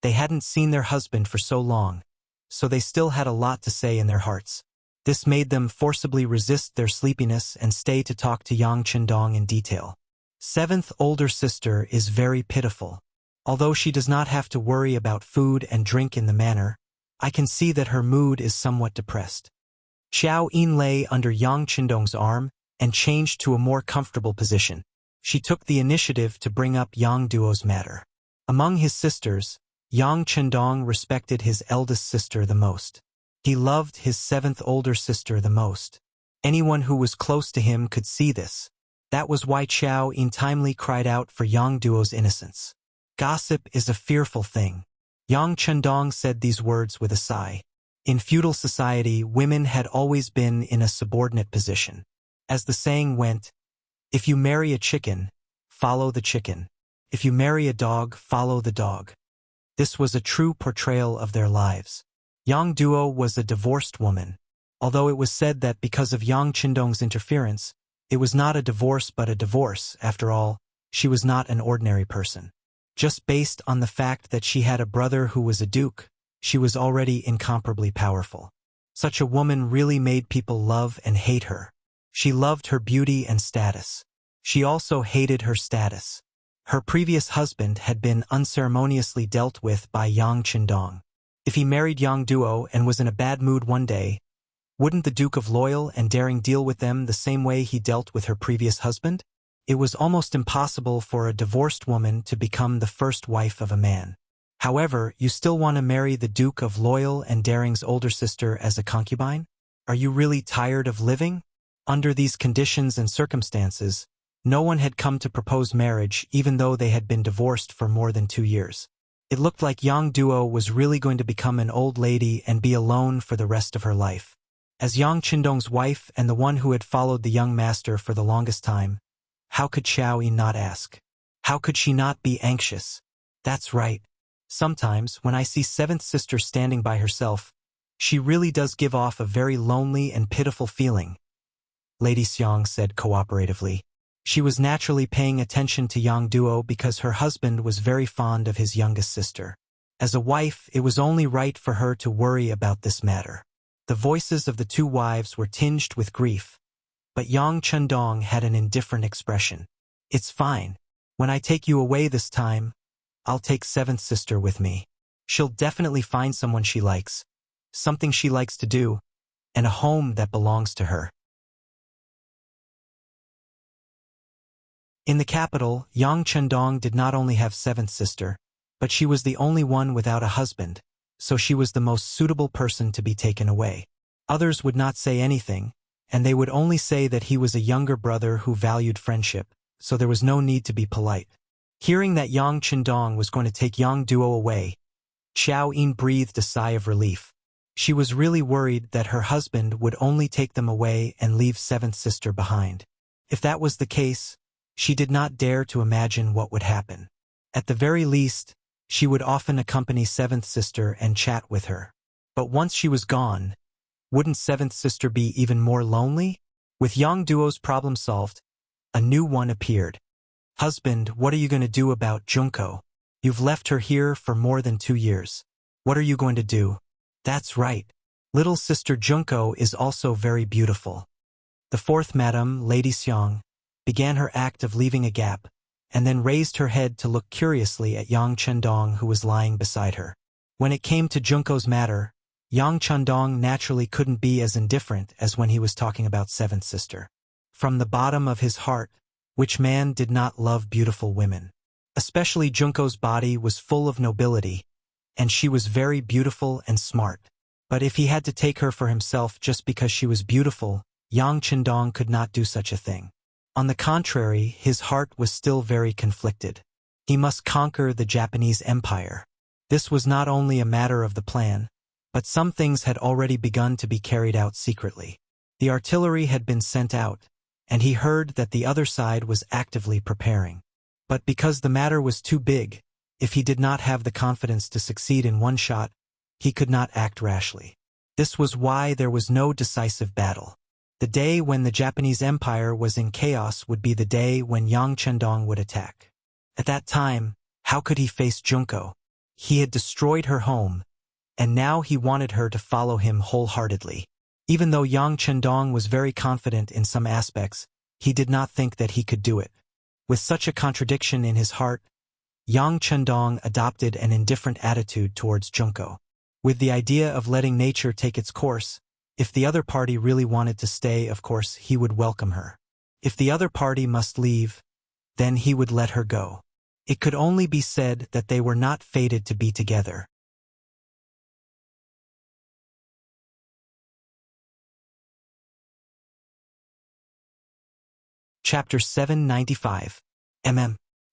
they hadn't seen their husband for so long, so they still had a lot to say in their hearts. This made them forcibly resist their sleepiness and stay to talk to Yang Chundong in detail. Seventh older sister is very pitiful. Although she does not have to worry about food and drink in the manor, I can see that her mood is somewhat depressed. Xiao Yin lay under Yang Chundong's arm and changed to a more comfortable position. She took the initiative to bring up Yang Duo's matter. Among his sisters, Yang Chundong respected his eldest sister the most. He loved his seventh older sister the most. Anyone who was close to him could see this. That was why Xiao Yin timely cried out for Yang Duo's innocence. Gossip is a fearful thing. Yang Chundong said these words with a sigh. In feudal society, women had always been in a subordinate position. As the saying went, if you marry a chicken, follow the chicken. If you marry a dog, follow the dog. This was a true portrayal of their lives. Yang Duo was a divorced woman. Although it was said that because of Yang Chundong's interference, it was not a divorce but a divorce. After all, she was not an ordinary person. Just based on the fact that she had a brother who was a duke, she was already incomparably powerful. Such a woman really made people love and hate her. She loved her beauty and status. She also hated her status. Her previous husband had been unceremoniously dealt with by Yang Chundong. If he married Yang Duo and was in a bad mood one day, wouldn't the Duke of Loyal and Daring deal with them the same way he dealt with her previous husband? It was almost impossible for a divorced woman to become the first wife of a man. However, you still want to marry the Duke of Loyal and Daring's older sister as a concubine? Are you really tired of living? Under these conditions and circumstances, no one had come to propose marriage even though they had been divorced for more than 2 years. It looked like Yang Duo was really going to become an old lady and be alone for the rest of her life. As Yang Chundong's wife and the one who had followed the young master for the longest time, how could Xiao Yin not ask? How could she not be anxious? That's right. Sometimes, when I see seventh sister standing by herself, she really does give off a very lonely and pitiful feeling, Lady Xiang said cooperatively. She was naturally paying attention to Yang Duo because her husband was very fond of his youngest sister. As a wife, it was only right for her to worry about this matter. The voices of the two wives were tinged with grief, but Yang Chundong had an indifferent expression. It's fine. When I take you away this time, I'll take seventh sister with me. She'll definitely find someone she likes, something she likes to do, and a home that belongs to her. In the capital, Yang Chundong did not only have seventh sister, but she was the only one without a husband, so she was the most suitable person to be taken away. Others would not say anything, and they would only say that he was a younger brother who valued friendship, so there was no need to be polite. Hearing that Yang Chundong was going to take Yang Duo away, Xiao Yin breathed a sigh of relief. She was really worried that her husband would only take them away and leave seventh sister behind. If that was the case, she did not dare to imagine what would happen. At the very least, she would often accompany seventh sister and chat with her. But once she was gone, wouldn't seventh sister be even more lonely? With Yang Duo's problem solved, a new one appeared. Husband, what are you going to do about Junko? You've left her here for more than 2 years. What are you going to do? That's right. Little sister Junko is also very beautiful. The fourth madam, Lady Xiang, began her act of leaving a gap, and then raised her head to look curiously at Yang Chundong who was lying beside her. When it came to Junko's matter, Yang Chundong naturally couldn't be as indifferent as when he was talking about seventh sister. From the bottom of his heart, Which man did not love beautiful women? Especially Junko's body was full of nobility, and she was very beautiful and smart. But if he had to take her for himself just because she was beautiful, Yang Chendong could not do such a thing. On the contrary, his heart was still very conflicted. He must conquer the Japanese Empire. This was not only a matter of the plan, but some things had already begun to be carried out secretly. The artillery had been sent out, and he heard that the other side was actively preparing. But because the matter was too big, if he did not have the confidence to succeed in one shot, he could not act rashly. This was why there was no decisive battle. The day when the Japanese Empire was in chaos would be the day when Yang Chendong would attack. At that time, how could he face Junko? He had destroyed her home, and now he wanted her to follow him wholeheartedly. Even though Yang Chendong was very confident in some aspects, he did not think that he could do it. With such a contradiction in his heart, Yang Chendong adopted an indifferent attitude towards Junko. With the idea of letting nature take its course, if the other party really wanted to stay, of course, he would welcome her. If the other party must leave, then he would let her go. It could only be said that they were not fated to be together. Chapter 795.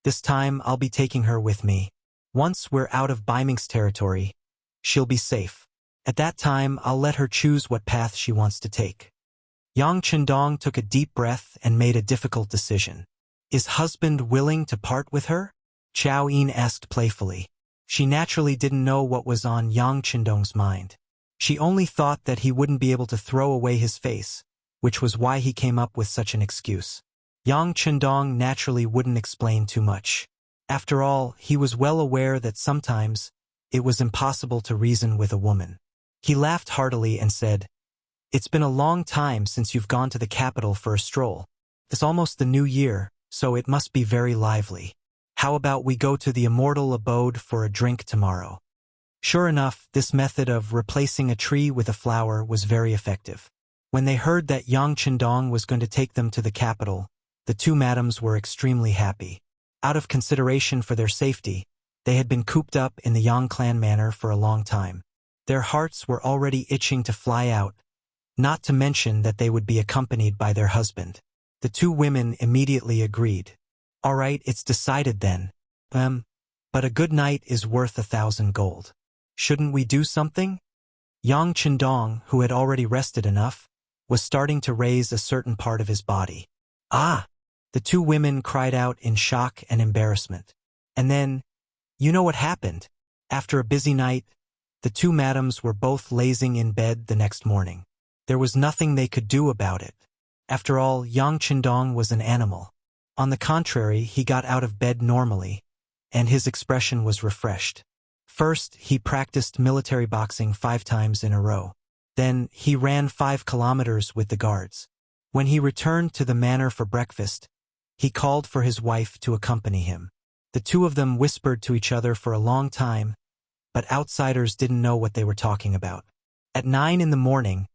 This time I'll be taking her with me. Once we're out of Baiming's territory, she'll be safe. At that time, I'll let her choose what path she wants to take. Yang Chendong took a deep breath and made a difficult decision. Is husband willing to part with her? Chao Yin asked playfully. She naturally didn't know what was on Yang Chendong's mind. She only thought that he wouldn't be able to throw away his face, which was why he came up with such an excuse. Yang Chendong naturally wouldn't explain too much. After all, he was well aware that sometimes it was impossible to reason with a woman. He laughed heartily and said, "It's been a long time since you've gone to the capital for a stroll. It's almost the new year, so it must be very lively. How about we go to the immortal abode for a drink tomorrow?" Sure enough, this method of replacing a tree with a flower was very effective. When they heard that Yang Chendong was going to take them to the capital, the two madams were extremely happy. Out of consideration for their safety, they had been cooped up in the Yang clan manor for a long time. Their hearts were already itching to fly out, not to mention that they would be accompanied by their husband. The two women immediately agreed. "All right, it's decided then. But a good night is worth 1,000 gold. Shouldn't we do something?" Yang Chendong, who had already rested enough, was starting to raise a certain part of his body. "Ah!" The two women cried out in shock and embarrassment. And then, you know what happened? After a busy night, the two madams were both lazing in bed the next morning. There was nothing they could do about it. After all, Yang Chendong was an animal. On the contrary, he got out of bed normally, and his expression was refreshed. First, he practiced military boxing 5 times in a row. Then, he ran 5 kilometers with the guards. When he returned to the manor for breakfast, he called for his wife to accompany him. The two of them whispered to each other for a long time, but outsiders didn't know what they were talking about. At 9 in the morning,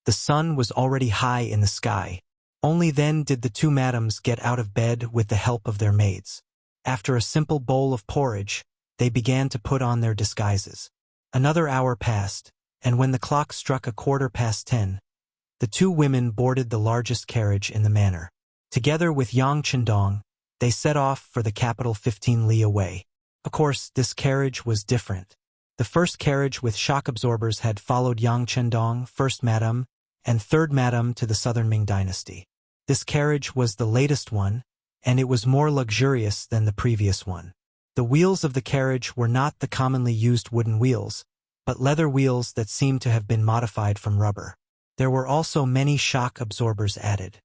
the sun was already high in the sky. Only then did the two madams get out of bed with the help of their maids. After a simple bowl of porridge, they began to put on their disguises. Another hour passed, and when the clock struck 10:15, the two women boarded the largest carriage in the manor. Together with Yang Chendong, they set off for the capital 15 li away. Of course, this carriage was different. The first carriage with shock absorbers had followed Yang Chendong, first madam, and third madam to the southern Ming dynasty. This carriage was the latest one, and it was more luxurious than the previous one. The wheels of the carriage were not the commonly used wooden wheels, but leather wheels that seemed to have been modified from rubber. There were also many shock absorbers added.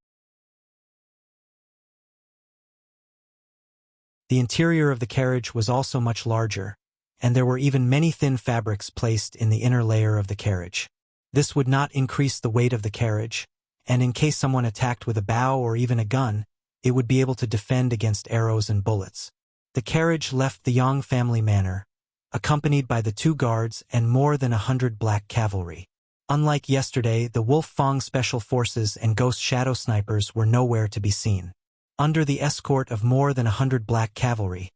The interior of the carriage was also much larger, and there were even many thin fabrics placed in the inner layer of the carriage. This would not increase the weight of the carriage, and in case someone attacked with a bow or even a gun, it would be able to defend against arrows and bullets. The carriage left the Yang family manor, accompanied by the 2 guards and more than 100 black cavalry. Unlike yesterday, the Wolf Fong special forces and ghost shadow snipers were nowhere to be seen. Under the escort of more than 100 black cavalry,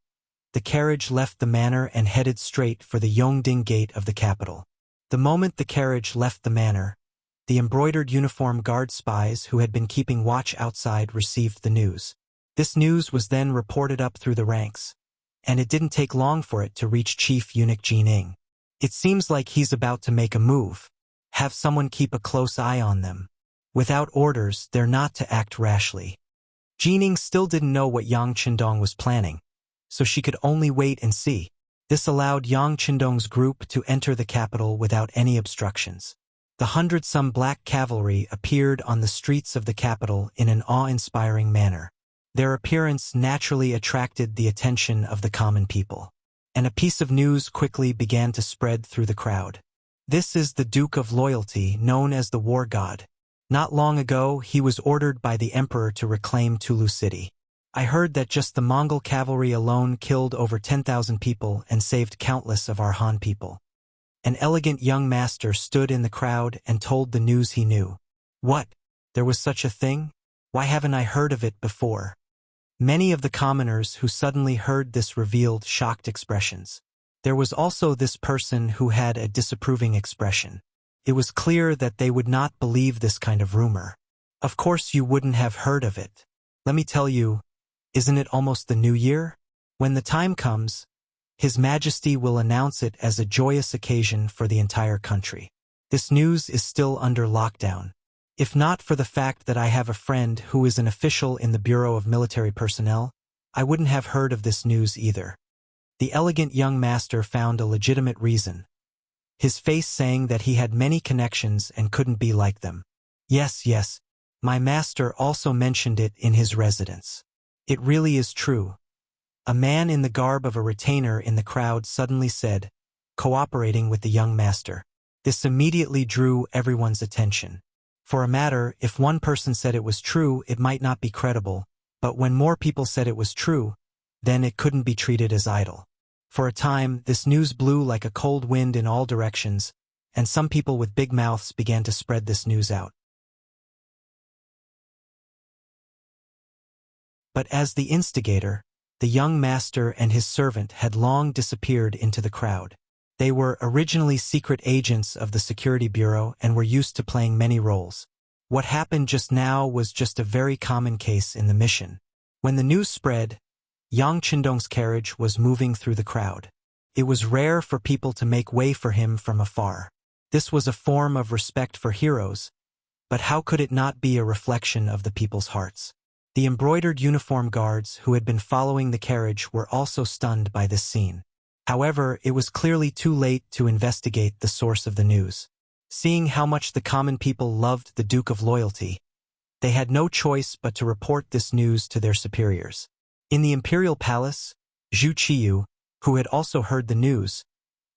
the carriage left the manor and headed straight for the Yongding gate of the capital. The moment the carriage left the manor, the embroidered uniform guard spies who had been keeping watch outside received the news. This news was then reported up through the ranks, and it didn't take long for it to reach Chief Eunuch Jining. It seems like he's about to make a move. Have someone keep a close eye on them. Without orders, they're not to act rashly. Jining still didn't know what Yang Qindong was planning, so she could only wait and see. This allowed Yang Qindong's group to enter the capital without any obstructions. The 100-some black cavalry appeared on the streets of the capital in an awe-inspiring manner. Their appearance naturally attracted the attention of the common people, and a piece of news quickly began to spread through the crowd. This is the Duke of Loyalty, known as the War God. Not long ago, he was ordered by the Emperor to reclaim Tulu City. I heard that just the Mongol cavalry alone killed over 10,000 people and saved countless of our Han people. An elegant young master stood in the crowd and told the news he knew. What? There was such a thing? Why haven't I heard of it before? Many of the commoners who suddenly heard this revealed shocked expressions. There was also this person who had a disapproving expression. It was clear that they would not believe this kind of rumor. Of course you wouldn't have heard of it. Let me tell you, isn't it almost the new year? When the time comes, His Majesty will announce it as a joyous occasion for the entire country. This news is still under lockdown. If not for the fact that I have a friend who is an official in the Bureau of Military Personnel, I wouldn't have heard of this news either. The elegant young master found a legitimate reason, his face saying that he had many connections and couldn't be like them. Yes, my master also mentioned it in his residence. It really is true. A man in the garb of a retainer in the crowd suddenly said, cooperating with the young master. This immediately drew everyone's attention. For a matter, if one person said it was true, it might not be credible, but when more people said it was true, then it couldn't be treated as idle. For a time, this news blew like a cold wind in all directions, and some people with big mouths began to spread this news out. But as the instigator, the young master and his servant had long disappeared into the crowd. They were originally secret agents of the Security Bureau and were used to playing many roles. What happened just now was just a very common case in the mission. When the news spread, Yang Qindong's carriage was moving through the crowd. It was rare for people to make way for him from afar. This was a form of respect for heroes, but how could it not be a reflection of the people's hearts? The embroidered uniform guards who had been following the carriage were also stunned by this scene. However, it was clearly too late to investigate the source of the news. Seeing how much the common people loved the Duke of Loyalty, they had no choice but to report this news to their superiors. In the imperial palace, Zhu Qiyu, who had also heard the news,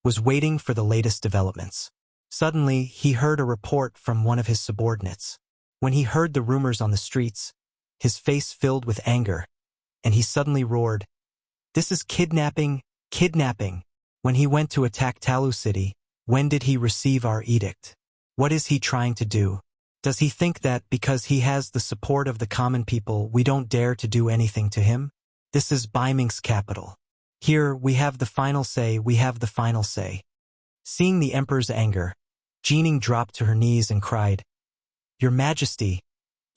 was waiting for the latest developments. Suddenly, he heard a report from one of his subordinates. When he heard the rumors on the streets, his face filled with anger, and he suddenly roared, "This is kidnapping! Kidnapping! When he went to attack Talu City, when did he receive our edict? What is he trying to do? Does he think that because he has the support of the common people we don't dare to do anything to him? This is Baiming's capital. Here we have the final say, we have the final say." Seeing the emperor's anger, Jining dropped to her knees and cried, "Your Majesty,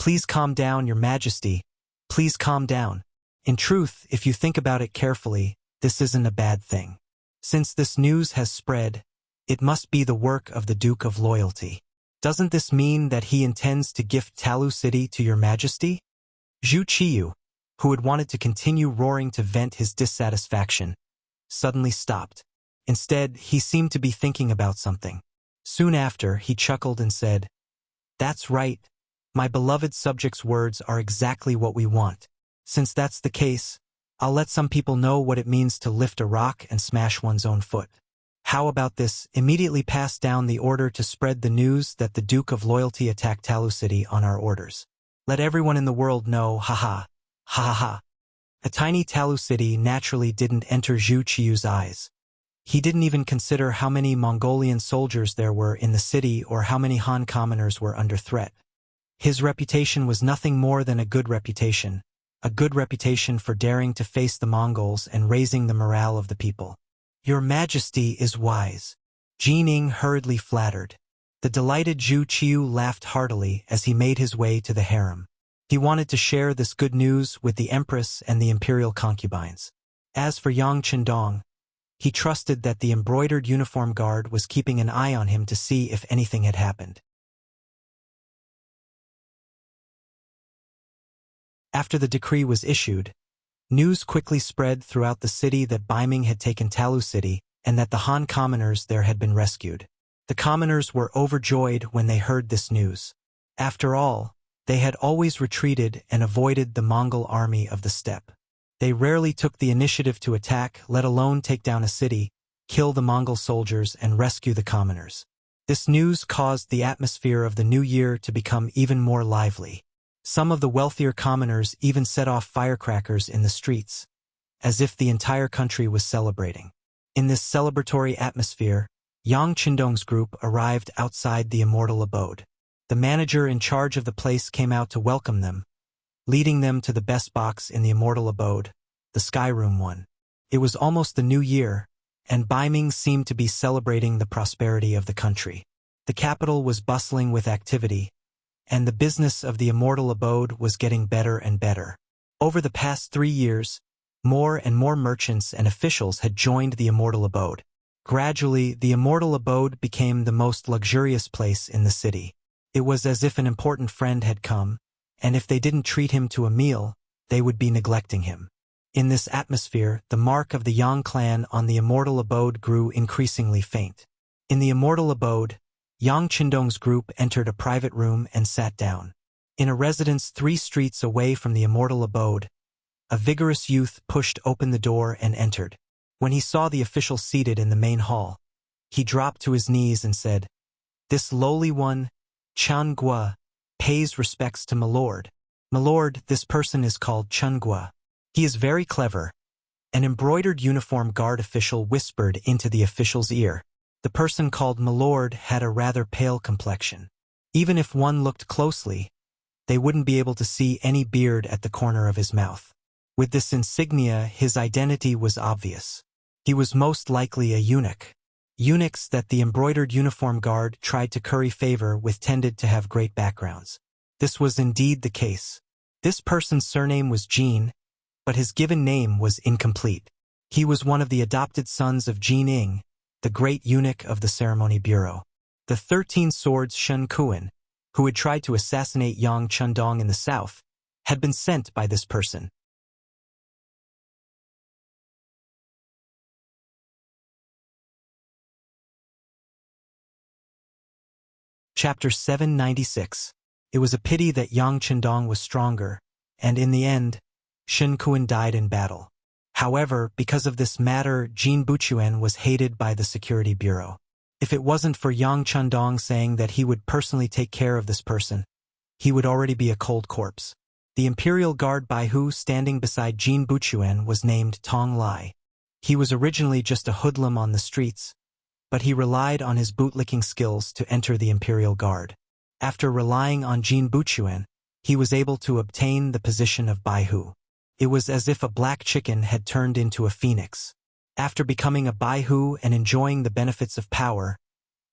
please calm down, Your Majesty, please calm down. In truth, if you think about it carefully, this isn't a bad thing. Since this news has spread, it must be the work of the Duke of Loyalty. Doesn't this mean that he intends to gift Talu City to Your Majesty?" Zhu Qiyu, who had wanted to continue roaring to vent his dissatisfaction, suddenly stopped. Instead, he seemed to be thinking about something. Soon after, he chuckled and said, "That's right. My beloved subject's words are exactly what we want. Since that's the case, I'll let some people know what it means to lift a rock and smash one's own foot. How about this? Immediately pass down the order to spread the news that the Duke of Loyalty attacked Talu City on our orders. Let everyone in the world know, ha ha. A tiny Talu City naturally didn't enter Zhu Qiyu's eyes. He didn't even consider how many Mongolian soldiers there were in the city or how many Han commoners were under threat. His reputation was nothing more than a good reputation, a good reputation for daring to face the Mongols and raising the morale of the people. Your Majesty is wise. Jin Ing hurriedly flattered. The delighted Zhu Qiu laughed heartily as he made his way to the harem. He wanted to share this good news with the Empress and the imperial concubines. As for Yang Chendong, he trusted that the embroidered uniform guard was keeping an eye on him to see if anything had happened. After the decree was issued, news quickly spread throughout the city that Baiming had taken Talu City and that the Han commoners there had been rescued. The commoners were overjoyed when they heard this news. After all, they had always retreated and avoided the Mongol army of the steppe. They rarely took the initiative to attack, let alone take down a city, kill the Mongol soldiers, and rescue the commoners. This news caused the atmosphere of the new year to become even more lively. Some of the wealthier commoners even set off firecrackers in the streets, as if the entire country was celebrating. In this celebratory atmosphere, Yang Chendong's group arrived outside the immortal abode. The manager in charge of the place came out to welcome them, leading them to the best box in the immortal abode, the Sky Room 1. It was almost the new year, and Baiming seemed to be celebrating the prosperity of the country. The capital was bustling with activity, and the business of the immortal abode was getting better and better. Over the past 3 years, more and more merchants and officials had joined the immortal abode. Gradually, the immortal abode became the most luxurious place in the city. It was as if an important friend had come, and if they didn't treat him to a meal, they would be neglecting him. In this atmosphere, the mark of the Yang clan on the immortal abode grew increasingly faint. In the immortal abode, Yang Chendong's group entered a private room and sat down. In a residence 3 streets away from the immortal abode, a vigorous youth pushed open the door and entered. When he saw the official seated in the main hall, he dropped to his knees and said, "This lowly one, Chun Gua, pays respects to my lord. My lord, this person is called Chun Gua. He is very clever." An embroidered uniform guard official whispered into the official's ear. The person called my lord had a rather pale complexion. Even if one looked closely, they wouldn't be able to see any beard at the corner of his mouth. With this insignia, his identity was obvious. He was most likely a eunuch. Eunuchs that the embroidered uniform guard tried to curry favor with tended to have great backgrounds. This was indeed the case. This person's surname was Jin, but his given name was incomplete. He was one of the adopted sons of Jin Ing, the great eunuch of the ceremony bureau. The 13 Swords Shen Kuan, who had tried to assassinate Yang Chendong in the south, had been sent by this person. Chapter 796. It was a pity that Yang Chendong was stronger, and in the end, Shen Kuan died in battle. However, because of this matter, Jin Buchuan was hated by the Security Bureau. If it wasn't for Yang Chendong saying that he would personally take care of this person, he would already be a cold corpse. The Imperial Guard Baihu standing beside Jin Buchuan was named Tong Lai. He was originally just a hoodlum on the streets, but he relied on his bootlicking skills to enter the Imperial Guard. After relying on Jin Buchuan, he was able to obtain the position of Baihu. It was as if a black chicken had turned into a phoenix. After becoming a Baihu and enjoying the benefits of power,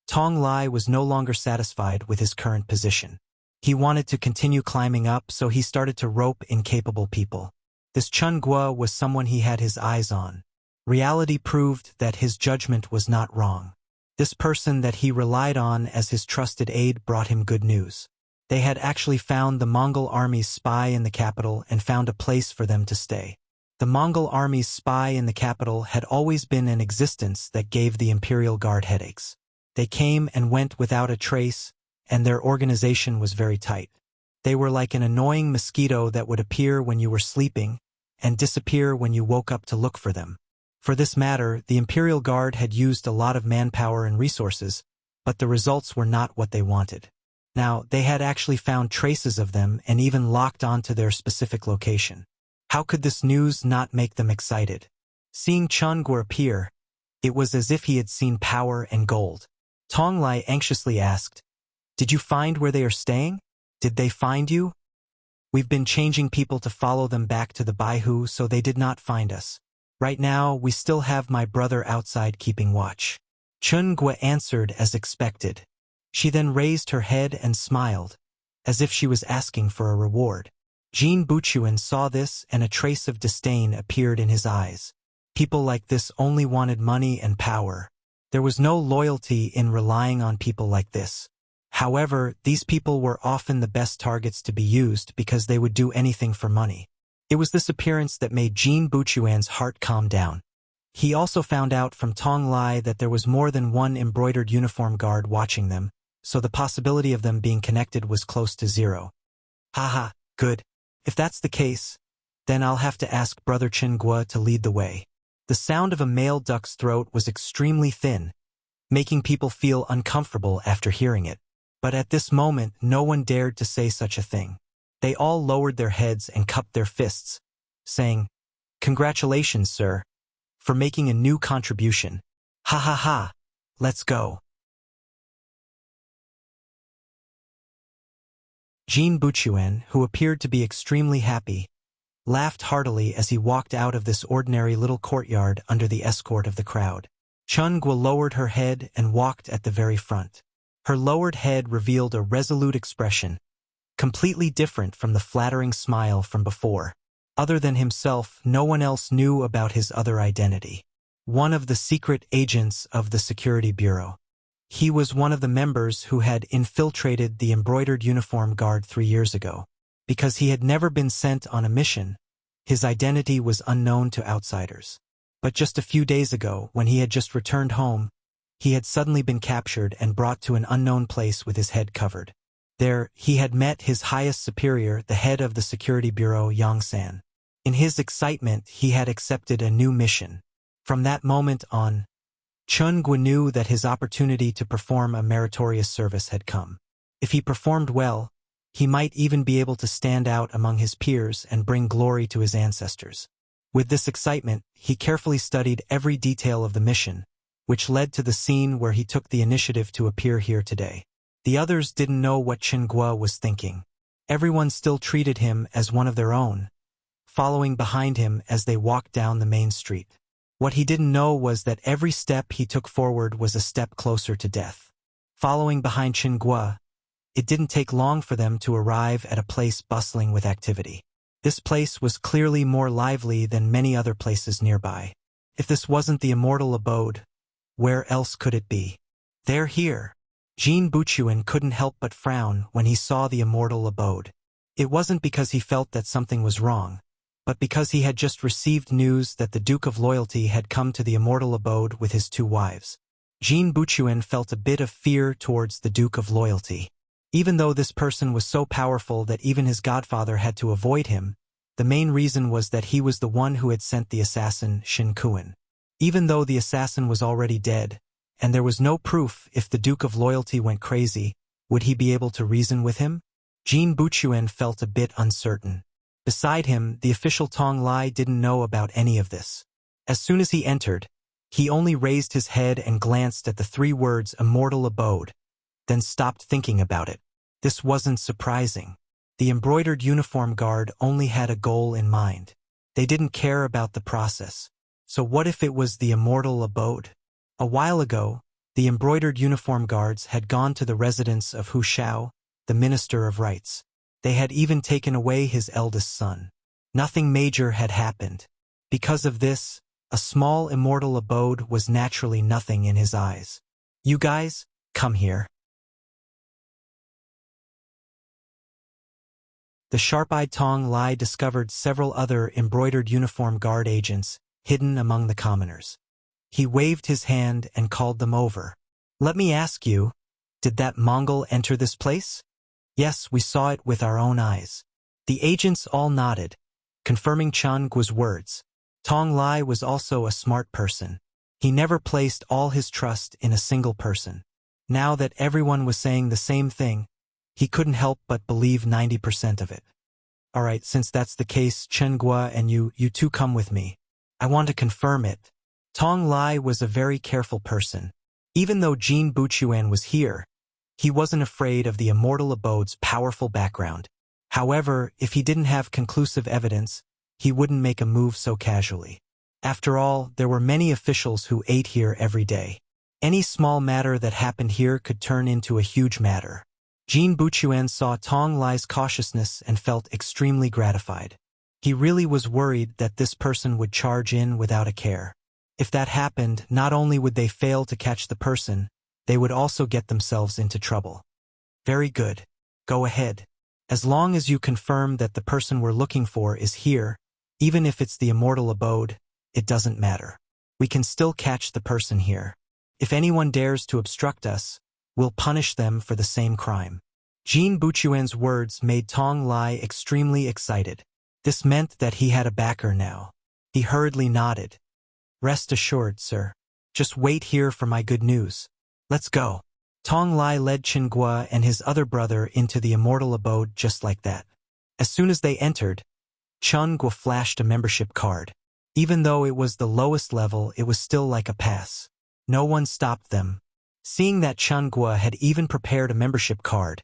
Tong Lai was no longer satisfied with his current position. He wanted to continue climbing up, so he started to rope incapable people. This Chun Gua was someone he had his eyes on. Reality proved that his judgment was not wrong. This person that he relied on as his trusted aide brought him good news. They had actually found the Mongol army's spy in the capital and found a place for them to stay. The Mongol army's spy in the capital had always been an existence that gave the Imperial Guard headaches. They came and went without a trace, and their organization was very tight. They were like an annoying mosquito that would appear when you were sleeping and disappear when you woke up to look for them. For this matter, the Imperial Guard had used a lot of manpower and resources, but the results were not what they wanted. Now, they had actually found traces of them and even locked onto their specific location. How could this news not make them excited? Seeing Chun Gua appear, it was as if he had seen power and gold. Tong Lai anxiously asked, "Did you find where they are staying? Did they find you?" We've been changing people to follow them back to the Baihu so they did not find us. Right now, we still have my brother outside keeping watch." Chun Gua answered as expected. She then raised her head and smiled, as if she was asking for a reward. Jin Buchuan saw this and a trace of disdain appeared in his eyes. People like this only wanted money and power. There was no loyalty in relying on people like this. However, these people were often the best targets to be used because they would do anything for money. It was this appearance that made Jin Buchuan's heart calm down. He also found out from Tong Lai that there was more than one embroidered uniform guard watching them, so the possibility of them being connected was close to zero. Haha, good. If that's the case, then I'll have to ask Brother Chen Gua to lead the way. The sound of a male duck's throat was extremely thin, making people feel uncomfortable after hearing it. But at this moment, no one dared to say such a thing. They all lowered their heads and cupped their fists, saying, "Congratulations, sir, for making a new contribution. Ha ha ha, let's go." Jin Buchuan, who appeared to be extremely happy, laughed heartily as he walked out of this ordinary little courtyard under the escort of the crowd. Chun Gua lowered her head and walked at the very front. Her lowered head revealed a resolute expression, completely different from the flattering smile from before. Other than himself, no one else knew about his other identity. One of the secret agents of the Security Bureau. He was one of the members who had infiltrated the embroidered uniform guard 3 years ago. Because he had never been sent on a mission, his identity was unknown to outsiders. But just a few days ago, when he had just returned home, he had suddenly been captured and brought to an unknown place with his head covered. There, he had met his highest superior, the head of the Security Bureau, Yang San. In his excitement, he had accepted a new mission. From that moment on, Chun Gua knew that his opportunity to perform a meritorious service had come. If he performed well, he might even be able to stand out among his peers and bring glory to his ancestors. With this excitement, he carefully studied every detail of the mission, which led to the scene where he took the initiative to appear here today. The others didn't know what Chen Gua was thinking. Everyone still treated him as one of their own, following behind him as they walked down the main street. What he didn't know was that every step he took forward was a step closer to death. Following behind Chen Gua, it didn't take long for them to arrive at a place bustling with activity. This place was clearly more lively than many other places nearby. If this wasn't the immortal abode, where else could it be? They're here. Jin Buchuan couldn't help but frown when he saw the immortal abode. It wasn't because he felt that something was wrong, but because he had just received news that the Duke of Loyalty had come to the immortal abode with his 2 wives. Jin Buchuan felt a bit of fear towards the Duke of Loyalty. Even though this person was so powerful that even his godfather had to avoid him, the main reason was that he was the one who had sent the assassin Shin Kuan. Even though the assassin was already dead, and there was no proof if the Duke of Loyalty went crazy, would he be able to reason with him? Jin Buchuan felt a bit uncertain. Beside him, the official Tong Lai didn't know about any of this. As soon as he entered, he only raised his head and glanced at the 3 words immortal abode, then stopped thinking about it. This wasn't surprising. The embroidered uniform guard only had a goal in mind. They didn't care about the process. So what if it was the immortal abode? A while ago, the embroidered uniform guards had gone to the residence of Hu Shao, the Minister of Rights. They had even taken away his eldest son. Nothing major had happened. Because of this, a small immortal abode was naturally nothing in his eyes. "You guys, come here." The sharp-eyed Tong Lai discovered several other embroidered uniform guard agents hidden among the commoners. He waved his hand and called them over. "Let me ask you, did that Mongol enter this place?" "Yes, we saw it with our own eyes." The agents all nodded, confirming Chun Gua's words. Tong Lai was also a smart person. He never placed all his trust in a single person. Now that everyone was saying the same thing, he couldn't help but believe 90% of it. "Alright, since that's the case, Chen Gua and you two come with me. I want to confirm it." Tong Lai was a very careful person. Even though Jin Buchuan was here, he wasn't afraid of the immortal abode's powerful background. However, if he didn't have conclusive evidence, he wouldn't make a move so casually. After all, there were many officials who ate here every day. Any small matter that happened here could turn into a huge matter. Jin Buchuan saw Tong Lai's cautiousness and felt extremely gratified. He really was worried that this person would charge in without a care. If that happened, not only would they fail to catch the person, they would also get themselves into trouble. Very good. Go ahead. As long as you confirm that the person we're looking for is here, even if it's the immortal abode, it doesn't matter. We can still catch the person here. If anyone dares to obstruct us, we'll punish them for the same crime. Jin Buchuan's words made Tong Lai extremely excited. This meant that he had a backer now. He hurriedly nodded. Rest assured, sir. Just wait here for my good news. Let's go. Tong Lai led Chen Guo and his other brother into the immortal abode just like that. As soon as they entered, Chen Guo flashed a membership card. Even though it was the lowest level, it was still like a pass. No one stopped them. Seeing that Chen Guo had even prepared a membership card,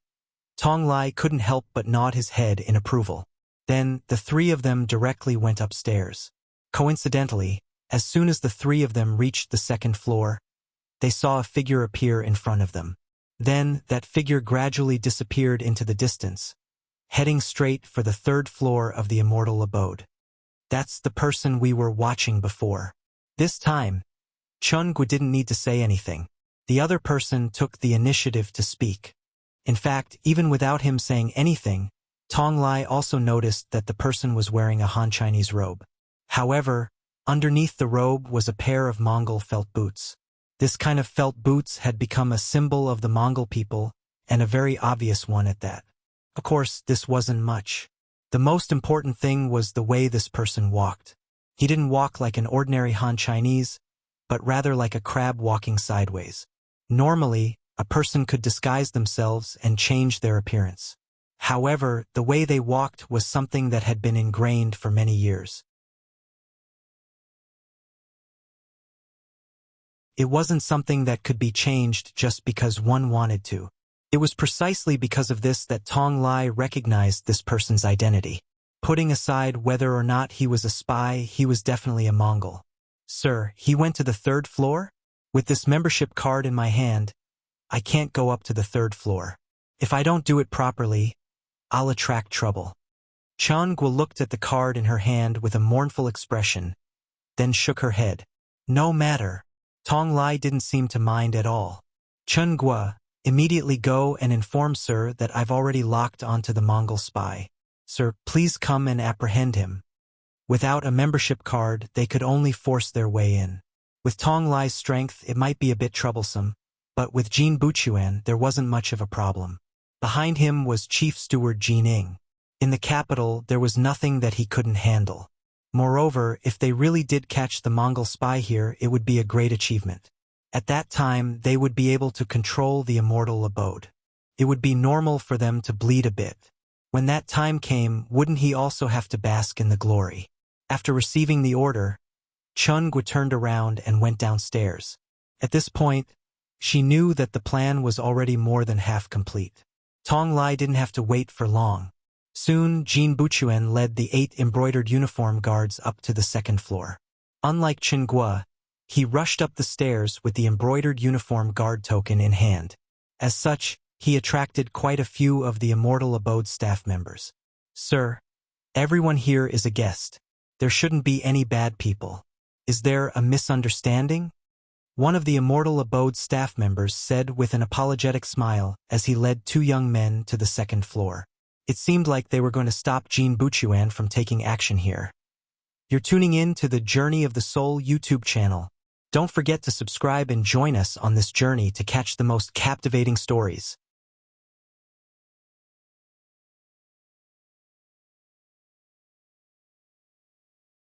Tong Lai couldn't help but nod his head in approval. Then, the three of them directly went upstairs. Coincidentally, as soon as the three of them reached the second floor, they saw a figure appear in front of them. Then, that figure gradually disappeared into the distance, heading straight for the third floor of the immortal abode. That's the person we were watching before. This time, Chen Guo didn't need to say anything. The other person took the initiative to speak. In fact, even without him saying anything, Tong Lai also noticed that the person was wearing a Han Chinese robe. However, underneath the robe was a pair of Mongol felt boots. This kind of felt boots had become a symbol of the Mongol people, and a very obvious one at that. Of course, this wasn't much. The most important thing was the way this person walked. He didn't walk like an ordinary Han Chinese, but rather like a crab walking sideways. Normally, a person could disguise themselves and change their appearance. However, the way they walked was something that had been ingrained for many years. It wasn't something that could be changed just because one wanted to. It was precisely because of this that Tong Lai recognized this person's identity. Putting aside whether or not he was a spy, he was definitely a Mongol. Sir, he went to the third floor? With this membership card in my hand, I can't go up to the third floor. If I don't do it properly, I'll attract trouble. Chen Guo looked at the card in her hand with a mournful expression, then shook her head. No matter. Tong Lai didn't seem to mind at all. Chen Guo, immediately go and inform sir that I've already locked onto the Mongol spy. Sir, please come and apprehend him. Without a membership card, they could only force their way in. With Tong Lai's strength, it might be a bit troublesome, but with Jin Buchuan, there wasn't much of a problem. Behind him was Chief Steward Jin Ing. In the capital, there was nothing that he couldn't handle. Moreover, if they really did catch the Mongol spy here, it would be a great achievement. At that time, they would be able to control the immortal abode. It would be normal for them to bleed a bit. When that time came, wouldn't he also have to bask in the glory? After receiving the order, Chen Guo turned around and went downstairs. At this point, she knew that the plan was already more than half complete. Tong Lai didn't have to wait for long. Soon, Jin Buchuan led the 8 embroidered uniform guards up to the second floor. Unlike Chen Guo, he rushed up the stairs with the embroidered uniform guard token in hand. As such, he attracted quite a few of the immortal abode staff members. Sir, everyone here is a guest. There shouldn't be any bad people. Is there a misunderstanding? One of the immortal abode staff members said with an apologetic smile as he led 2 young men to the second floor. It seemed like they were going to stop Jin Buchuan from taking action here. You're tuning in to the Journey of the Soul YouTube channel. Don't forget to subscribe and join us on this journey to catch the most captivating stories.